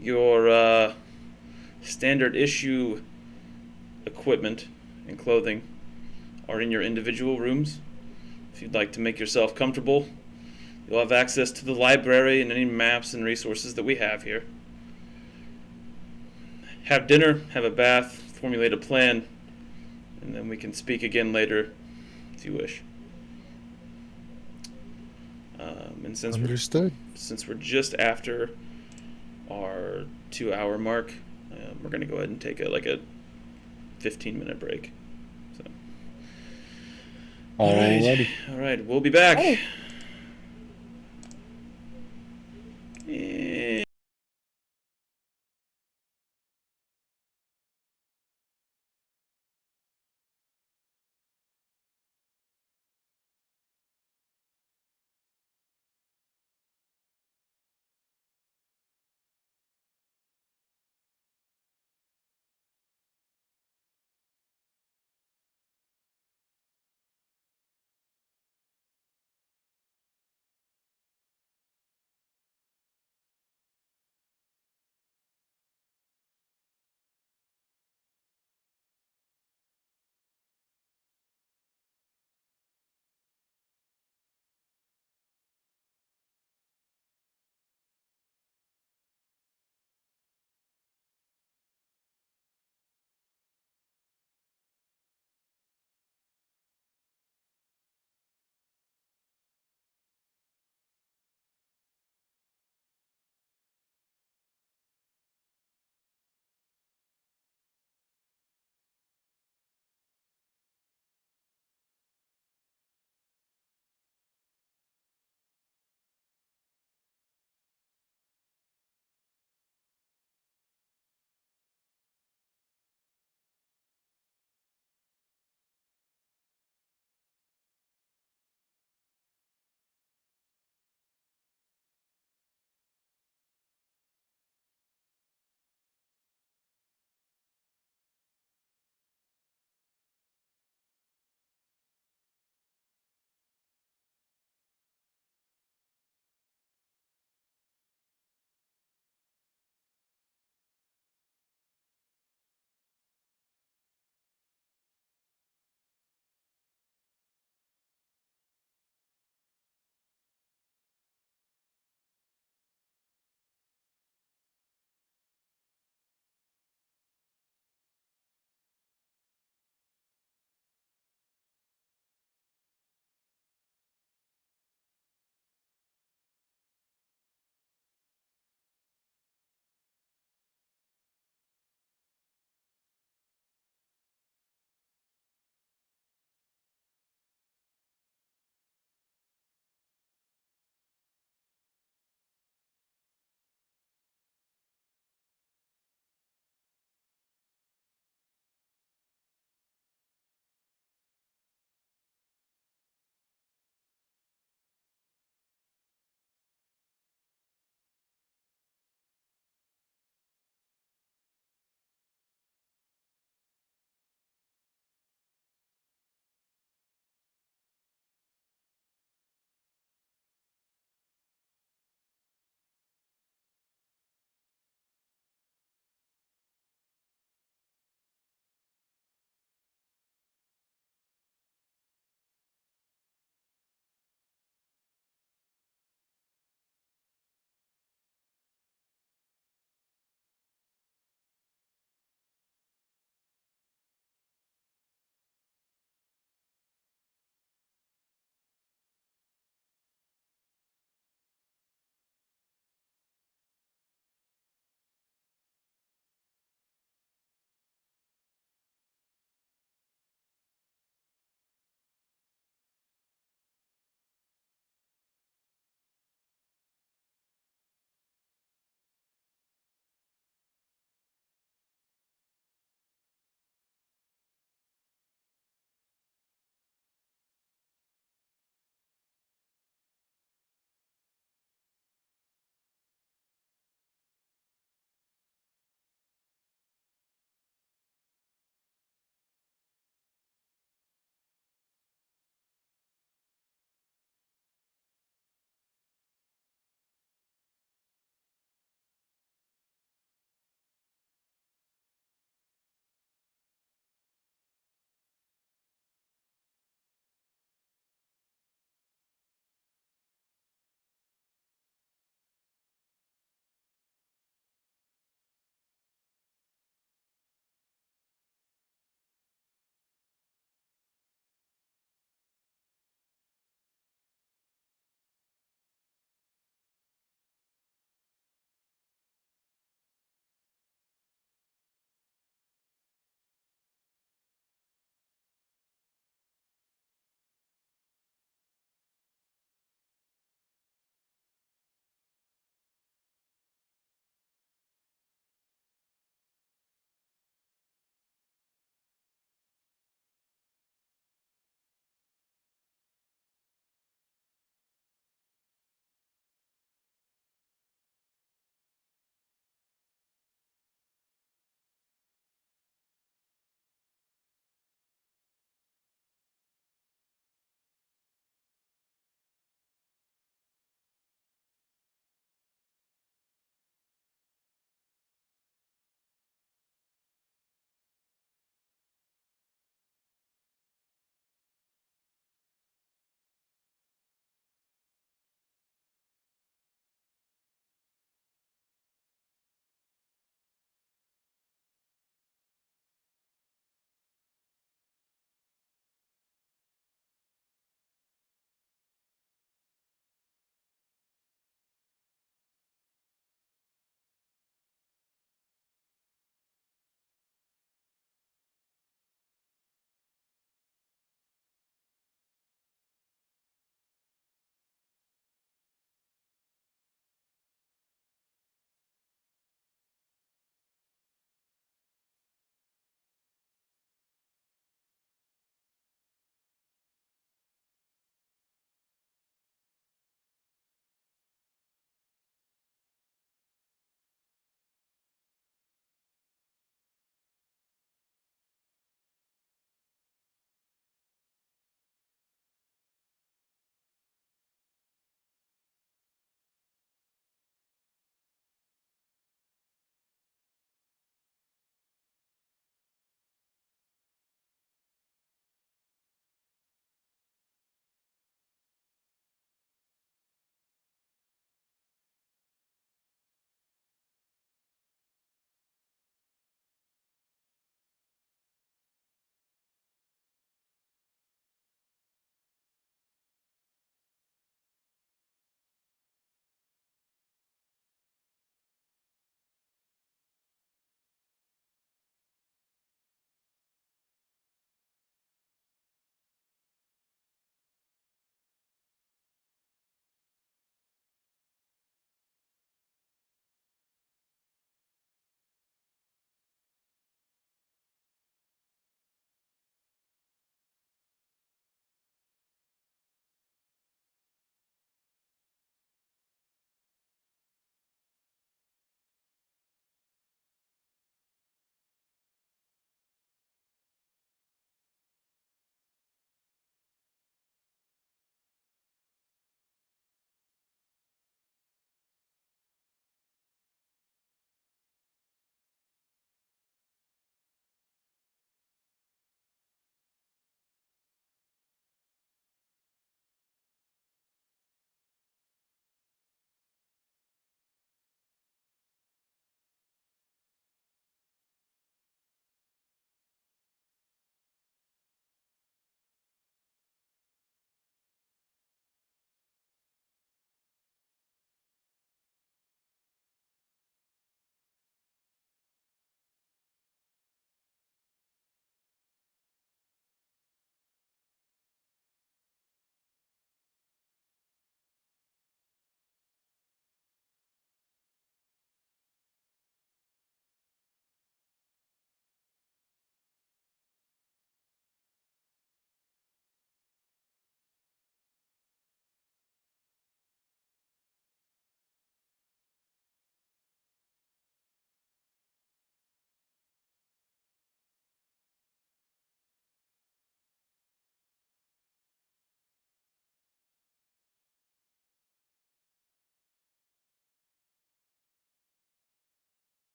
Your standard issue equipment and clothing are in your individual rooms. If you'd like to make yourself comfortable, you'll have access to the library and any maps and resources that we have here. Have dinner, have a bath, formulate a plan, and then we can speak again later if you wish. And Understood. since we're just after our 2 hour mark, we're gonna go ahead and take a 15-minute break. So, Alrighty. all right, we'll be back. Hey. And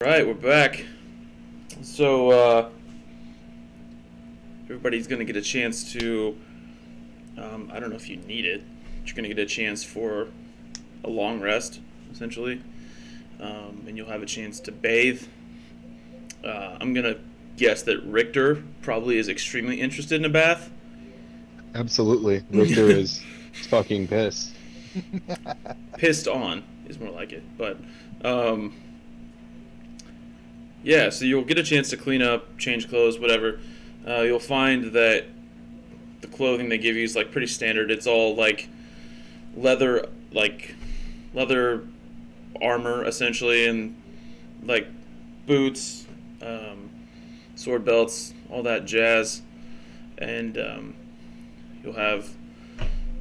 Right, we're back. So, everybody's going to get a chance to, I don't know if you need it, but you're going to get a chance for a long rest, essentially. And you'll have a chance to bathe. I'm going to guess that Richter probably is extremely interested in a bath. Absolutely. Richter is fucking pissed. Pissed on is more like it. But, yeah, so you'll get a chance to clean up, change clothes, whatever. You'll find that the clothing they give you is like pretty standard. It's all like leather armor essentially, and like boots, sword belts, all that jazz. And you'll have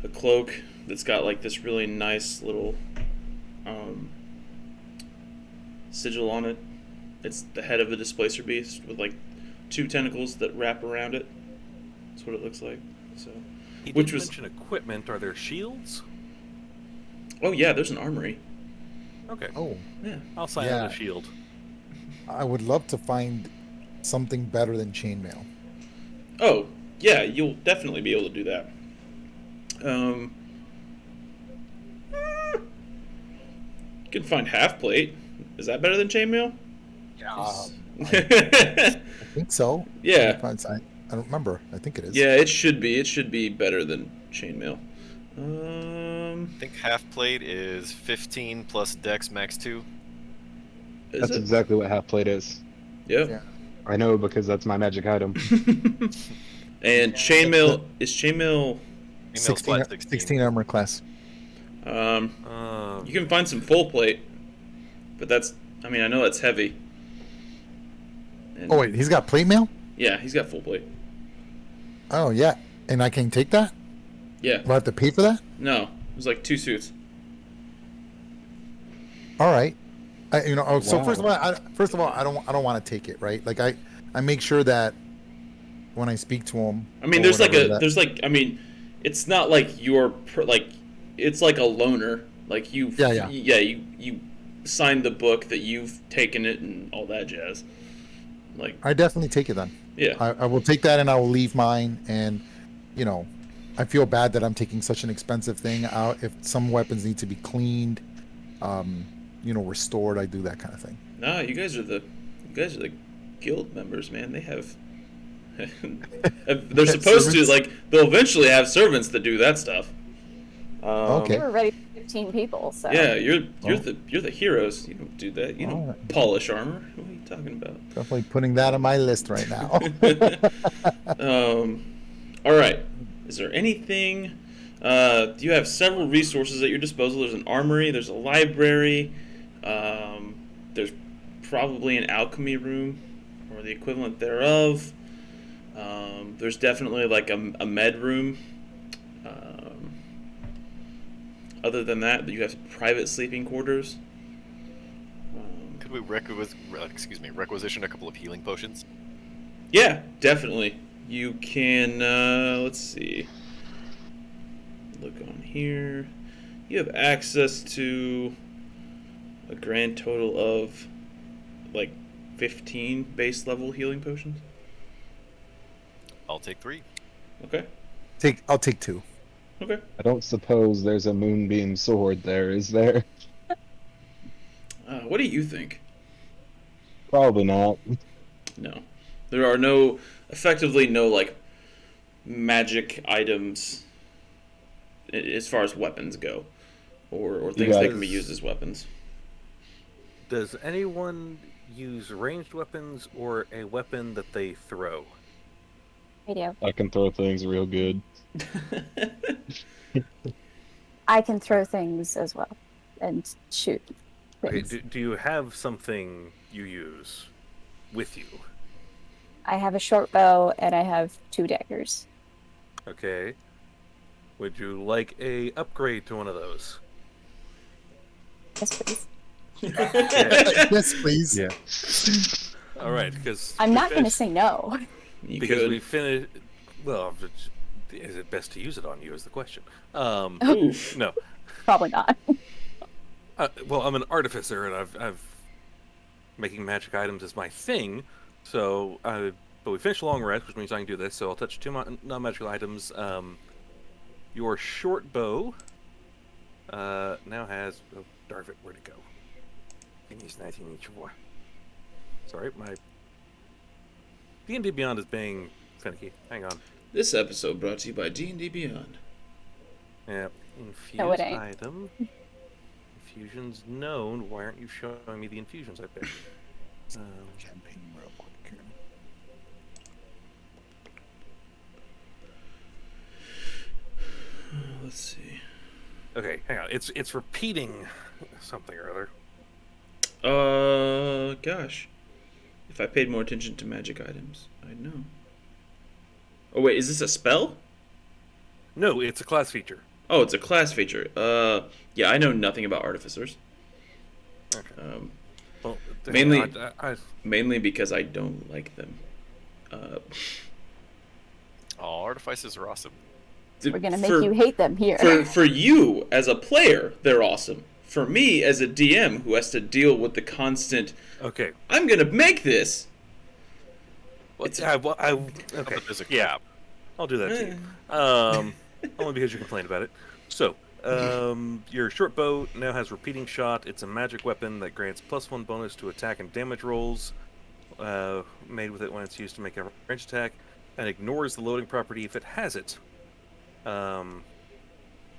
a cloak that's got like this really nice little sigil on it. It's the head of a displacer beast with like 2 tentacles that wrap around it. That's what it looks like. So, He which did was mention equipment. Are there shields? oh yeah, there's an armory. Okay. Oh, Yeah. I'll sign Yeah. on a shield. I would love to find something better than chainmail. Oh yeah, you'll definitely be able to do that. You can find half plate. Is that better than chainmail? I think so. Yeah. I don't remember. I think it is. Yeah, it should be. It should be better than chainmail. I think half plate is 15 plus Dex max 2. Is That's it? exactly what half plate is. Yep. Yeah. I know because that's my magic item. And chainmail is chainmail. Female's 16, flat 16 armor class. You can find some full plate, but that's. I mean, I know that's heavy. And Oh wait, he's got plate mail? yeah, he's got full plate. Oh yeah. And I can take that? Yeah. Do I have to pay for that? No, it was like 2 suits. All right. So Wow. first of all, I don't want to take it, right? Like I make sure that when I speak to him. I mean, or there's like whatever, a, there's like, I mean, it's not like it's like a loaner. Like you, Yeah. you signed the book that you've taken it and all that jazz. Like, I definitely take it then. yeah, I will take that and I will leave mine. And I feel bad that I'm taking such an expensive thing out. If some weapons need to be cleaned, restored, I do that kind of thing. nah, you guys are the guild members, man. They have. They're supposed to Servants? they'll eventually have servants that do that stuff. Okay. We were ready for 15 people, so Yeah, you're Oh. the heroes. You don't do that. You don't Alright. polish armor. What are you talking about? Definitely putting that on my list right now. All right. Is there anything? You have several resources at your disposal. There's an armory. There's a library. There's probably an alchemy room or the equivalent thereof. There's definitely like a med room. Other than that, you have private sleeping quarters. Could we requisition a couple of healing potions? Yeah, definitely. You can, let's see. Look on here. You have access to a grand total of like 15 base level healing potions. I'll take 3. Okay. I'll take 2. Okay. I don't suppose there's a moonbeam sword there, is there? What do you think? Probably not. No. There are effectively no like magic items as far as weapons go, or things that can be used as weapons. Does anyone use ranged weapons or a weapon that they throw? I do. I can throw things real good. I can throw things as well and shoot Okay, things. do you have something you use with you? I have a short bow and I have 2 daggers. Okay. Would you like a upgrade to one of those? Yes, please. Yes, please. Yeah. All right, because I'm not going to say no. You because could. we finished. Well, is it best to use it on you? Is the question. Oof. No. Probably not. Well, I'm an artificer, and I've making magic items is my thing. So, but we finished a long rest, which means I can do this. So I'll touch two non-magical items. Your short bow now has. Oh, darn it, where'd it go? It's 1984. Sorry, my D&D Beyond is being finicky. Hang on. This episode brought to you by D&D Beyond. Yeah, infused No, it ain't. item. Infusions known. Why aren't you showing me the infusions I picked? Campaign real quick here. Let's see. Okay, hang on. It's repeating something or other. Gosh. If I paid more attention to magic items, I'd know. Oh, wait, is this a spell? No, it's a class feature. Oh, it's a class feature. Yeah, I know nothing about artificers. Okay. Well, Mainly- I Mainly because I don't like them. All artificers are awesome. We're gonna make you hate them here. For you as a player, they're awesome. For me as a DM who has to deal with the constant, okay. I'm gonna make this. Well, It's- okay. But there's a Yeah, I'll do that to you. Only because you complained about it. So, your short bow now has repeating shot. It's a magic weapon that grants +1 bonus to attack and damage rolls made with it when it's used to make a range attack, and ignores the loading property if it has it.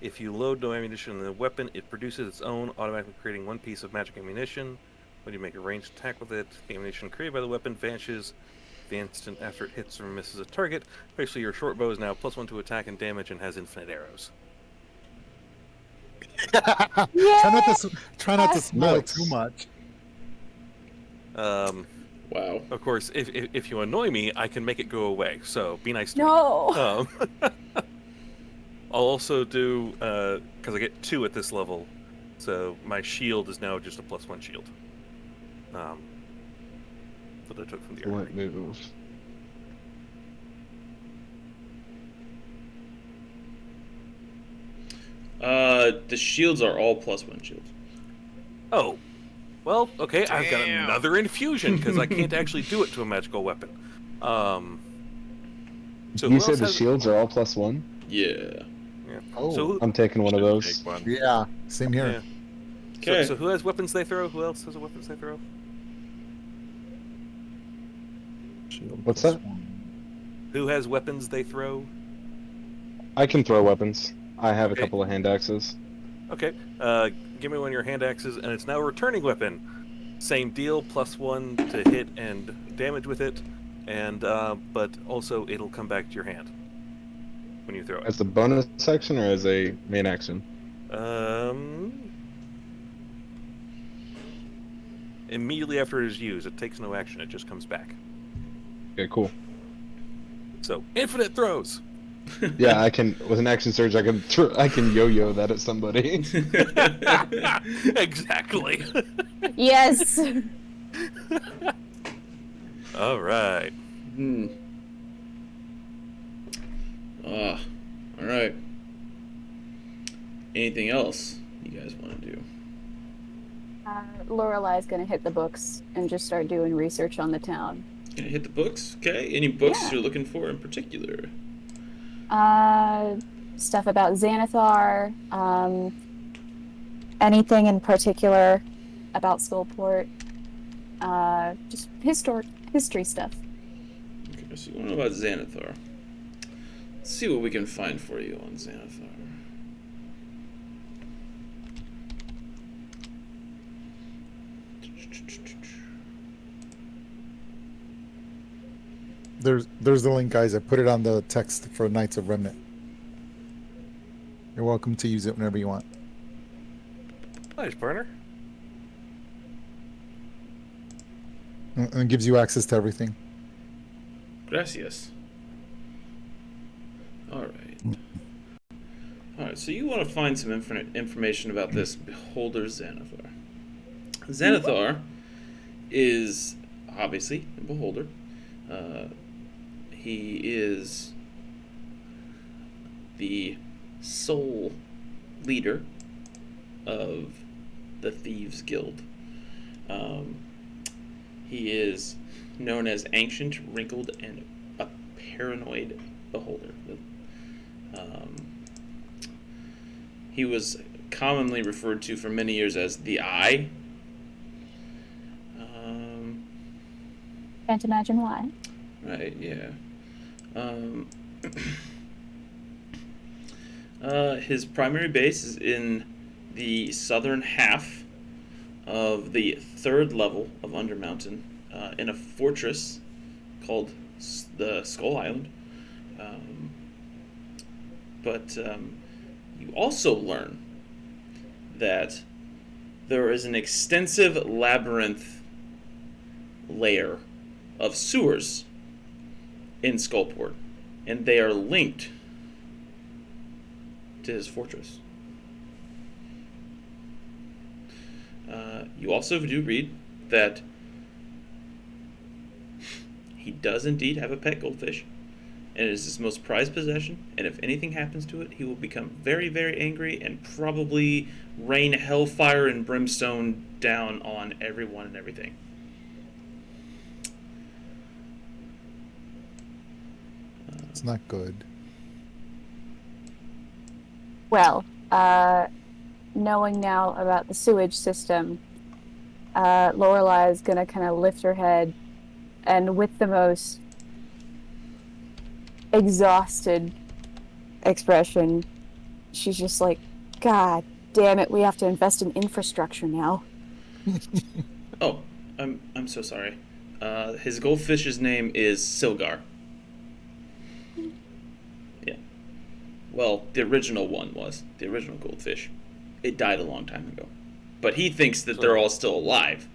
If you load no ammunition in the weapon, it produces its own, automatically creating one piece of magic ammunition. When you make a ranged attack with it, the ammunition created by the weapon vanishes the instant after it hits or misses a target. Basically, your short bow is now +1 to attack and damage and has infinite arrows. Try not to smell it Nice. too much. Wow. Of course, if you annoy me, I can make it go away. So be nice to me. No. I'll also do because I get 2 at this level, so my shield is now just a +1 shield. That I took from the What armory. move? The shields are all +1 shields. Oh, well, okay. I've got Damn. another infusion because I can't actually do it to a magical weapon. So who You else said the has- shields are all +1? Yeah. Yeah. Oh. So who, I'm taking one of those. Take one. Yeah, same here. yeah. Okay. So who has weapons they throw? Who else has a weapons they throw? Shield What's plus that? 1. Who has weapons they throw? I can throw weapons. I have Okay. a couple of hand axes. Okay. Give me one of your hand axes, and it's now a returning weapon. Same deal, +1 to hit and damage with it, and but also it'll come back to your hand when you throw it. As a bonus action or as a main action? Immediately after it is used, it takes no action. It just comes back. Okay, cool. So infinite throws. Yeah, I can. With an action surge, I can yo-yo that at somebody. Exactly. Yes. All right. All right. Anything else you guys want to do? Lorelai's gonna hit the books and just start doing research on the town. Gonna hit the books? Okay. Any books Yeah. you're looking for in particular? Stuff about Xanathar, anything in particular about Skullport, just history stuff. Okay, so you want to know about Xanathar. Let's see what we can find for you on Xanathar. There's the link, guys. I put it on the text for Knights of Remnant. You're welcome to use it whenever you want. Nice, partner. And it gives you access to everything. Gracias. Alright. Alright, so you want to find some information about this beholder Xanathar. Xanathar is obviously a beholder. He is the sole leader of the Thieves Guild. He is known as ancient, wrinkled, and a paranoid beholder. Um, he was commonly referred to for many years as the Eye. Can't imagine why. Right, yeah. His primary base is in the southern half of the third level of Undermountain, in a fortress called the Skull Island. But you also learn that there is an extensive labyrinth layer of sewers in Skullport, and they are linked to his fortress. You also do read that he does indeed have a pet goldfish, and it is his most prized possession, and if anything happens to it, he will become very, very angry and probably rain hellfire and brimstone down on everyone and everything. It's not good. Well, knowing now about the sewage system, Lorelai is gonna kind of lift her head, and with the most exhausted expression, she's just like, "God damn it, we have to invest in infrastructure now." Oh, I'm so sorry. His goldfish's name is Silgar. Yeah. Well, the original one was the original goldfish. It died a long time ago, but he thinks that they're all still alive.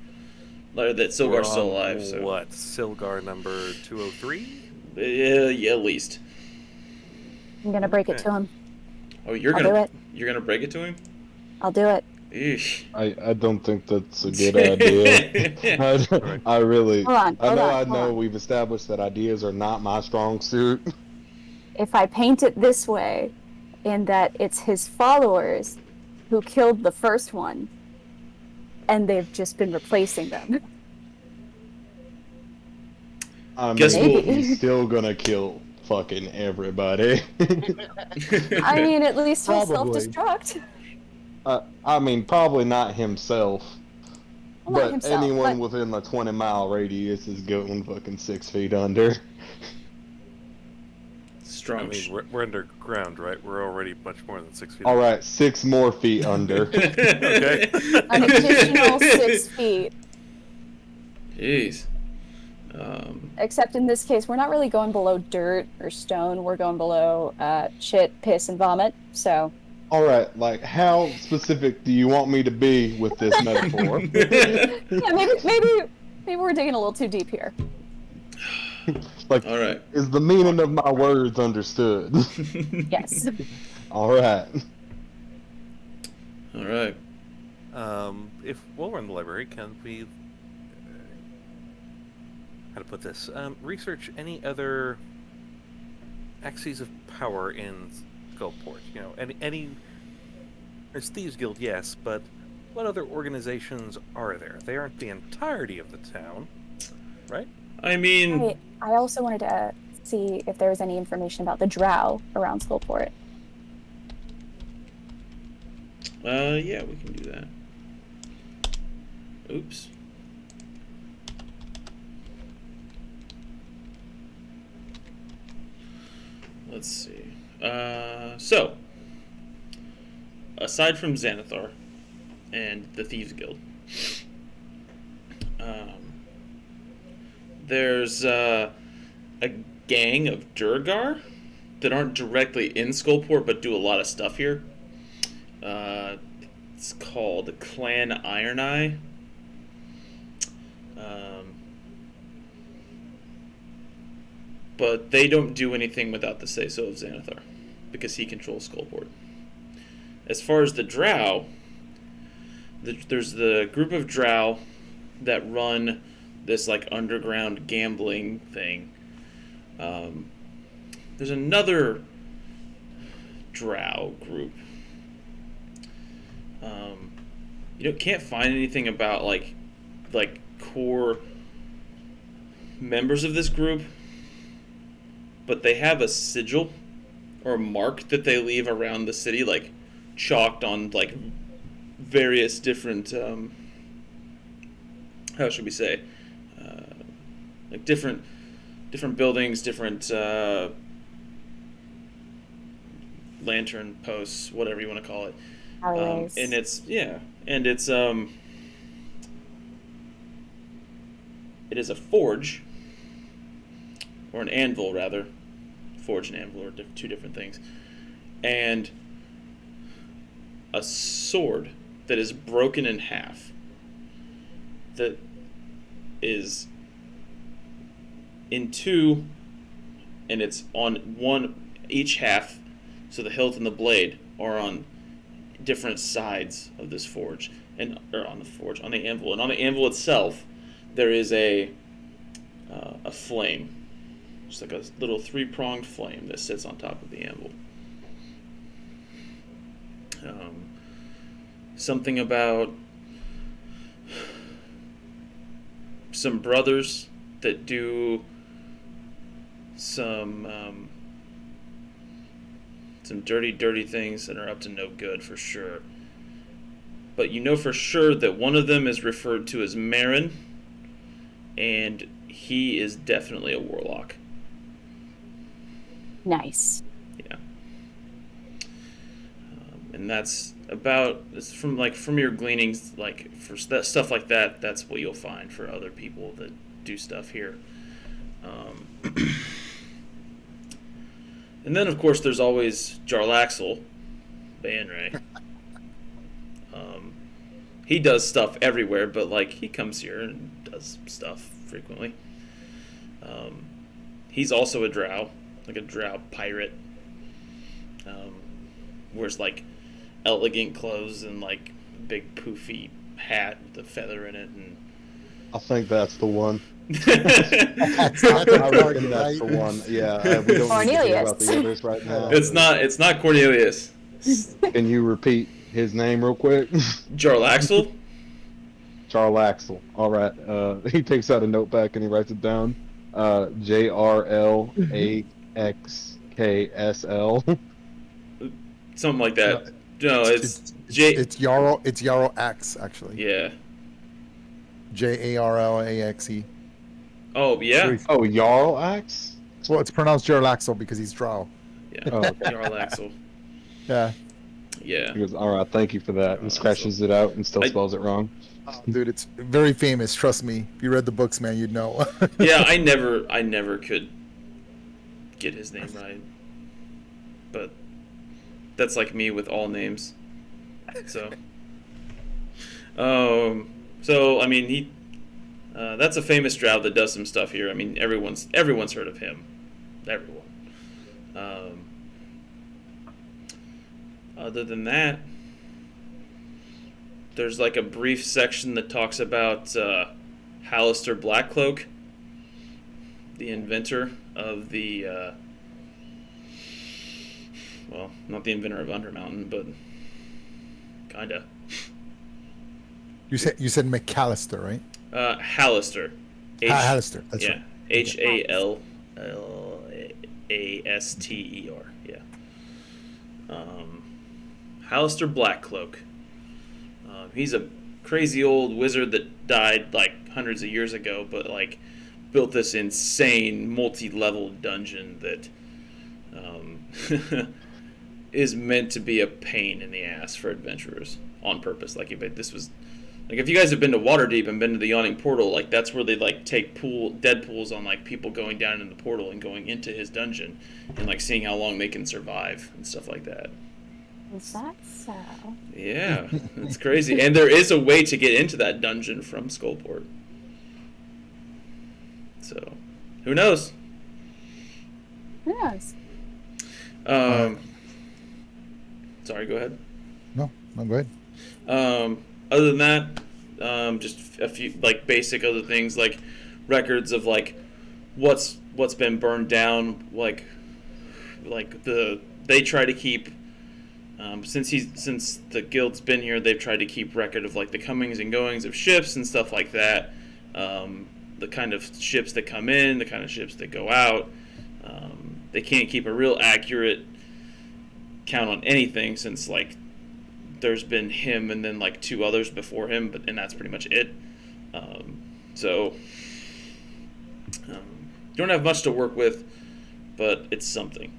Or that Silgar's still alive. So What? Silgar number 203? yeah, at least. I'm gonna break it Okay. to him. Oh, you're I'll do gonna it. you're gonna break it to him? I'll do it. Eesh. I don't think that's a good idea. I really. Hold I on. know we've established that ideas are not my strong suit. If I paint it this way, in that it's his followers who killed the first one, and they've just been replacing them. I Guess mean, we'll- he's still gonna kill fucking everybody. I mean, at least he'll Probably. self-destruct. I mean, probably not himself, Well, not but himself, anyone but within the 20-mile radius is going fucking 6 feet under. Strong. I mean, we're underground, right? We're already much more than 6 feet. All right, 6 more feet under. Okay. an additional 6 feet. Jeez. Except in this case, we're not really going below dirt or stone. We're going below shit, piss, and vomit. So All right, like how specific do you want me to be with this metaphor? yeah, maybe we're digging a little too deep here. Like, All right. is the meaning of my words understood? Yes. All right. All right. If while we're in the library, can we how to put this? Research any other axes of power in Skullport. You know, any. There's Thieves Guild, yes, but what other organizations are there? They aren't the entirety of the town, right? I mean, I also wanted to see if there was any information about the drow around Skullport. yeah, we can do that. Oops. Let's see. So, aside from Xanathar and the Thieves Guild, there's a gang of Durgar that aren't directly in Skullport but do a lot of stuff here. It's called Clan Iron Eye. But they don't do anything without the say-so of Xanathar, because he controls Skullport. As far as the Drow, there's the group of Drow that run this like underground gambling thing. There's another Drow group. Can't find anything about like core members of this group, but they have a sigil or mark that they leave around the city, like chalked on like various different how should we say, like different buildings, different lantern posts, whatever you want to call it. Alleyways. And it's it is a forge, or an anvil rather. Forge and anvil are two different things, and a sword that is broken in half, that is in two, and it's on one each half, so the hilt and the blade are on different sides of this forge, on the anvil, and on the anvil itself there is a flame, just like a little three-pronged flame that sits on top of the anvil. Something about some brothers that do some dirty things that are up to no good for sure. But you know for sure that one of them is referred to as Marin, and he is definitely a warlock. Nice. Yeah. And that's about, it's from your gleanings, like for stuff like that, that's what you'll find for other people that do stuff here. And then of course there's always Jarlaxle Banray. He does stuff everywhere, but like he comes here and does stuff frequently. He's also a drow, like a drow pirate. Wears like elegant clothes and like big poofy hat with a feather in it, and I think that's the one. That's not I the reckon that's the one. Yeah, we don't need to hear about the others right now. it's not Cornelius. Can you repeat his name real quick? Jarlaxle? Jarlaxle. All right. He takes out a notebook and he writes it down. JRLAXKSL. Something like that. No, it's It's Jarl. It's Jarl Axe actually. yeah. Jarlaxe. Oh yeah. Oh, Jarl Axe? Well, it's pronounced Jarlaxle because he's Drow. Yeah. Oh, okay. Jarlaxle. Yeah. Yeah. He goes, all right, thank you for that, and scratches it out and still spells it wrong. Oh, dude, it's very famous. Trust me. If you read the books, man, you'd know. Yeah, I never could get his name right. But that's like me with all names. So I mean he that's a famous drow that does some stuff here. I mean everyone's heard of him. Everyone. Other than that, there's like a brief section that talks about Hallister Blackcloak, the inventor of the well, not the inventor of Undermountain, but kinda. You said McAllister, right? Hallister. Hallister. That's yeah. right. Hallaster. Yeah. Hallister Blackcloak. He's a crazy old wizard that died like hundreds of years ago, but like built this insane multi-level dungeon that is meant to be a pain in the ass for adventurers on purpose. Like this was, like if you guys have been to Waterdeep and been to the Yawning Portal, like that's where they like take dead pools on like people going down in the portal and going into his dungeon and like seeing how long they can survive and stuff like that. Is that so? Yeah, it's crazy. And there is a way to get into that dungeon from Skullport. So, who knows? Yes. Sorry, go ahead. No, go ahead. Other than that, just a few like basic other things like records of like what's been burned down. Like they try to keep. Since the guild's been here, they've tried to keep record of like the comings and goings of ships and stuff like that. the kind of ships that come in, the kind of ships that go out. They can't keep a real accurate count on anything since like there's been him and then like 2 others before him, and that's pretty much it. So you don't have much to work with, but it's something.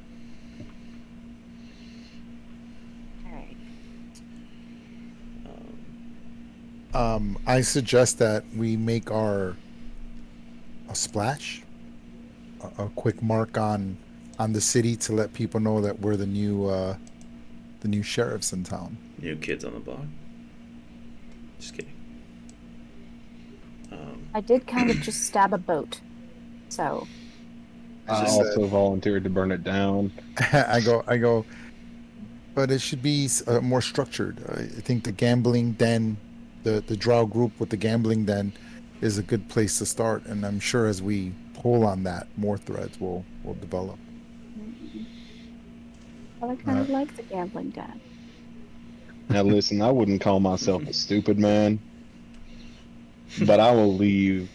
I suggest that we make a splash, a quick mark on the city to let people know that we're the new sheriffs in town. New kids on the block. Just kidding. I did kind of just stab a boat, so I Just also volunteered to burn it down. I go, but it should be more structured. I think the gambling den, the drow group with the gambling den, is a good place to start, and I'm sure as we pull on that, more threads will develop. I kind of like the gambling den. Now listen, I wouldn't call myself a stupid man, but I will leave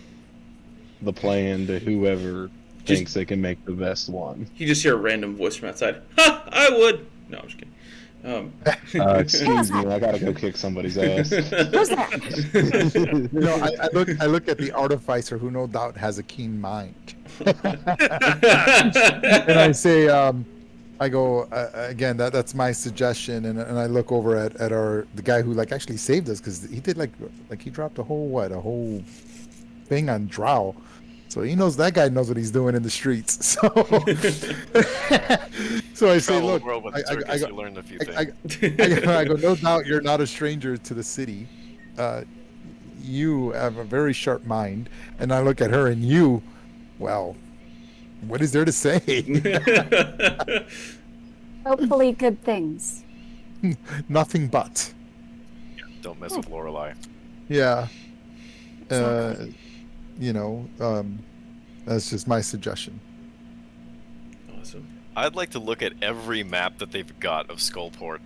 the plan to whoever thinks they can make the best one. You just hear a random voice from outside. Ha! I would. No, I'm just kidding. Excuse me, I gotta go kick somebody's ass. Who's that? I look at the artificer, who no doubt has a keen mind, and I say, I go again. That's my suggestion, and I look over at the guy who like actually saved us, because he did like he dropped a whole thing on Drow, so that guy knows what he's doing in the streets. So, so I say, look, world with circus, you learned a few things. I go, no doubt you're not a stranger to the city. You have a very sharp mind, and I look at her, and you, well, what is there to say? Hopefully good things. Nothing but. Don't mess with Lorelei. Yeah. Exactly. That's just my suggestion. Awesome. I'd like to look at every map that they've got of Skullport.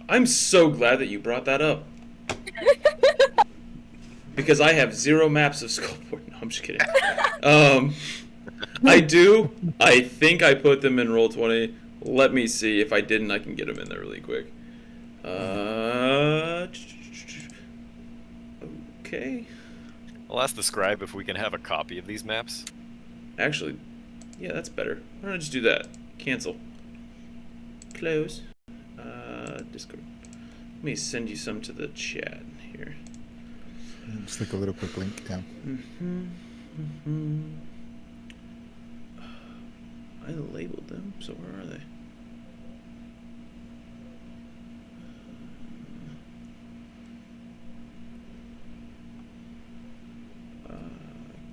I'm so glad that you brought that up. Because I have 0 maps of Skullport. No, I'm just kidding. I do. I think I put them in Roll20. Let me see. If I didn't, I can get them in there really quick. Okay. I'll ask the scribe if we can have a copy of these maps. Actually, yeah, that's better. Why don't I just do that? Cancel. Close. Discord. Let me send you some to the chat here. Just like a little quick link. Yeah. I labeled them, so where are they?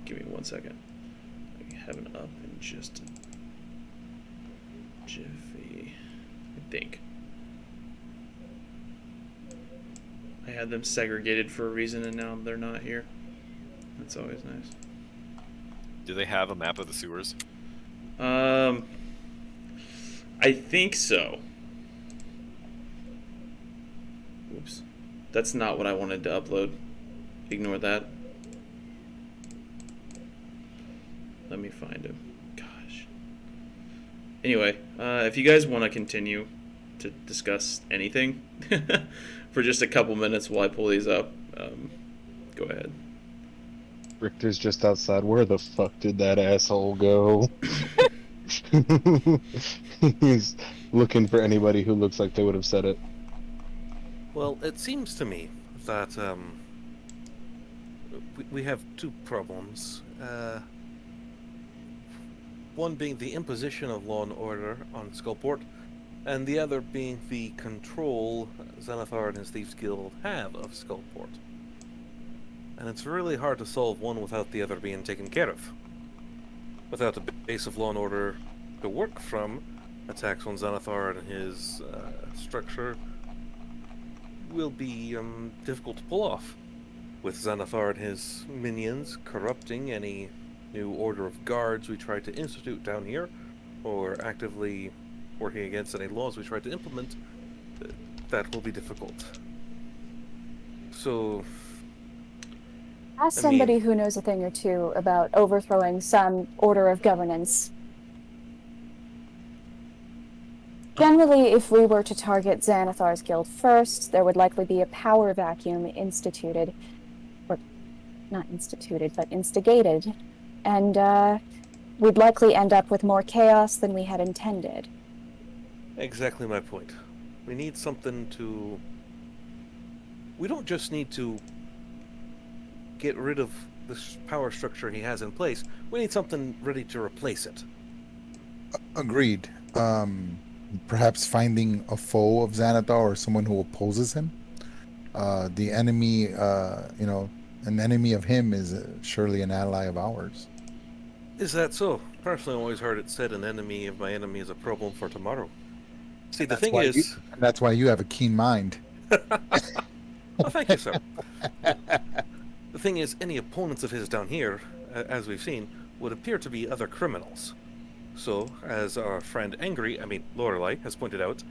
Give me 1 second. I have it up in just a jiffy, I think. I had them segregated for a reason, and now they're not here. That's always nice. Do they have a map of the sewers? I think so. Oops. That's not what I wanted to upload. Ignore that. Let me find him. Gosh. Anyway, if you guys want to continue to discuss anything for just a couple minutes while I pull these up, go ahead. Richter's just outside. Where the fuck did that asshole go? He's looking for anybody who looks like they would have said it. Well, it seems to me that we have 2 problems. One being the imposition of law and order on Skullport, and the other being the control Xanathar and his Thieves Guild have of Skullport. And it's really hard to solve one without the other being taken care of. Without a base of law and order to work from, attacks on Xanathar and his structure will be difficult to pull off. With Xanathar and his minions corrupting any new order of guards we try to institute down here, or actively working against any laws we try to implement, that will be difficult. So, Ask I somebody mean- who knows a thing or two about overthrowing some order of governance. Generally, if we were to target Xanathar's guild first, there would likely be a power vacuum instituted. Or, not instituted, but instigated. And, we'd likely end up with more chaos than we had intended. Exactly my point. We need something to... We don't just need to get rid of this power structure he has in place. We need something ready to replace it. Agreed. Perhaps finding a foe of Xanathar or someone who opposes him. The enemy, an enemy of him is surely an ally of ours. Is that so? Personally, I've always heard it said an enemy of my enemy is a problem for tomorrow. See, the thing is... That's why you have a keen mind. Oh, thank you, sir. The thing is, any opponents of his down here, as we've seen, would appear to be other criminals. So, as our friend Lorelei has pointed out,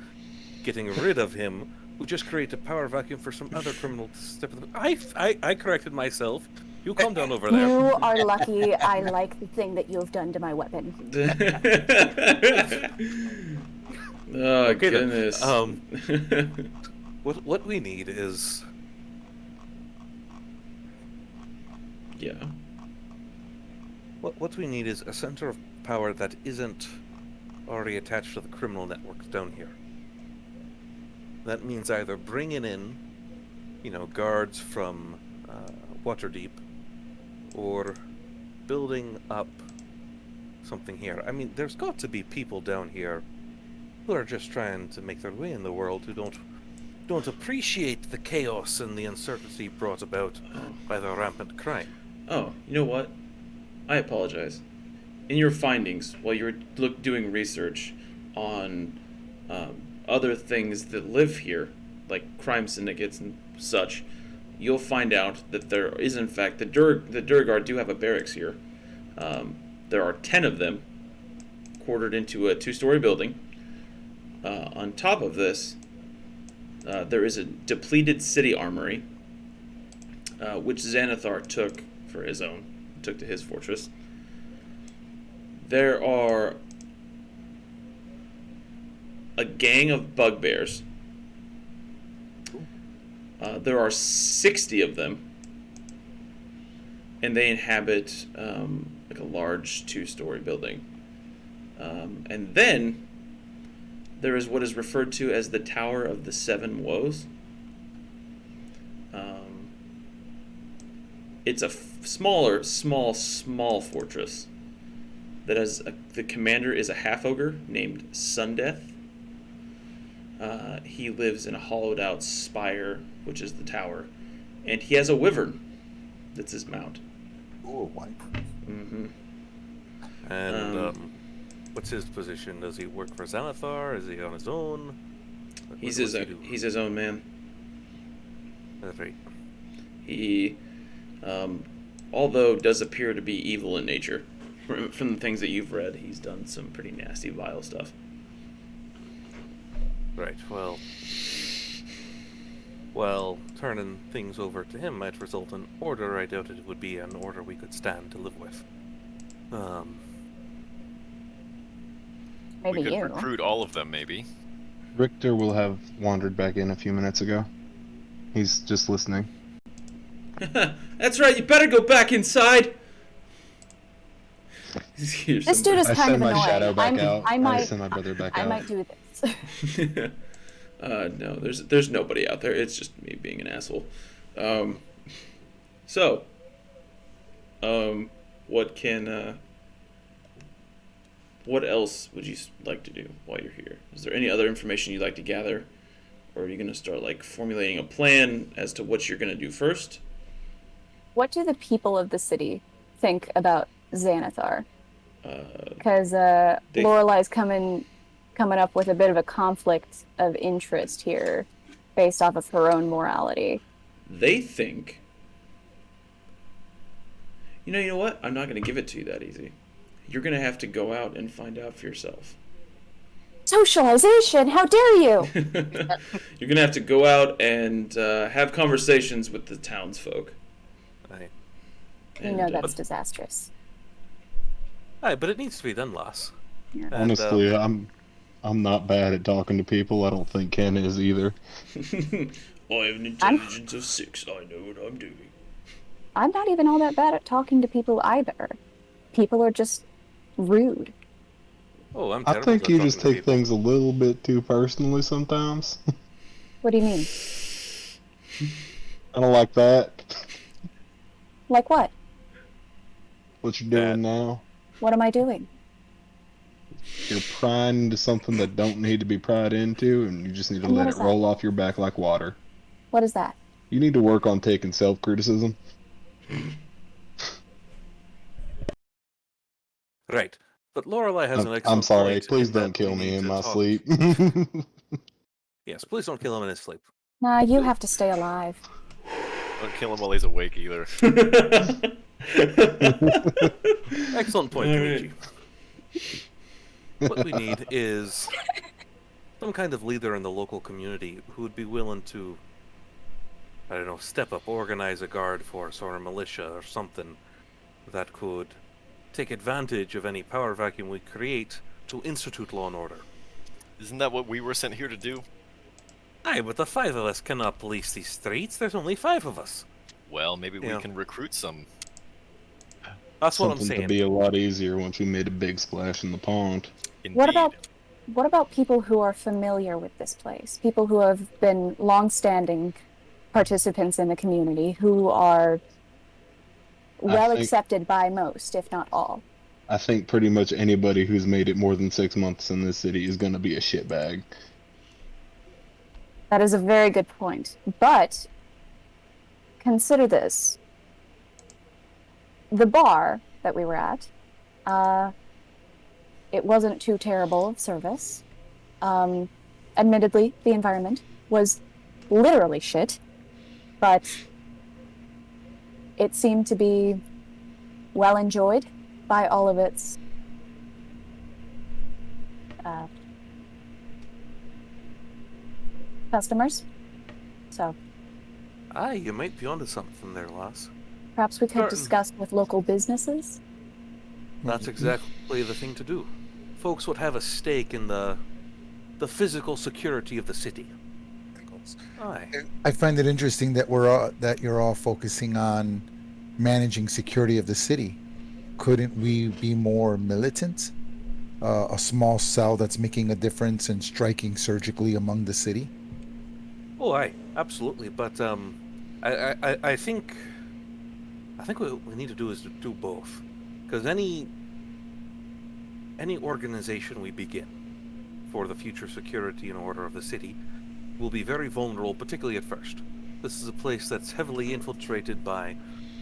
getting rid of him would just create a power vacuum for some other criminal to step in. I corrected myself. You calm down over there. You are lucky I like the thing that you have done to my weapon. Oh, Okay, then. goodness. What we need is... Yeah. What we need is a center of power that isn't already attached to the criminal networks down here. That means either bringing in, guards from Waterdeep, or building up something here. I mean, there's got to be people down here who are just trying to make their way in the world, who don't appreciate the chaos and the uncertainty brought about by the rampant crime. Oh, you know what? I apologize. In your findings, while you were doing research on other things that live here, like crime syndicates and such, you'll find out that there is, in fact, the Durgar do have a barracks here. There are 10 of them, quartered into a 2-story building. On top of this, there is a depleted city armory, which Xanathar took to his fortress. There are a gang of bugbears. There are 60 of them, and they inhabit like a large 2-story building. And then there is what is referred to as the Tower of the Seven Woes. It's a small fortress that has the commander is a half-ogre named Sundeath. He lives in a hollowed-out spire, which is the tower, and he has a wyvern that's his mount. Oh, what? Mm-hmm. And what's his position? Does he work for Xanathar? Is he on his own? He's What's he do? he's his own man. That's right. He, although does appear to be evil in nature, from the things that you've read, he's done some pretty nasty, vile stuff. Right, well, turning things over to him might result in order. I doubt it would be an order we could stand to live with. Maybe we could you. recruit all of them, maybe. Richter will have wandered back in a few minutes ago. He's just listening. That's right, you better go back inside! This dude is I kind send of my annoying. shadow back out. I I might, send my brother back I out. might do this. No, there's nobody out there. It's just me being an asshole. What else would you like to do while you're here? Is there any other information you'd like to gather? Or are you going to start, formulating a plan as to what you're going to do first? What do the people of the city think about Xanathar? Because Lorelei's coming up with a bit of a conflict of interest here, based off of her own morality. They think... You know what? I'm not going to give it to you that easy. You're going to have to go out and find out for yourself. Socialization! How dare you! You're going to have to go out and have conversations with the townsfolk. Right. You know that's disastrous. Aye, but it needs to be done, lass. Yeah. And, Honestly, I'm not bad at talking to people. I don't think Ken is either. I have an intelligence of 6. I know what I'm doing. I'm not even all that bad at talking to people either. People are just rude. oh, I'm I terrible think at you talking just to take people. things a little bit too personally sometimes. What do you mean? I don't like that. Like what? What you're That. doing now. What am I doing? You're prying into something that don't need to be pried into, and you just need to And what let it is that? roll off your back like water. What is that? You need to work on taking self-criticism. Right. But Lorelei has an I'm excellent sorry. point. Please in that don't kill we me need in to my talk. sleep. Yes, please don't kill him in his sleep. Nah, you have to stay alive. Don't kill him while he's awake either. Excellent point, All Kenichi. What we need is some kind of leader in the local community who would be willing to, I don't know, step up, organize a guard force or a militia or something that could take advantage of any power vacuum we create to institute law and order. Isn't that what we were sent here to do? Aye, but the 5 of us cannot police these streets. There's only 5 of us. Well, maybe we Yeah. can recruit some. That's what I'm Something to saying. be a lot easier once we made a big splash in the pond. Indeed. What about people who are familiar with this place? People who have been long-standing participants in the community, who are well think- accepted by most, if not all. I think pretty much anybody who's made it more than 6 months in this city is going to be a shitbag. That is a very good point. But consider this. The bar that we were at, it wasn't too terrible of service. Admittedly, the environment was literally shit, but it seemed to be well enjoyed by all of its customers. So Aye, you might be onto something there, lass. perhaps we could Certain. discuss with local businesses. That's exactly the thing to do. Folks would have a stake in the physical security of the city. Aye. I find it interesting that that you're all focusing on managing security of the city. Couldn't we be more militant? A small cell that's making a difference and striking surgically among the city. Oh, aye, absolutely. But I think what we need to do is to do both, because any organization we begin for the future security and order of the city will be very vulnerable, particularly at first. This is a place that's heavily infiltrated by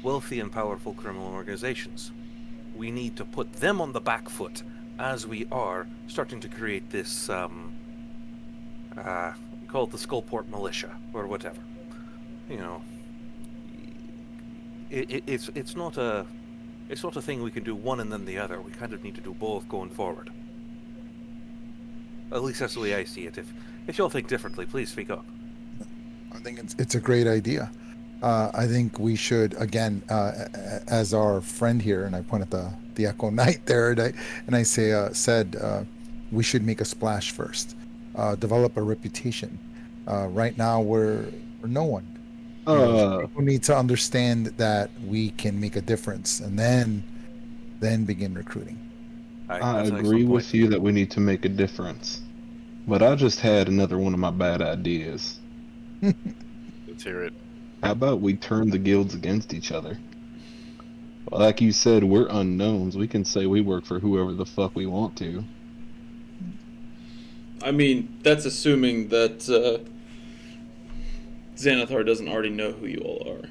wealthy and powerful criminal organizations. We need to put them on the back foot as we are starting to create this, call it the Skullport militia, or whatever. You know, it's not a thing we can do one and then the other. We kind of need to do both going forward. At least that's the way I see it. If y'all think differently, please speak up. I think it's a great idea. I think we should, again, as our friend here, and I point at the Echo Knight there, and I said we should make a splash first, develop a reputation. Right now, we're no one. People need to understand that we can make a difference, and then begin recruiting. I agree with you that we need to make a difference. But I just had another one of my bad ideas. Let's hear it. How about we turn the guilds against each other? Like you said, we're unknowns. We can say we work for whoever the fuck we want to. I mean, that's assuming that Xanathar doesn't already know who you all are.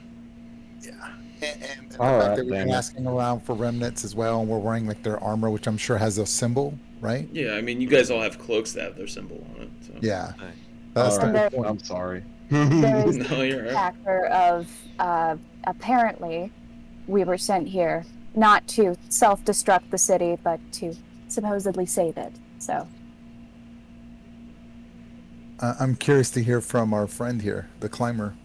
Yeah, and the All fact right, that we've been Daniel. asking around for remnants as well, and we're wearing like their armor, which I'm sure has a symbol, right? Yeah, I mean, you guys all have cloaks that have their symbol on it. So. Yeah, Aye. that's All the right, whole I'm point. sorry. There is No, you're right. factor of apparently we were sent here not to self-destruct the city, but to supposedly save it. So I'm curious to hear from our friend here, the climber.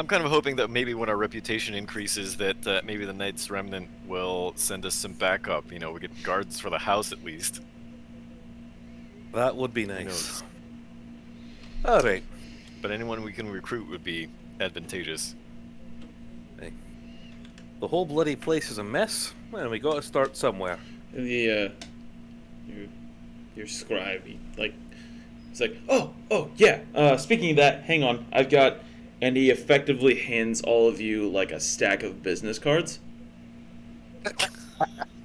I'm kind of hoping that maybe when our reputation increases, that maybe the Knights Remnant will send us some backup. You know, we get guards for the house at least. That would be Who nice. knows? All right. But anyone we can recruit would be advantageous. The whole bloody place is a mess, and we got to start somewhere. The your scribe, he's like, oh yeah. Speaking of that, hang on, I've got, and he effectively hands all of you like a stack of business cards.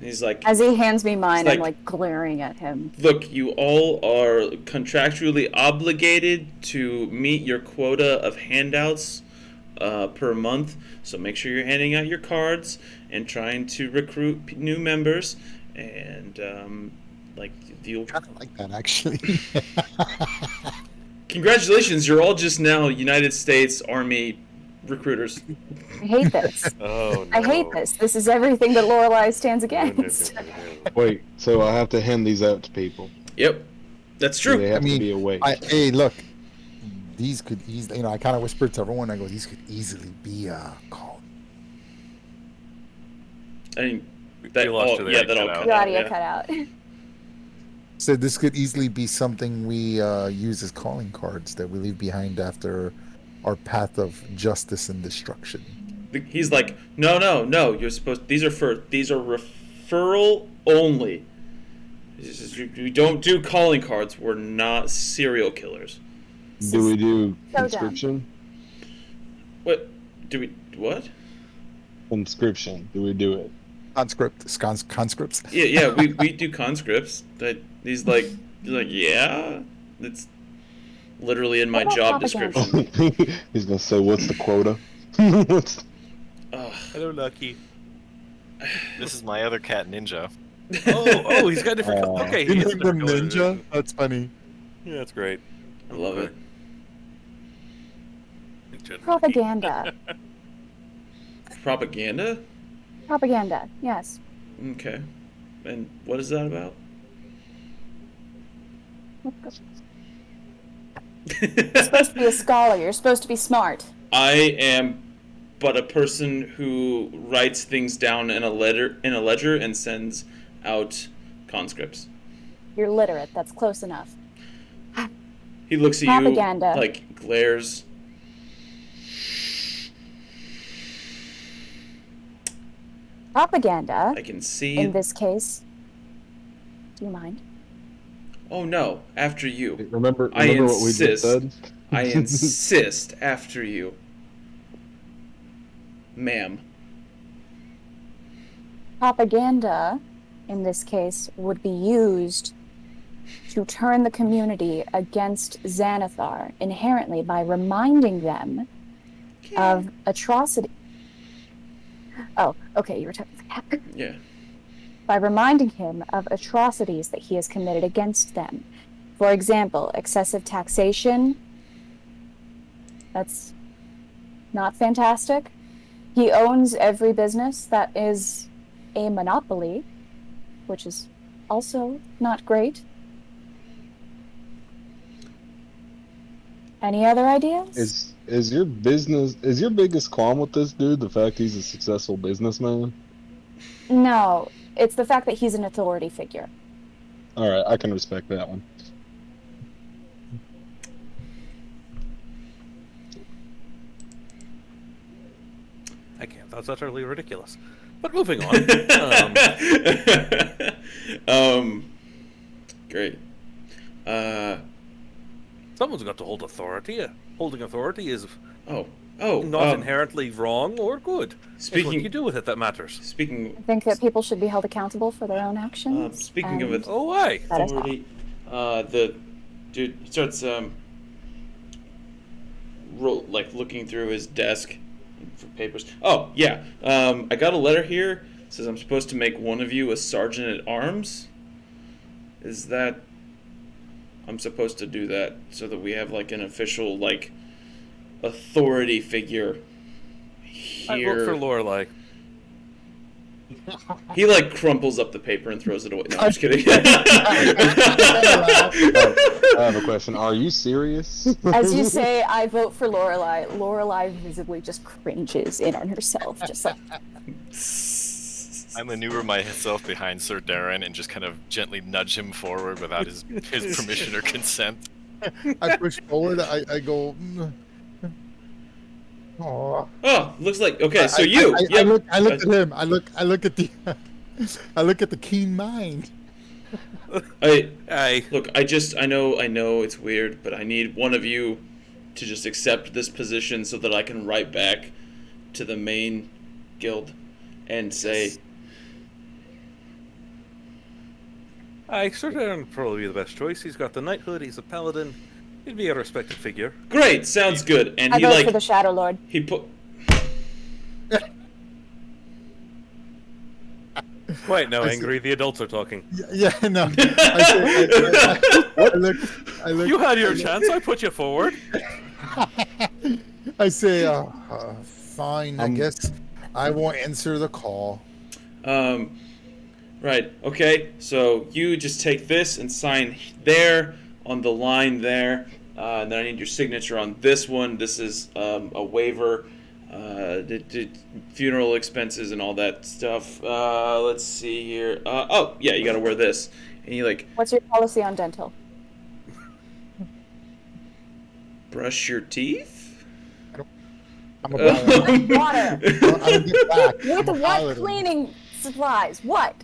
He's like, As he hands me mine, It's I'm like- like glaring at him. look, you all are contractually obligated to meet your quota of handouts per month. So make sure you're handing out your cards and trying to recruit new members. And you'll Kind of like that, actually. congratulations, you're all just now United States Army recruiters. I hate this. Oh no! I hate this. This is everything that Lorelei stands against. Wait, so I have to hand these out to people? Yep, that's Do they true. have I mean, to be awake? Hey, look, these could easily, I kind of whispered to everyone, I go, these could easily be called. I mean, that You lost all, her there, yeah, it that all cut out. cut Your out. audio Yeah. cut out. So this could easily be something we use as calling cards that we leave behind after our path of justice and destruction. He's like, no. You're supposed. These are referral only. We don't do calling cards. We're not serial killers. Do we do So dumb. conscription? What? Do we? What? Conscription. Do we do it? Conscripts. Yeah. We do conscripts. That he's like, yeah. It's literally in my What about job propaganda? description. He's gonna say, "What's the quota?" What's... Ugh. Hello, Lucky. This is my other cat, Ninja. Oh, he's got different. Aw. Okay, You he has named him different colors. Ninja? That's funny. Yeah, that's great. I love it. Propaganda. Propaganda? Propaganda. Yes. Okay. And what is that about? You're supposed to be a scholar. You're supposed to be smart. I am but a person who writes things down in a ledger and sends out conscripts. You're literate. That's close enough. He looks at Propaganda. you, like glares. Propaganda, I can see. in this case. Do you mind? Oh no! After you. Remember I what we just insist. said? I insist. After you, ma'am. Propaganda, in this case, would be used to turn the community against Xanathar inherently by reminding them of atrocity. Oh, okay, you were talking about that. Yeah. By reminding him of atrocities that he has committed against them. For example, excessive taxation. That's not fantastic. He owns every business that is a monopoly, which is also not great. Any other ideas? Is your biggest qualm with this dude the fact he's a successful businessman? No, it's the fact that he's an authority figure. All right, I can respect that one. I can't. That's utterly ridiculous. But moving on. Great. Someone's got to hold authority. Holding authority is Oh, not inherently wrong or good. It's what speaking- you do with it that matters. I Speaking, think that people should be held accountable for their own actions. speaking of and it, Oh, why? that is all. authority, the dude starts looking through his desk for papers. Oh yeah, I got a letter here. It says I'm supposed to make one of you a sergeant at arms. Is that? I'm supposed to do that so that we have like an official like authority figure I here. vote for Lorelei. He like crumples up the paper and throws it away. No, I'm just kidding. I have a question. Are you serious? As you say, I vote for Lorelai. Lorelai visibly just cringes in on herself, just like, I maneuver myself behind Sir Darren and just kind of gently nudge him forward without his permission or consent. I push forward. I go. Oh. Oh, looks like okay. So you. I look at him. I look at the. I look at the keen mind. I look. I know it's weird, but I need one of you to just accept this position so that I can write back to the main guild and say, Sir Darren would probably be the best choice. He's got the knighthood. He's a paladin. He'd be a respected figure. "Great, sounds good." And I he vote like for the Shadow Lord. he put. Wait, no, I see. Angry. The adults are talking. Yeah, no. I look. You had your chance. I put you forward. I say, fine. I guess I won't answer the call. Right. Okay. So you just take this and sign there on the line there, and then I need your signature on this one. This is a waiver, funeral expenses and all that stuff. Let's see here. Oh yeah, you got to wear this, and you like What's your policy on dental? brush your teeth. I'm a paladin. Water. I don't get back. What I'm the a what? paladin. Cleaning supplies. What?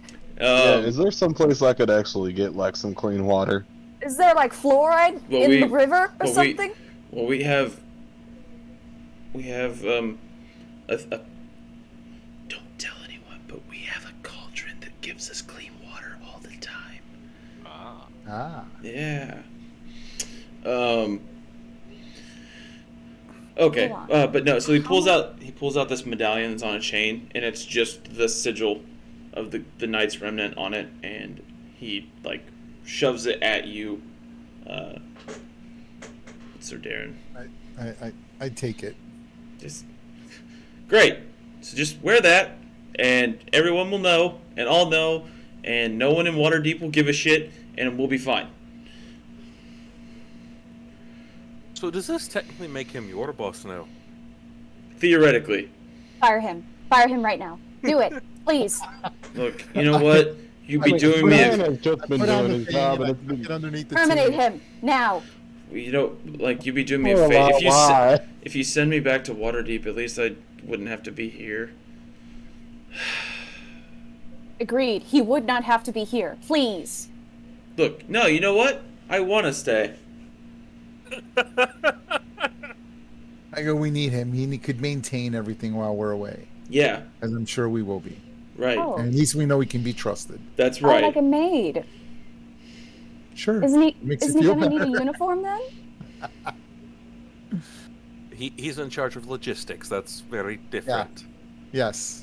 Yeah, is there some place I could actually get like some clean water? Is there like fluoride Well, in we- the river or well, something? Well, we have a don't tell anyone, but we have a cauldron that gives us clean water all the time. Ah. Yeah. Okay. Go on. But no. So he pulls out this medallion that's on a chain, and it's just the sigil of the Knight's Remnant on it, and he like shoves it at you, Sir Darren. I take it. Just great. So just wear that, and everyone will know, and I'll know, and no one in Waterdeep will give a shit, and we'll be fine. So does this technically make him your boss now? Theoretically. Fire him. Fire him right now. Do it, please. Look, you know what? You'd be doing me Brian a, has just been Put on doing the his job, thing and and I get underneath the Terminate table. him now. you know, like you'd be doing me a Oh, favor why? if you send me back to Waterdeep. At least I wouldn't have to be here. Agreed. He would not have to be here. Please. Look, no, you know what? I want to stay. I go, we need him. He could maintain everything while we're away, Yeah, as I'm sure we will be. right. Oh. And at least we know he can be trusted. That's Oh, right. like a maid. Sure. Isn't he? Makes you Isn't he feel gonna need a better. uniform then? He's in charge of logistics. That's very different. Yes.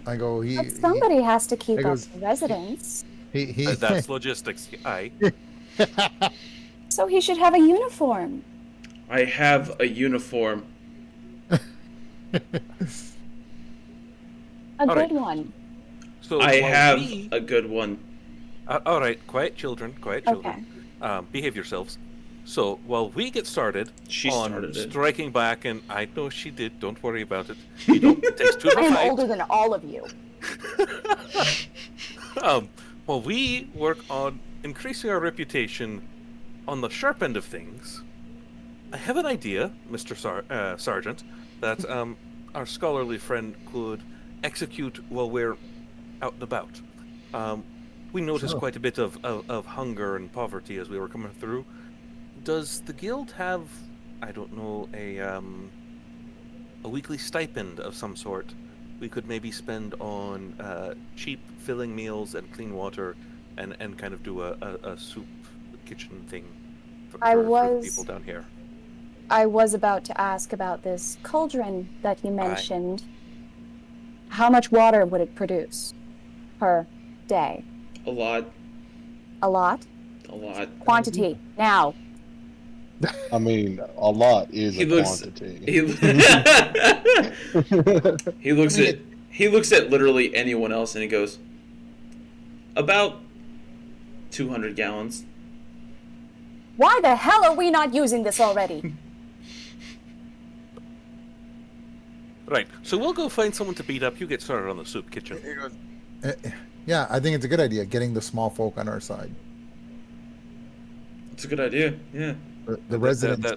I go, But somebody has to keep I up goes- the residence, he That's logistics. Aye. so he should have a uniform. I have a uniform. A All good right. one. So I while have we- a good one. all right, quiet children, quiet children. Behave yourselves. So while we get started She on started it. striking back, and I know she did. Don't worry about it. You don't. It takes two to I am fight. older than all of you. While we work on increasing our reputation on the sharp end of things, I have an idea, Mr. Sergeant, that our scholarly friend could execute while we're out and about. We noticed Sure. quite a bit of hunger and poverty as we were coming through. Does the guild have, I don't know, a weekly stipend of some sort we could maybe spend on cheap filling meals and clean water and kind of do a soup kitchen thing for the people down here? I was about to ask about this cauldron that you mentioned. How much water would it produce per day? A lot. A lot? A lot. Quantity. Now. I mean, a lot is He a looks- quantity. He, he looks at He looks at literally anyone else and he goes, about 200 gallons. Why the hell are we not using this already? Right. So we'll go find someone to beat up. You get started on the soup kitchen. Yeah, I think it's a good idea getting the small folk on our side. It's a good idea, yeah. The residents.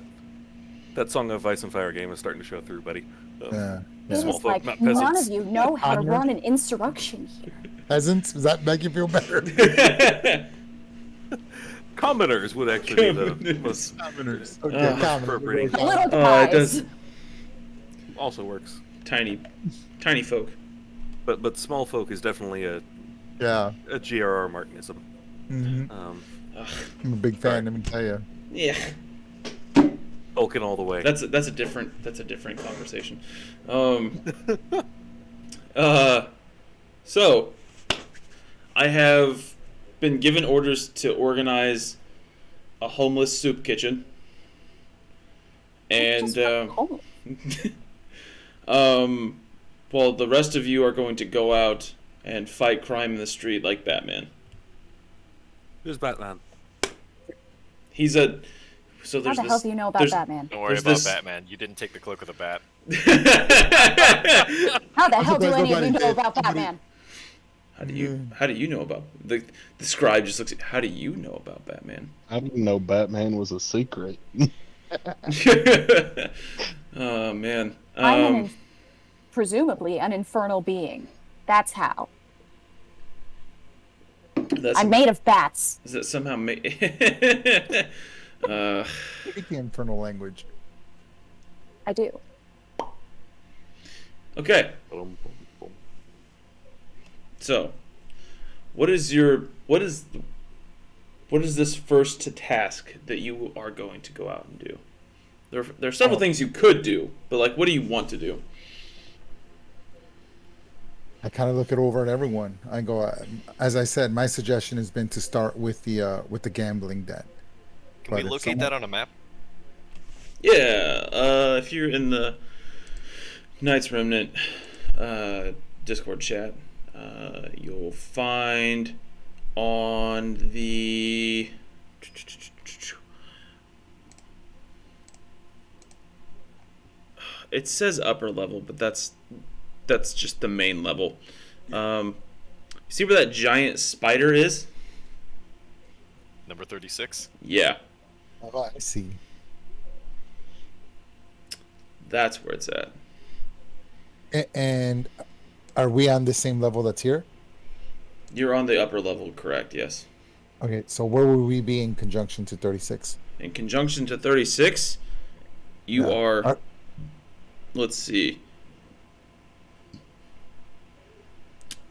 That Song of Ice and Fire game is starting to show through, buddy. Yeah. It Small is folk, like not none peasants. of you know how to Honor. run an insurrection here. Peasants? Does that make you feel better? Commoners would actually be the most Commoners. Uh, Okay, commoners. appropriate. Little it guys. does. also works. Tiny folk. But small folk is definitely a Yeah. GRR Martinism. hmm Um, Ugh, I'm a big fan, let me tell you. yeah. Tolkien all the way. That's a different conversation. So I have been given orders to organize a homeless soup kitchen, and Oh, well, the rest of you are going to go out and fight crime in the street like Batman. Who's Batman? He's a so how there's the this, hell do you know about there's- Batman? Don't worry There's about this- Batman. You didn't take the cloak of the bat. How the hell do surprised any of nobody you know did. about Batman? How do you know about the scribe just looks at how do you know about Batman? I didn't know Batman was a secret. Oh man. I'm presumably an infernal being. That's how. That's, I'm made of bats. is that somehow Speak the infernal language. I do. okay. So, what is this first task that you are going to go out and do? There are several things you could do, but like, what do you want to do? I kind of look it over at everyone. I go, as I said, my suggestion has been to start with the gambling debt. Can But we if locate someone- that on a map? Yeah, if you're in the Knights Remnant Discord chat, you'll find on the it says upper level, but that's just the main level. See where that giant spider is? Number 36. Yeah, Oh, I see. that's where it's at. And are we on the same level that's here? You're on the upper level, correct? Yes. Okay, so where will we be in conjunction to 36? In conjunction to 36, you Yeah. are. Let's see.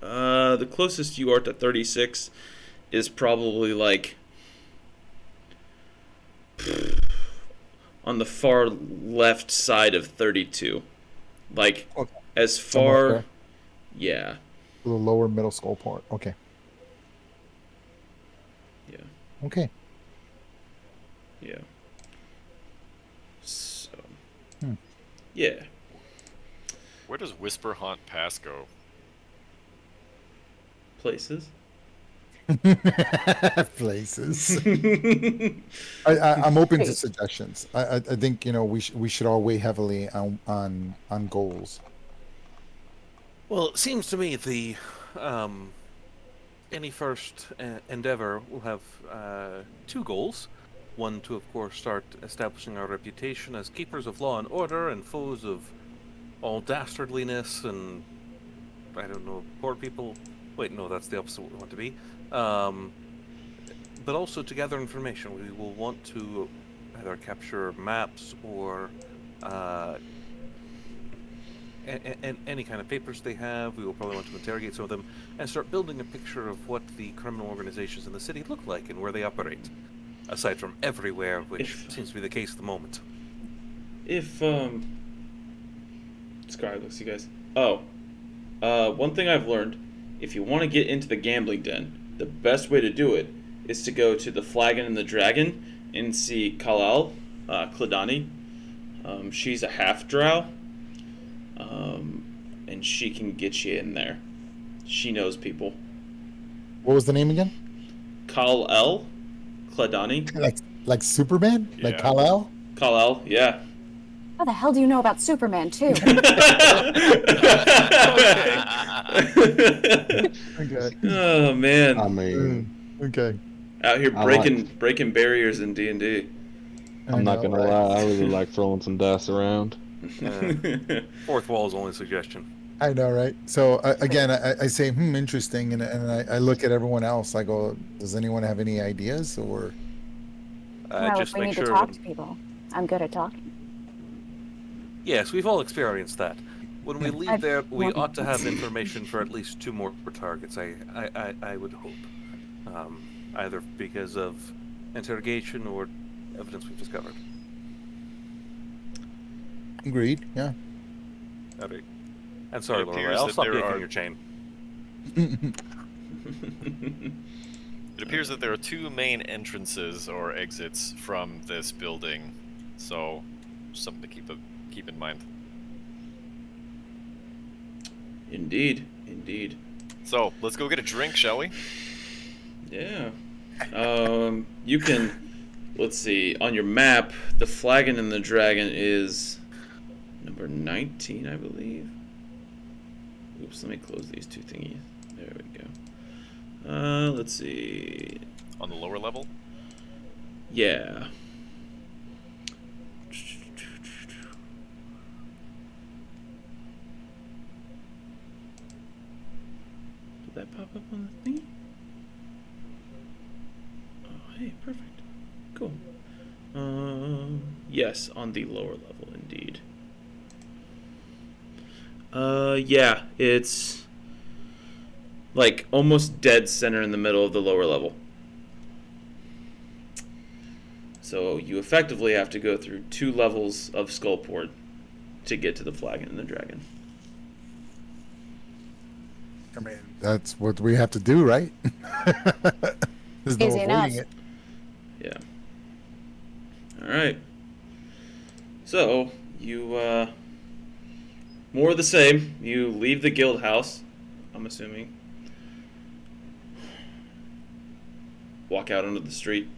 The closest you are to 36 is probably like on the far left side of 32. Like Okay. as Somewhere far, there. yeah, The lower middle Skullport. Okay. yeah, Okay. yeah. So, Hmm. yeah. Where does Whisper Haunt Pass go? Places. Places. I'm open to suggestions. I think we should all weigh heavily on goals. Well, it seems to me the any first endeavor will have two goals. One, to of course start establishing our reputation as keepers of law and order and foes of all dastardliness and I don't know, poor people. Wait, no, that's the opposite of what we want to be. But also to gather information. We will want to either capture maps or any kind of papers they have. We will probably want to interrogate some of them and start building a picture of what the criminal organizations in the city look like and where they operate. Aside from everywhere, which seems to be the case at the moment. If Sky looks, you guys. Oh, one thing I've learned: if you want to get into the gambling den, the best way to do it is to go to the Flagon and the Dragon and see Kalal, Kladani. She's a half drow, and she can get you in there. She knows people. What was the name again? Kal-El? Kladani? Like Superman? Like Yeah. Kal-El? Kal-El, yeah. How the hell do you know about Superman, too? Okay. Oh man, I mean, Okay. out here I breaking barriers in D&D. I'm not gonna lie. I really like throwing some dice around. Fourth wall is only a suggestion. I know, right? So again, I say, interesting, and I look at everyone else. I go, does anyone have any ideas? Or Well, Just if we make need sure. to talk to people, I'm good at talking. Yes, we've all experienced that. When we leave there, we I've- ought to have information for at least 2 more targets. I would hope, either because of interrogation or evidence we've discovered. agreed? Yeah. All right. And sorry, It Laura, appears I'll that stop there yanking are- your chain. It appears that there are 2 main entrances or exits from this building, so something to keep in mind. Indeed. So let's go get a drink, shall we? Yeah. You can. Let's see. On your map, the Flagon and the Dragon is number 19, I believe. Oops. Let me close these 2 thingies. There we go. Let's see. On the lower level? Yeah. Did that pop up on the thingy? Oh, hey, perfect. Cool. Yes, on the lower level, indeed. Yeah, it's like almost dead center in the middle of the lower level. So you effectively have to go through 2 levels of Skullport to get to the Flagon and the Dragon. I mean, that's what we have to do, right? There's no Easy enough. avoiding it. Yeah. All right. So you more of the same. You leave the guild house, I'm assuming. Walk out onto the street.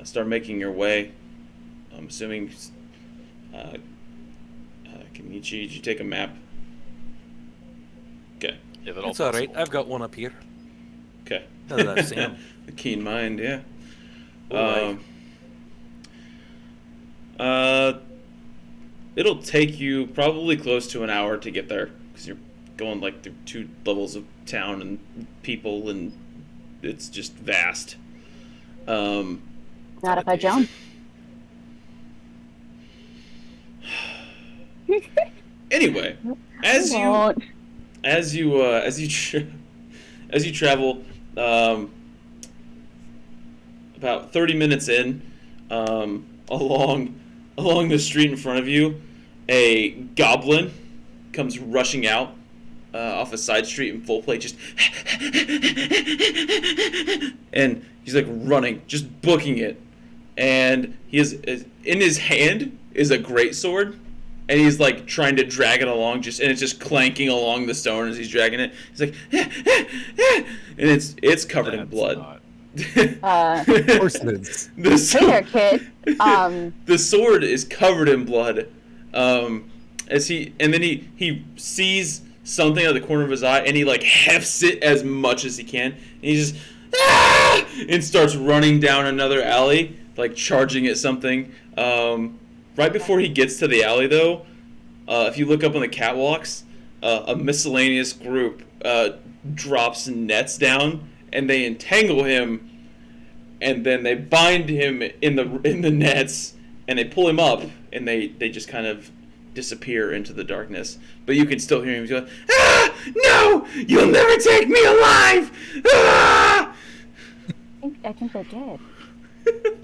Start making your way. I'm assuming. Kenichi, did you take a map? Okay. Yeah, that all It's all right. possible. I've got one up here. Okay. No, that's Sam. A keen mind, yeah. All right. It'll take you probably close to an hour to get there because you're going like through 2 levels of town and people, and it's just vast. Not if I jump. Anyway, as I you won't. as you travel, about 30 minutes in, along the street in front of you, a goblin comes rushing out off a side street in full plate, just and he's like running, just booking it, and he is in his hand is a greatsword. And he's like trying to drag it along, and it's just clanking along the stone as he's dragging it. He's like, and it's covered in That's blood. not- Of course it is. The Hey there, sword, kid. the sword is covered in blood. As he sees something out of the corner of his eye, and he like hefts it as much as he can, and he just and starts running down another alley, like charging at something. Right before he gets to the alley, though, if you look up on the catwalks, a miscellaneous group drops nets down, and they entangle him, and then they bind him in the nets, and they pull him up, and they just kind of disappear into the darkness. But you can still hear him go, "Ah, no! You'll never take me alive! Ah!" I think they're dead.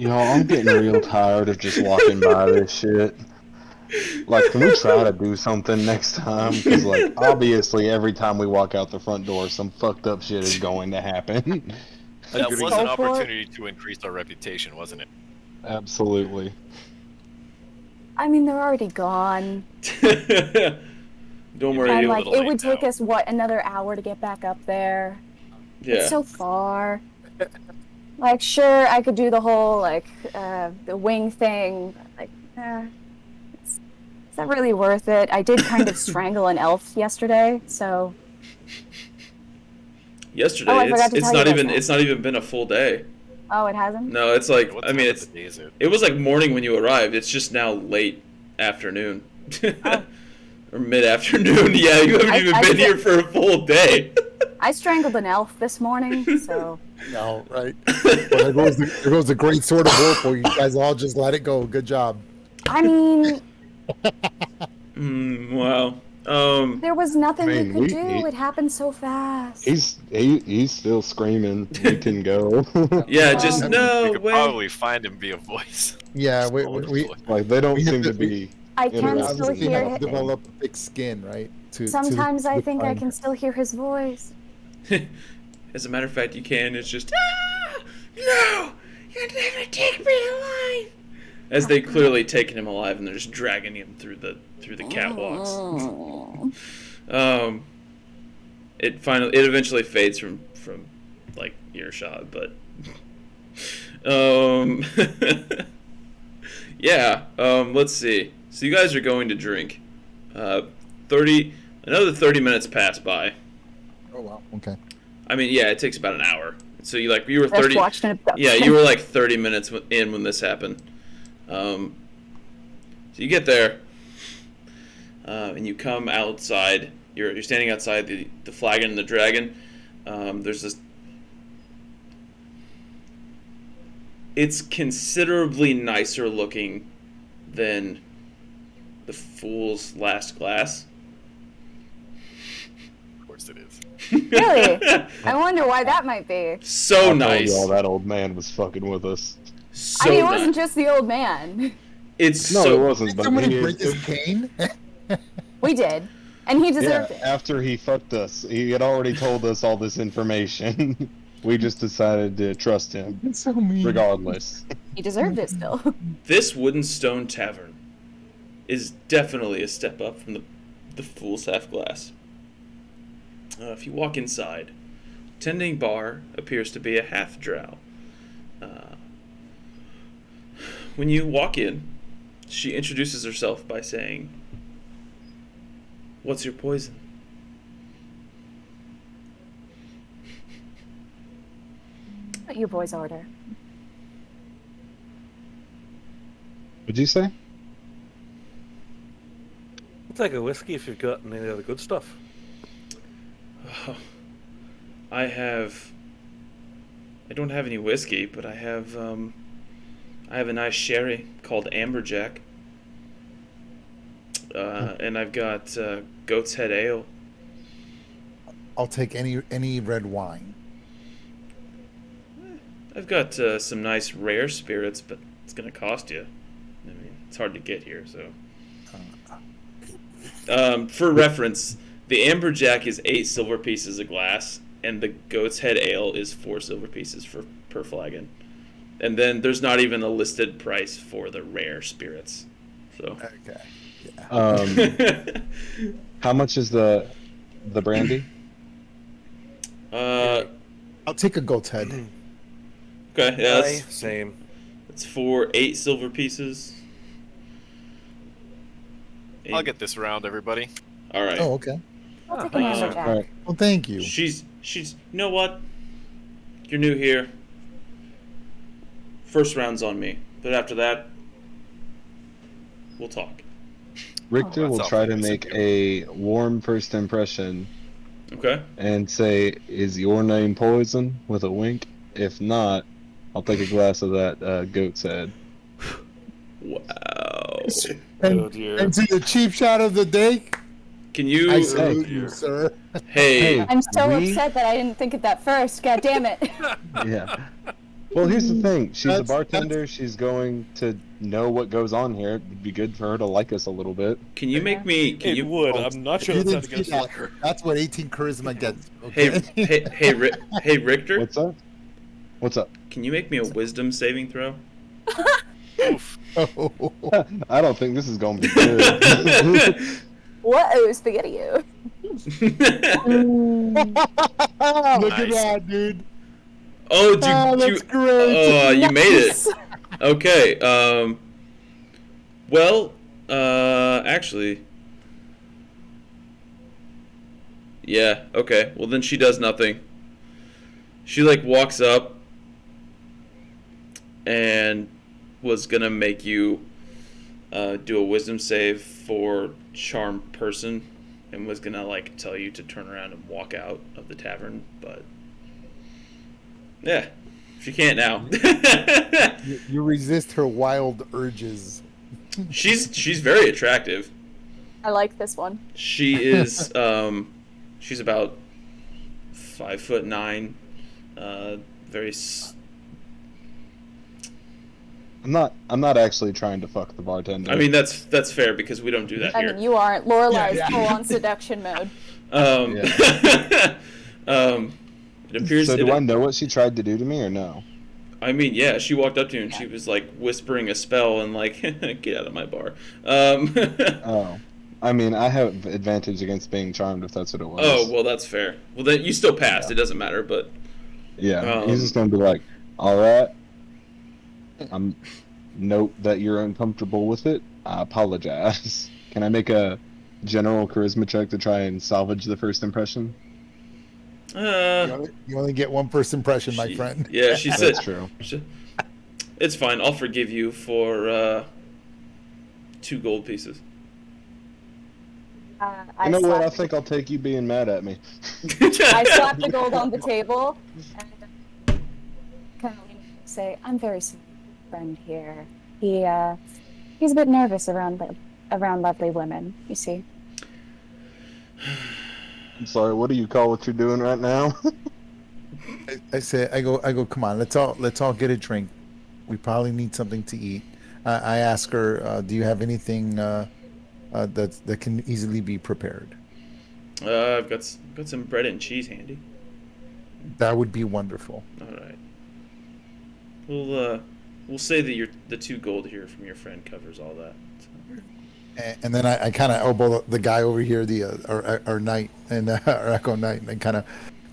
I'm getting real tired of just walking by this shit. Like, can we try to do something next time? Because, like, obviously every time we walk out the front door, some fucked up shit is going to happen. That Agreed. was an Skullport? opportunity to increase our reputation, wasn't it? Absolutely. I mean, they're already gone. Don't You worry. might And be a like, little it would late take now. us what, another hour to get back up there? Yeah. It's so far. Like, sure, I could do the whole like the wing thing, but like, is that really worth it? I did kind of strangle an elf yesterday, so. Yesterday, Oh, I forgot to it's tell you not guys even that. it's not even been a full day. Oh, it hasn't. No, it's like What I mean time of it's the day is it? it was like morning when you arrived. It's just now late afternoon. Oh. Or mid-afternoon. Yeah, you haven't even I been said- here for a full day. I strangled an elf this morning, so. No, right? Well, there goes the great sword of Whirlpool. You guys all just let it go. Good job. I mean, Wow. there was nothing I mean, we could we- do. It happened so fast. He's still screaming. We can go. Yeah, just Um, no we could way. probably find him via voice. Yeah, we Like they don't We have seem to- to be. I can Interesting. still obviously hear have to him. develop thick skin, right? Sometimes I think I find- can still hear his voice. As a matter of fact, you can. It's just no, you'll never take me alive. As they clearly taken him alive, and they're just dragging him through the catwalks. It eventually fades from like earshot, but yeah. Let's see. So you guys are going to drink. Another 30 minutes pass by. Oh wow. Okay. I mean, yeah, it takes about an hour. So you were Just 30. watched an abduction. Yeah, you were like 30 minutes in when this happened. So you get there, and you come outside. You're standing outside the Flagon and the Dragon. There's this. It's considerably nicer looking than the Fool's Last Glass. Of course it is. Really? I wonder why that might be. So I nice. told y'all that old man was fucking with us. So I mean, it nice. wasn't just the old man. It's No, so it wasn't. But Somebody he break is, his cane. We did. And he yeah, deserved it. after he fucked us, he had already told us all this information. We just decided to trust him, It's so mean. regardless. He deserved it still. This Wooden Stone Tavern is definitely a step up from the Fool's Half Glass. If you walk inside, tending bar appears to be a half drow. When you walk in, she introduces herself by saying, "What's your poison?" What your boys order? What'd you say? I'll take a whiskey if you've got any other good stuff. Oh, I don't have any whiskey, but I have a nice sherry called Amberjack. And I've got Goat's Head Ale. I'll take any red wine. I've got some nice rare spirits, but it's gonna cost you. I mean, it's hard to get here, so. For reference, the Amberjack is 8 silver pieces of glass, and the Goat's Head Ale is 4 silver pieces per flagon. And then there's not even a listed price for the rare spirits. So. Okay. Yeah. How much is the brandy? I'll take a goat's head. Okay, yeah, Aye, same. that's for 8 silver pieces. I'll get this round, everybody. All right. Oh, okay. I'll take thank an you, sir. amberjack. All right. Well, thank you. She's. You know what? You're new here. First round's on me, but after that, we'll talk. Richter Oh, will that's try to awfully make nice of a warm first impression Okay. and say, "Is your name Poison?" with a wink. If not, I'll take a glass of that goat's head. Wow. Oh dear. And to the cheap shot of the day, Can you? I salute dear. you, sir. Hey. I'm so We- upset that I didn't think of that first. God damn it. Yeah. Well, here's the thing. She's a That's- bartender. She's going to know what goes on here. It'd be good for her to like us a little bit. Can you make me? Can It you? would. I'm not sure You that's didn't how to see get a that. That's what 18 charisma gets. Okay? Hey, Richter. What's up? What's up? Can you make me a wisdom saving throw? Oof. Oh, I don't think this is going to be good. Whoa, spaghetti. Look at Nice. that, dude. Oh, That's great. you made it. Nice. Okay. Well, actually, yeah. Okay. Well, then she does nothing. She like walks up and was gonna make you do a wisdom save for charm person, and was gonna like tell you to turn around and walk out of the tavern, but yeah, she can't now. You resist her wild urges. She's very attractive. I like this one. She is she's about 5'9", very I'm not actually trying to fuck the bartender. I mean that's fair because we don't do that I here. mean, you aren't. Lorelai's Yeah. full on seduction mode. It appears. so do I know what she tried to do to me or no? I mean, yeah, she walked up to you and she was like whispering a spell and like, get out of my bar. Oh. I mean, I have advantage against being charmed if that's what it was. Oh, well, that's fair. Well, then you still passed. It doesn't matter, but Yeah, he's just gonna be like, alright. Note that you're uncomfortable with it. I apologize. Can I make a general charisma check to try and salvage the first impression? You only get one first impression, my she- friend. Yeah, she said. That's true. It's fine. I'll forgive you for 2 gold pieces. I You know what? I slapped, think I'll take you being mad at me. I slapped the gold on the table and kind of say, "I'm very sorry, friend here. He's a bit nervous around lovely women. You see." I'm sorry. What do you call what you're doing right now? I go. Come on, let's all get a drink. We probably need something to eat. I ask her, do you have anything that can easily be prepared? I've got some bread and cheese handy. That would be wonderful. All right. We'll say that the 2 gold here from your friend covers all that. And then I kind of elbow the guy over here, our knight and our echo knight, and I kind of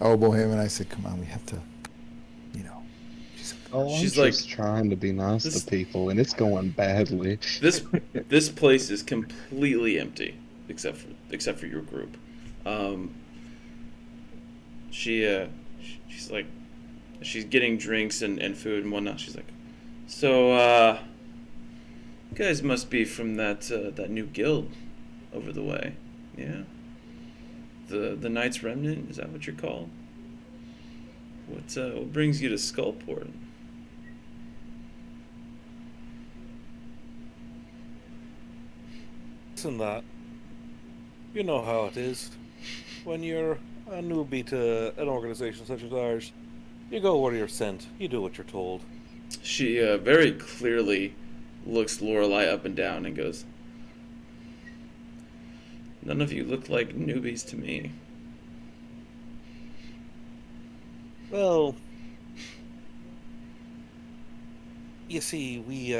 elbow him, and I said, "Come on, we have to, you know." She's I'm like, just trying to be nice this- to people, and it's going badly. This place is completely empty except for your group. She's like, she's getting drinks and food and whatnot. She's like, so you guys must be from that new guild over the way, yeah? The Knights Remnant, is that what you're called? What brings you to Skullport? Listen, that. You know how it is. When you're a newbie to an organization such as ours, you go where you're sent. You do what you're told. She very clearly looks Lorelai up and down and goes, "None of you look like newbies to me." Well, you see, we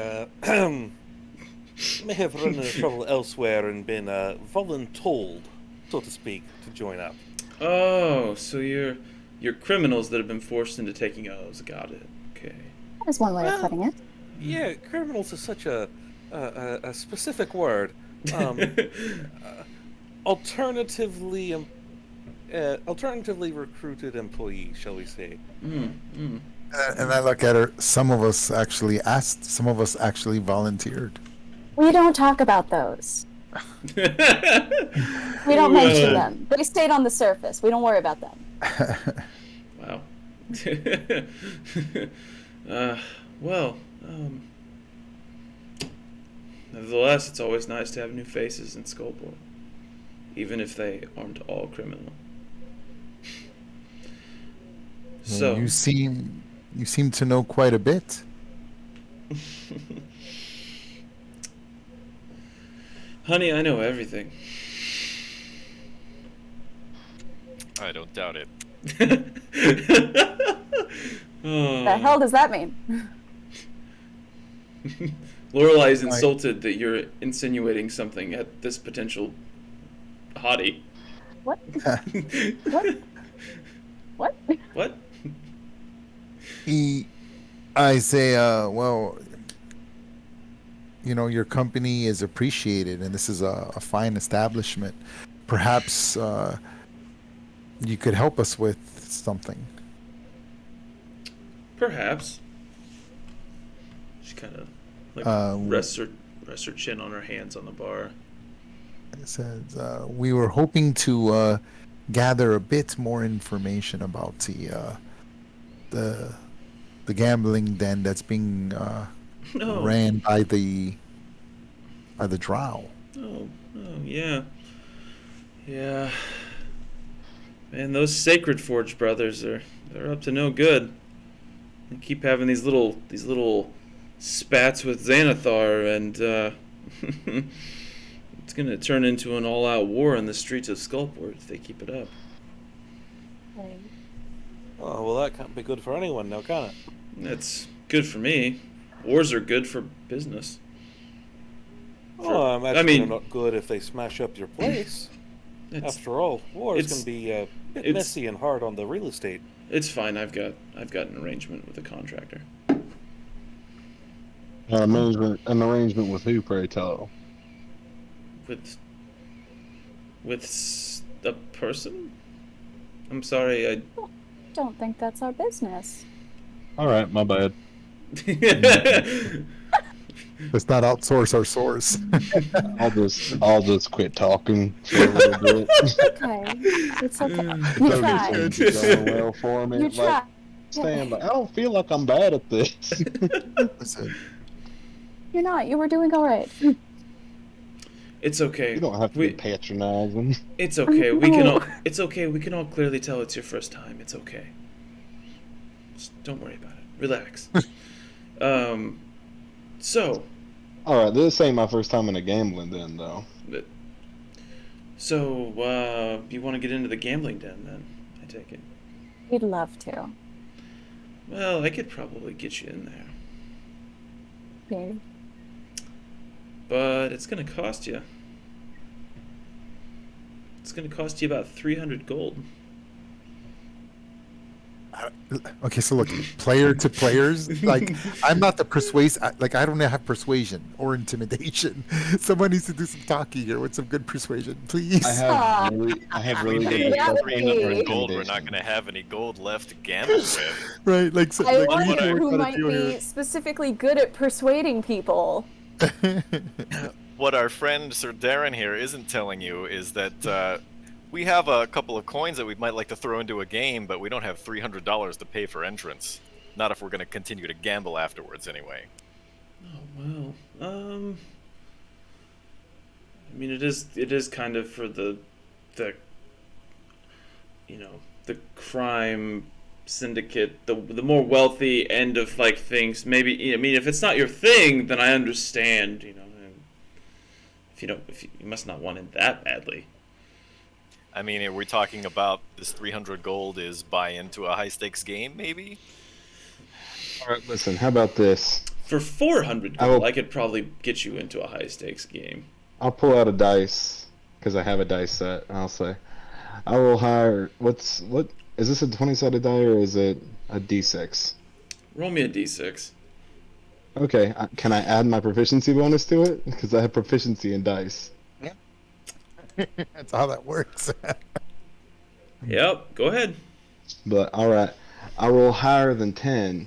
may have run into trouble elsewhere and been voluntold, so to speak, to join up. Oh, so you're criminals that have been forced into taking oaths. Got it. Okay. That is one way of Well, putting it. Yeah, criminals is such a specific word. Alternatively recruited employees, shall we say? Mm. And I look at her. Some of us actually asked. Some of us actually volunteered. We don't talk about those. We don't mention them. They stayed on the surface. We don't worry about them. Wow. Well, nevertheless, it's always nice to have new faces in Skullport, even if they aren't all criminal. So you seem to know quite a bit. honey, I know everything. I don't doubt it. Oh. The hell does that mean? Lorelai is insulted that you're insinuating something at this potential hottie. What? What? What? What? I say, well, your company is appreciated, and this is a fine establishment. Perhaps you could help us with something. Perhaps. She kind of like rests her chin on her hands on the bar. It says, we were hoping to gather a bit more information about the gambling den that's being Oh. ran by the drow. Oh, yeah. Yeah. Man, those Sacred Forge brothers they're up to no good. They keep having these little spats with Xanathar, and it's gonna turn into an all-out war in the streets of Skullport if they keep it up. Oh, well, that can't be good for anyone now, can it? That's good for me. Wars are good for business. Oh, I imagine I mean- they're not good if they smash up your place. It's After all, wars it's- can be a bit it's- messy and hard on the real estate. it's fine. I've got an arrangement with a contractor. An arrangement with who, pray tell? With a person. I'm sorry. I Don't think that's our business. All right, my bad. Let's not outsource our source. I'll just quit talking for a little bit. Okay. It's okay. You Don't tried. get things going well for me. You Like, tried. stand by. I don't feel like I'm bad at this. Listen, You're not. You were doing all right. It's okay. You don't have to be patronizing. It's okay. We can all. It's okay. We can all clearly tell it's your first time. It's okay. Just don't worry about it. Relax. So. All right, this ain't my first time in a gambling den, though. So, you want to get into the gambling den then? I take it. We'd love to. Well, I could probably get you in there, Maybe. but it's gonna cost you. It's gonna cost you about 300 gold. okay, so look, player to players, like I'm not the like I don't have persuasion or intimidation. Someone needs to do some talking here with some good persuasion, please. I have really good Yeah, perception please. or Gold, we're not intimidation. going to have any gold left to gamble with. Right, like, so, I like wonder what who I might do be here. specifically good at persuading people. What our friend Sir Darren here isn't telling you is that we have a couple of coins that we might like to throw into a game, but we don't have $300 to pay for entrance. Not if we're going to continue to gamble afterwards, anyway. Oh well. I mean, it is kind of for the the crime syndicate, the more wealthy end of like things. Maybe, I mean, if it's not your thing, then I understand. And if you must not want it that badly. I mean, are we talking about this 300 gold is buy into a high stakes game, maybe? All right, listen. How about this? For 400 I gold, will- I could probably get you into a high stakes game. I'll pull out a dice because I have a dice set, and I'll say, I will hire. What is this, a 20-sided die or is it a D6? Roll me a d6. Okay, can I add my proficiency bonus to it? Because I have proficiency in dice. That's how that works. Yep, go ahead. But all right, I roll higher than 10.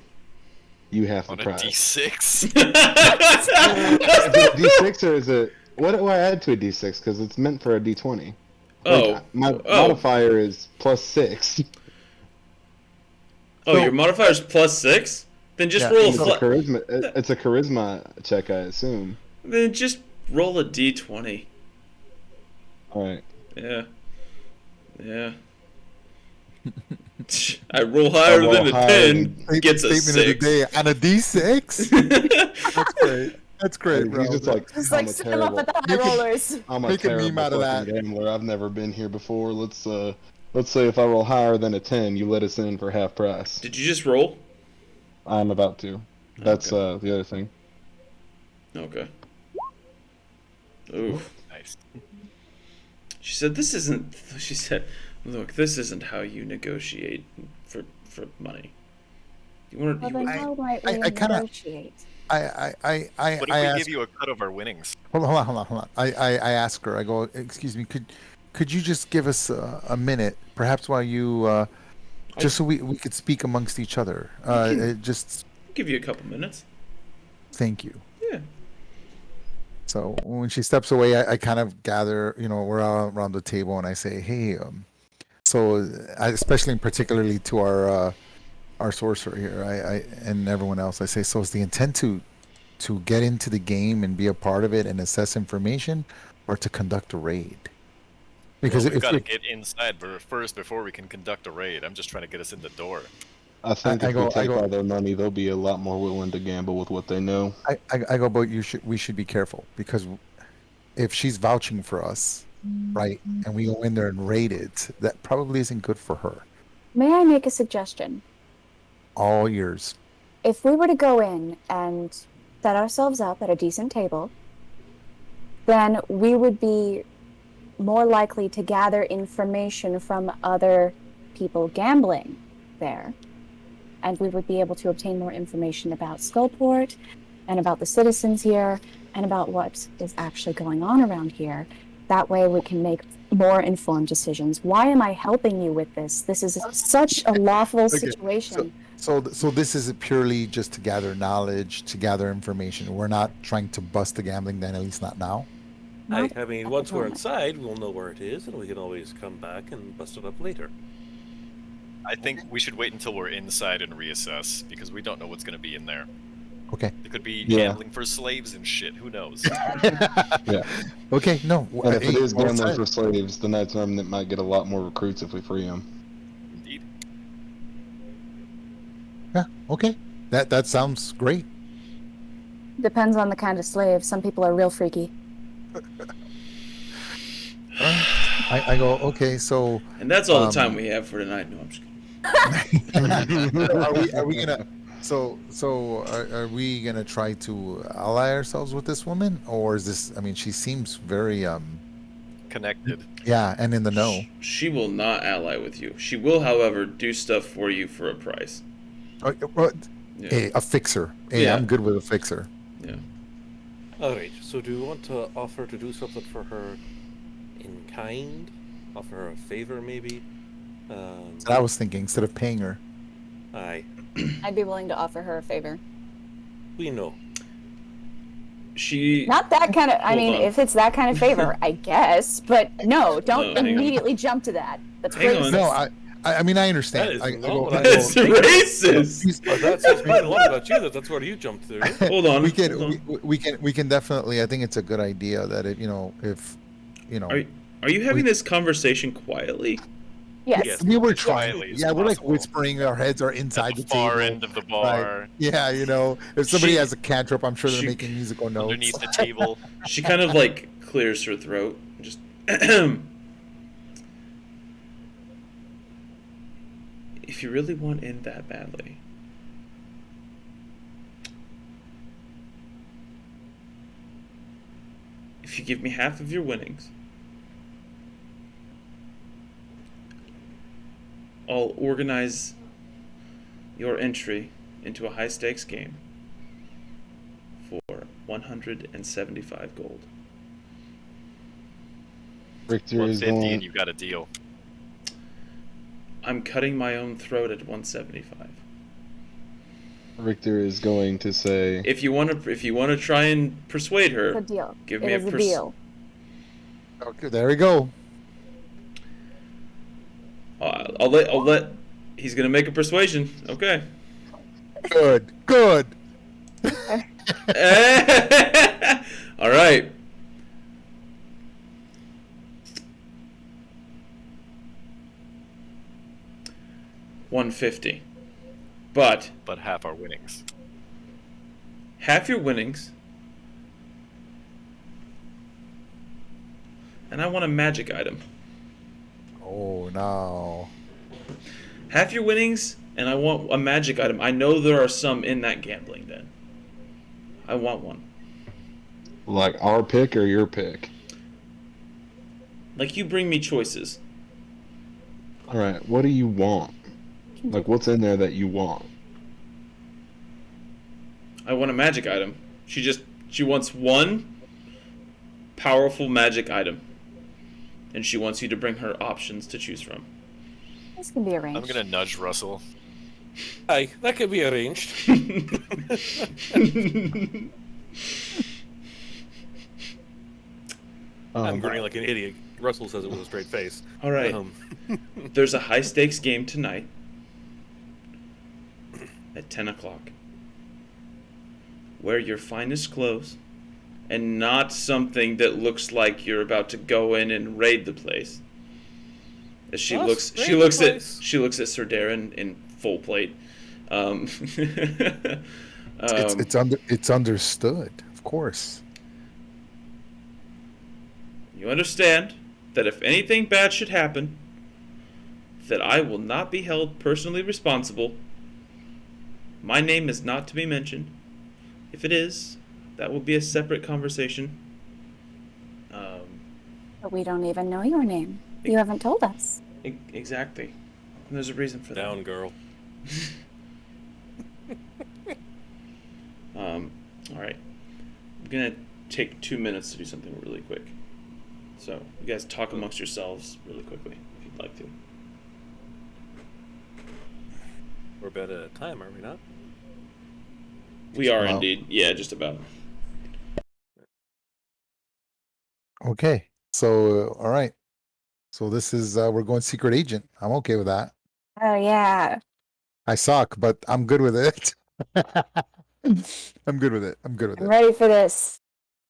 You have the On a prize. D6? Is it a D6 or is it? What do I add to a D6? Because it's meant for a D20. Oh, My modifier is +6. oh, your modifier's +6? Then just Yeah, roll a It's a flat. charisma. It's a charisma check, I assume. Then just roll a d20. All right. Yeah. Yeah. I roll higher roll than a higher 10, than- gets a Statement of 6. the day on a D6. That's great. That's great, bro. He's just like, It's I'm like a sit them up terrible, at the high rollers. I'm a make a meme terrible out of fucking that. gambler. I've never been here before. Let's say if I roll higher than a 10, you let us in for half price. Did you just roll? I'm about to. That's Okay. the other thing. Okay. Oof. Nice. She said, "This isn't." She said, "Look, this isn't how you negotiate for money. You want to? Well, then how might we I kinda- negotiate? What if I we ask, give you a cut of our winnings? hold on. I ask her. I go, excuse me, could you just give us a minute, perhaps while you, just so we could speak amongst each other. Just I'll give you a couple minutes." thank you. Yeah. So when she steps away, I kind of gather, we're all around the table, and I say, hey, especially and particularly to our sorcerer here, I and everyone else, I say, so is the intent to get into the game and be a part of it and assess information, or to conduct a raid? Because Well, we've if got to get inside first before we can conduct a raid. I'm just trying to get us in the door. I think I if go- we I take go- all their money, they'll be a lot more willing to gamble with what they know. I go, but we should be careful, because if she's vouching for us, right, and we go in there and raid it, that probably isn't good for her. May I make a suggestion? All yours. If we were to go in and set ourselves up at a decent table, then we would be more likely to gather information from other people gambling there. And we would be able to obtain more information about Skullport and about the citizens here and about what is actually going on around here. That way we can make more informed decisions. Why am I helping you with this? This is such a lawful situation. So this is purely just to gather knowledge, to gather information. We're not trying to bust the gambling den, at least not now. I Not mean, at once the we're moment. inside, we'll know where it is, and we can always come back and bust it up later. I think we should wait until we're inside and reassess, because we don't know what's going to be in there. Okay. It could be Yeah. gambling for slaves and shit. Who knows? Yeah. Okay, no. And if it is well gambling said. for slaves, the Knights Remnant might get a lot more recruits if we free them. Indeed. Yeah, okay. That sounds great. Depends on the kind of slave. Some people are real freaky. I go, okay, so And that's all the time we have for tonight. No, I'm just kidding. are we gonna are we gonna try to ally ourselves with this woman, or is this, I mean, she seems very Connected. yeah, and in the know. She will not ally with you. She will, however, do stuff for you for a price. Yeah. Hey, a fixer. Hey, Yeah. I'm good with a fixer. Yeah. Alright, so do you want to offer to do something for her in kind? Offer her a favor, maybe? That's what I was thinking, instead of paying her. Aye, I'd be willing to offer her a favor. we know. She. Not that kind of, I Hold mean, on. if it's that kind of favor, I guess. But no, don't No, hang on. immediately jump to that. That's Hang on. racist. No, I mean, I understand. That is I not go, what I That's know. racist. But that says quite a lot about you, that's where you jumped through. Hold on. we hold can on. we can definitely. I think it's a good idea that if Are you having this conversation quietly? Yes. Yes. we were trying. Quietly as Yeah, we're like possible. whispering. Our heads are inside At the the far table. end of the bar, Right. Yeah, if somebody She- has a cantrip, I'm sure they're she- making musical notes. underneath the table. She kind of like clears her throat. Just. If you really want in that badly, if you give me half of your winnings, I'll organize your entry into a high stakes game for 175 gold. Richter is 150 and going. you got a deal. I'm cutting my own throat at 175. Richter is going to say. If you want to try and persuade her, It's a deal. give It me is a a deal. Okay, there we go. I'll let. He's gonna make a persuasion. Okay. Good. All right. $150, but But half our winnings. half your winnings, and I want a magic item. Oh no. Half your winnings, and I want a magic item. I know there are some in that gambling den. I want one. Like our pick or your pick? Like, you bring me choices. All right, what do you want? Like, what's in there that you want? I want a magic item. She wants one powerful magic item. And she wants you to bring her options to choose from. This can be arranged. I'm gonna nudge Russell. Aye, that could be arranged. I'm grinning like an idiot. Russell says it with a straight face. All right. There's a high-stakes game tonight at 10 o'clock. Wear your finest clothes, and not something that looks like you're about to go in and raid the place. As she looks at Sir Darren in full plate. It's understood, of course. You understand that if anything bad should happen, that I will not be held personally responsible. My name is not to be mentioned. If it is, that will be a separate conversation. But we don't even know your name. You haven't told us. Exactly. And there's a reason for that. Down, girl. All right. I'm gonna take 2 minutes to do something really quick. So you guys talk amongst yourselves really quickly if you'd like to. We're about at a time, are we not? We are indeed. Yeah, just about. Okay. So, all right. So this is we're going secret agent. I'm okay with that. Oh, yeah. I suck, but I'm good with it. I'm good with it. I'm good with I'm it. ready for this.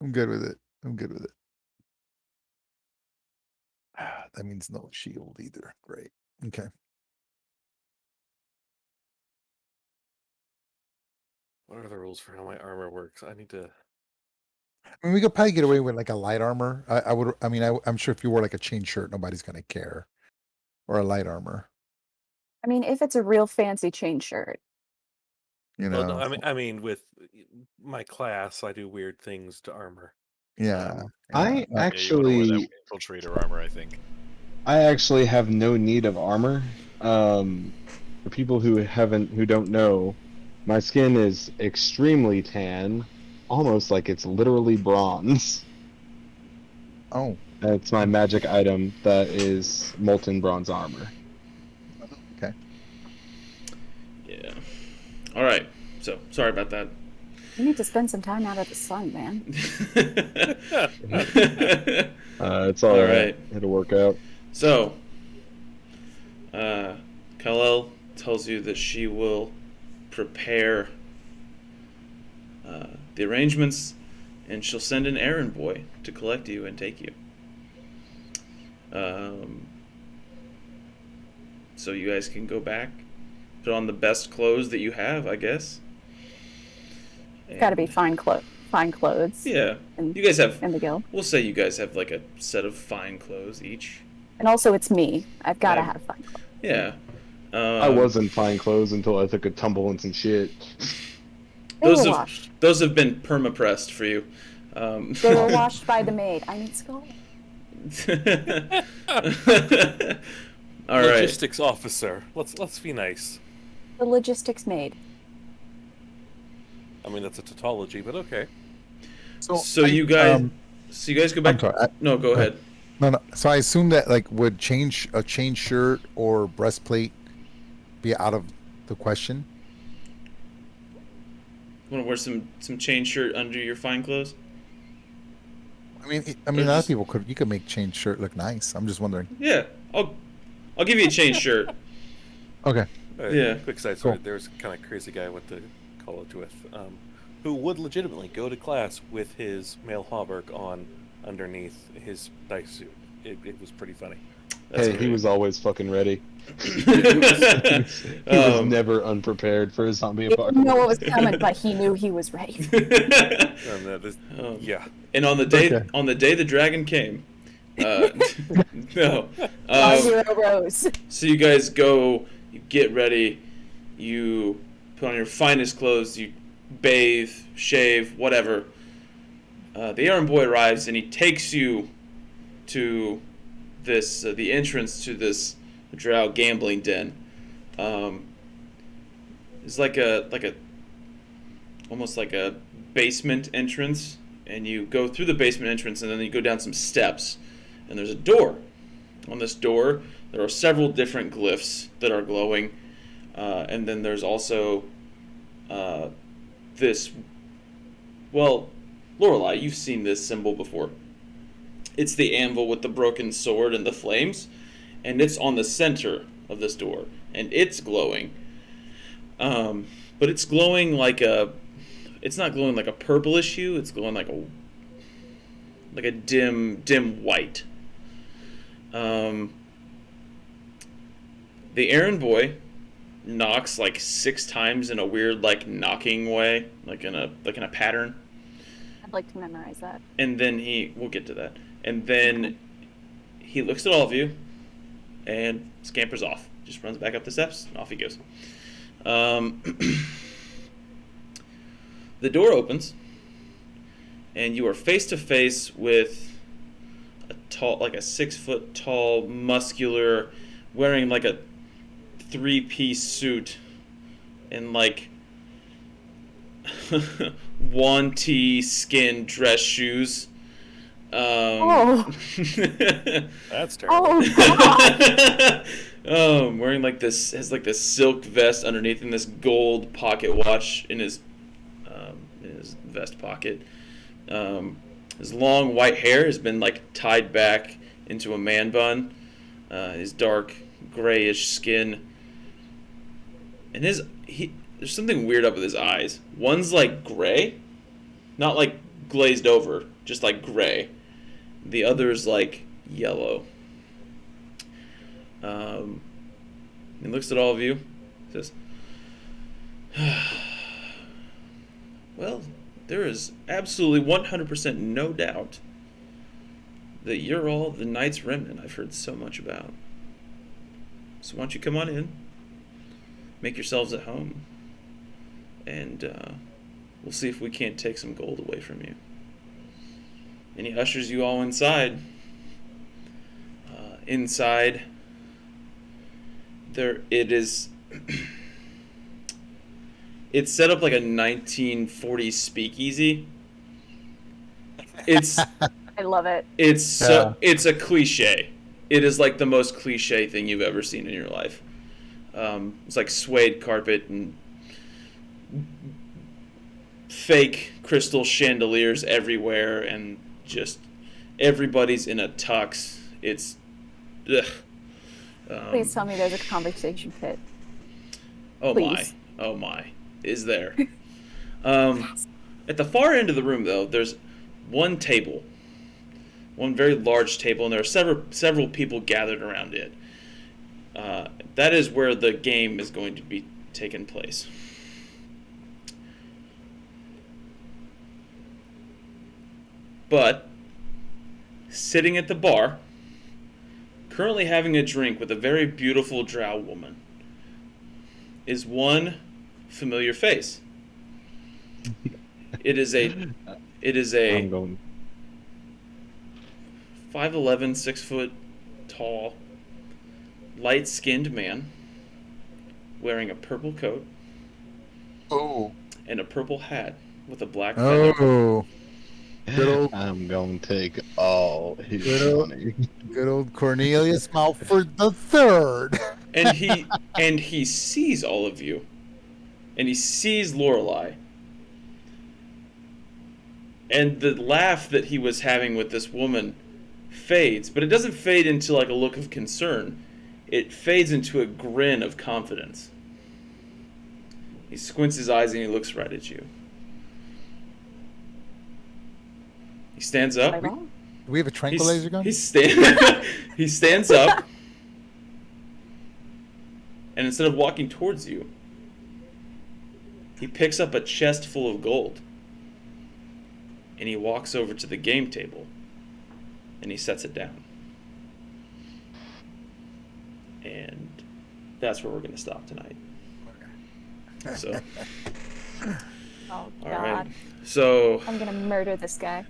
I'm good with it. I'm good with it. That means no shield either. Great. Okay. What are the rules for how my armor works? I need to. I mean, we could probably get away with like a light armor. I would. I mean, I'm sure if you wore like a chain shirt, nobody's gonna care. Or a light armor. I mean, if it's a real fancy chain shirt. You know. Well, no, I mean, with my class, I do weird things to armor. Yeah. I Yeah, you wanna wear that actually, infiltrator armor, I think. have no need of armor. For people who don't know, my skin is extremely tan, almost like it's literally bronze. Oh. That's my magic item. That is molten bronze armor. Okay. Yeah. All right. So sorry about that. You need to spend some time out of the sun, man. It's all right. It'll work out. So, Kal-El tells you that she will prepare the arrangements, and she'll send an errand boy to collect you and take you. So you guys can go back, put on the best clothes that you have, I guess. Got to be fine clothes. Yeah. In, You guys have, in the guild. we'll say you guys have like a set of fine clothes each. And also, it's me. I've got to Yeah. have fine clothes. Yeah. I was in fine clothes until I took a tumble in some shit. They Those were have washed. those have been perma-pressed for you. They were washed by the maid. I need skull. All right. Logistics officer. Let's be nice. The logistics maid. I mean, that's a tautology, but okay. So you guys go back. I'm sorry. No, go ahead. No. So I assume that like would a chain shirt or breastplate be out of the question? Want to wear some chain shirt under your fine clothes? I mean, a lot of people could. You could make chain shirt look nice. I'm just wondering. Yeah, I'll give you a chain shirt. Okay. Yeah. Quick side story. Cool. There was a kind of crazy guy I went to college with, who would legitimately go to class with his male hauberk on underneath his dice suit. It was pretty funny. He was always fucking ready. He was never unprepared for a zombie He didn't apocalypse. know what was coming, but he knew he was ready. Yeah. And on the day the dragon came, no. Our hero rose. So you guys go, you get ready, you put on your finest clothes, you bathe, shave, whatever. The errand boy arrives and he takes you to this the entrance to this drow gambling den. It's like a almost like a basement entrance, and you go through the basement entrance, and then you go down some steps, and there's a door. On this door, there are several different glyphs that are glowing, and then there's also this. Well, Lorelei, you've seen this symbol before. It's the anvil with the broken sword and the flames, and it's on the center of this door, and it's glowing. But it's glowing like it's not glowing like a purplish hue, it's glowing like a dim white. The errand boy knocks like 6 times in a weird like knocking way, like in a pattern. I'd like to memorize that. And then we'll get to that. And then he looks at all of you and scampers off. Just runs back up the steps and off he goes. The door opens, and you are face to face with a 6-foot tall, muscular, wearing like a 3-piece suit and like wanty skin dress shoes. That's terrible. Oh, God. Wearing like this, has like this silk vest underneath and this gold pocket watch in his vest pocket. His long white hair has been like tied back into a man bun. His dark grayish skin, and there's something weird up with his eyes. One's like gray, not like glazed over, just like gray. The other's like yellow. He looks at all of you, says, well, there is absolutely 100% no doubt that you're all the Knights Remnant I've heard so much about. So why don't you come on in, make yourselves at home, and we'll see if we can't take some gold away from you. And he ushers you all inside. Inside, it is. It's set up like a 1940s speakeasy. It's. I love it. It's a cliche. It is like the most cliche thing you've ever seen in your life. It's like suede carpet and fake crystal chandeliers everywhere, and just everybody's in a tux. It's. Ugh. Please tell me there's a conversation pit. Oh Please. Oh my. Is there? At the far end of the room, though, there's one table. One very large table, and there are several people gathered around it. That is where the game is going to be taking place. But, sitting at the bar, currently having a drink with a very beautiful drow woman, is one familiar face. It is a I'm going. 5'11", 6-foot tall, light-skinned man wearing a purple coat and a purple hat with a black feather. Oh, good old, I'm going to take all his Good old- money. good old Cornelius Malford the Third. And he sees all of you, and he sees Lorelei, and the laugh that he was having with this woman fades, but it doesn't fade into like a look of concern. It fades into a grin of confidence. He squints his eyes and he looks right at you. He stands Am I up. wrong? Do we have a tranquilizer gun? He stands up, and instead of walking towards you, he picks up a chest full of gold, and he walks over to the game table, and he sets it down. And that's where we're going to stop tonight. So, Oh, all God. right. So, I'm going to murder this guy.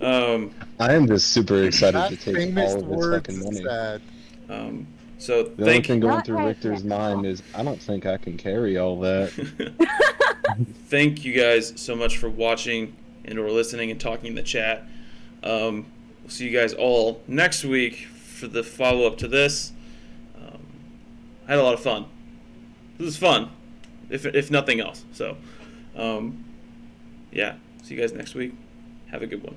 I am just super excited Not to take famous all of his words fucking money. said. So The only thank thing going Not through right Richter's now. mind is, I don't think I can carry all that. thank you guys so much for watching and or listening and talking in the chat. We'll see you guys all next week for the follow up to this. I had a lot of fun. This was fun, if nothing else. So, yeah. See you guys next week. Have a good one.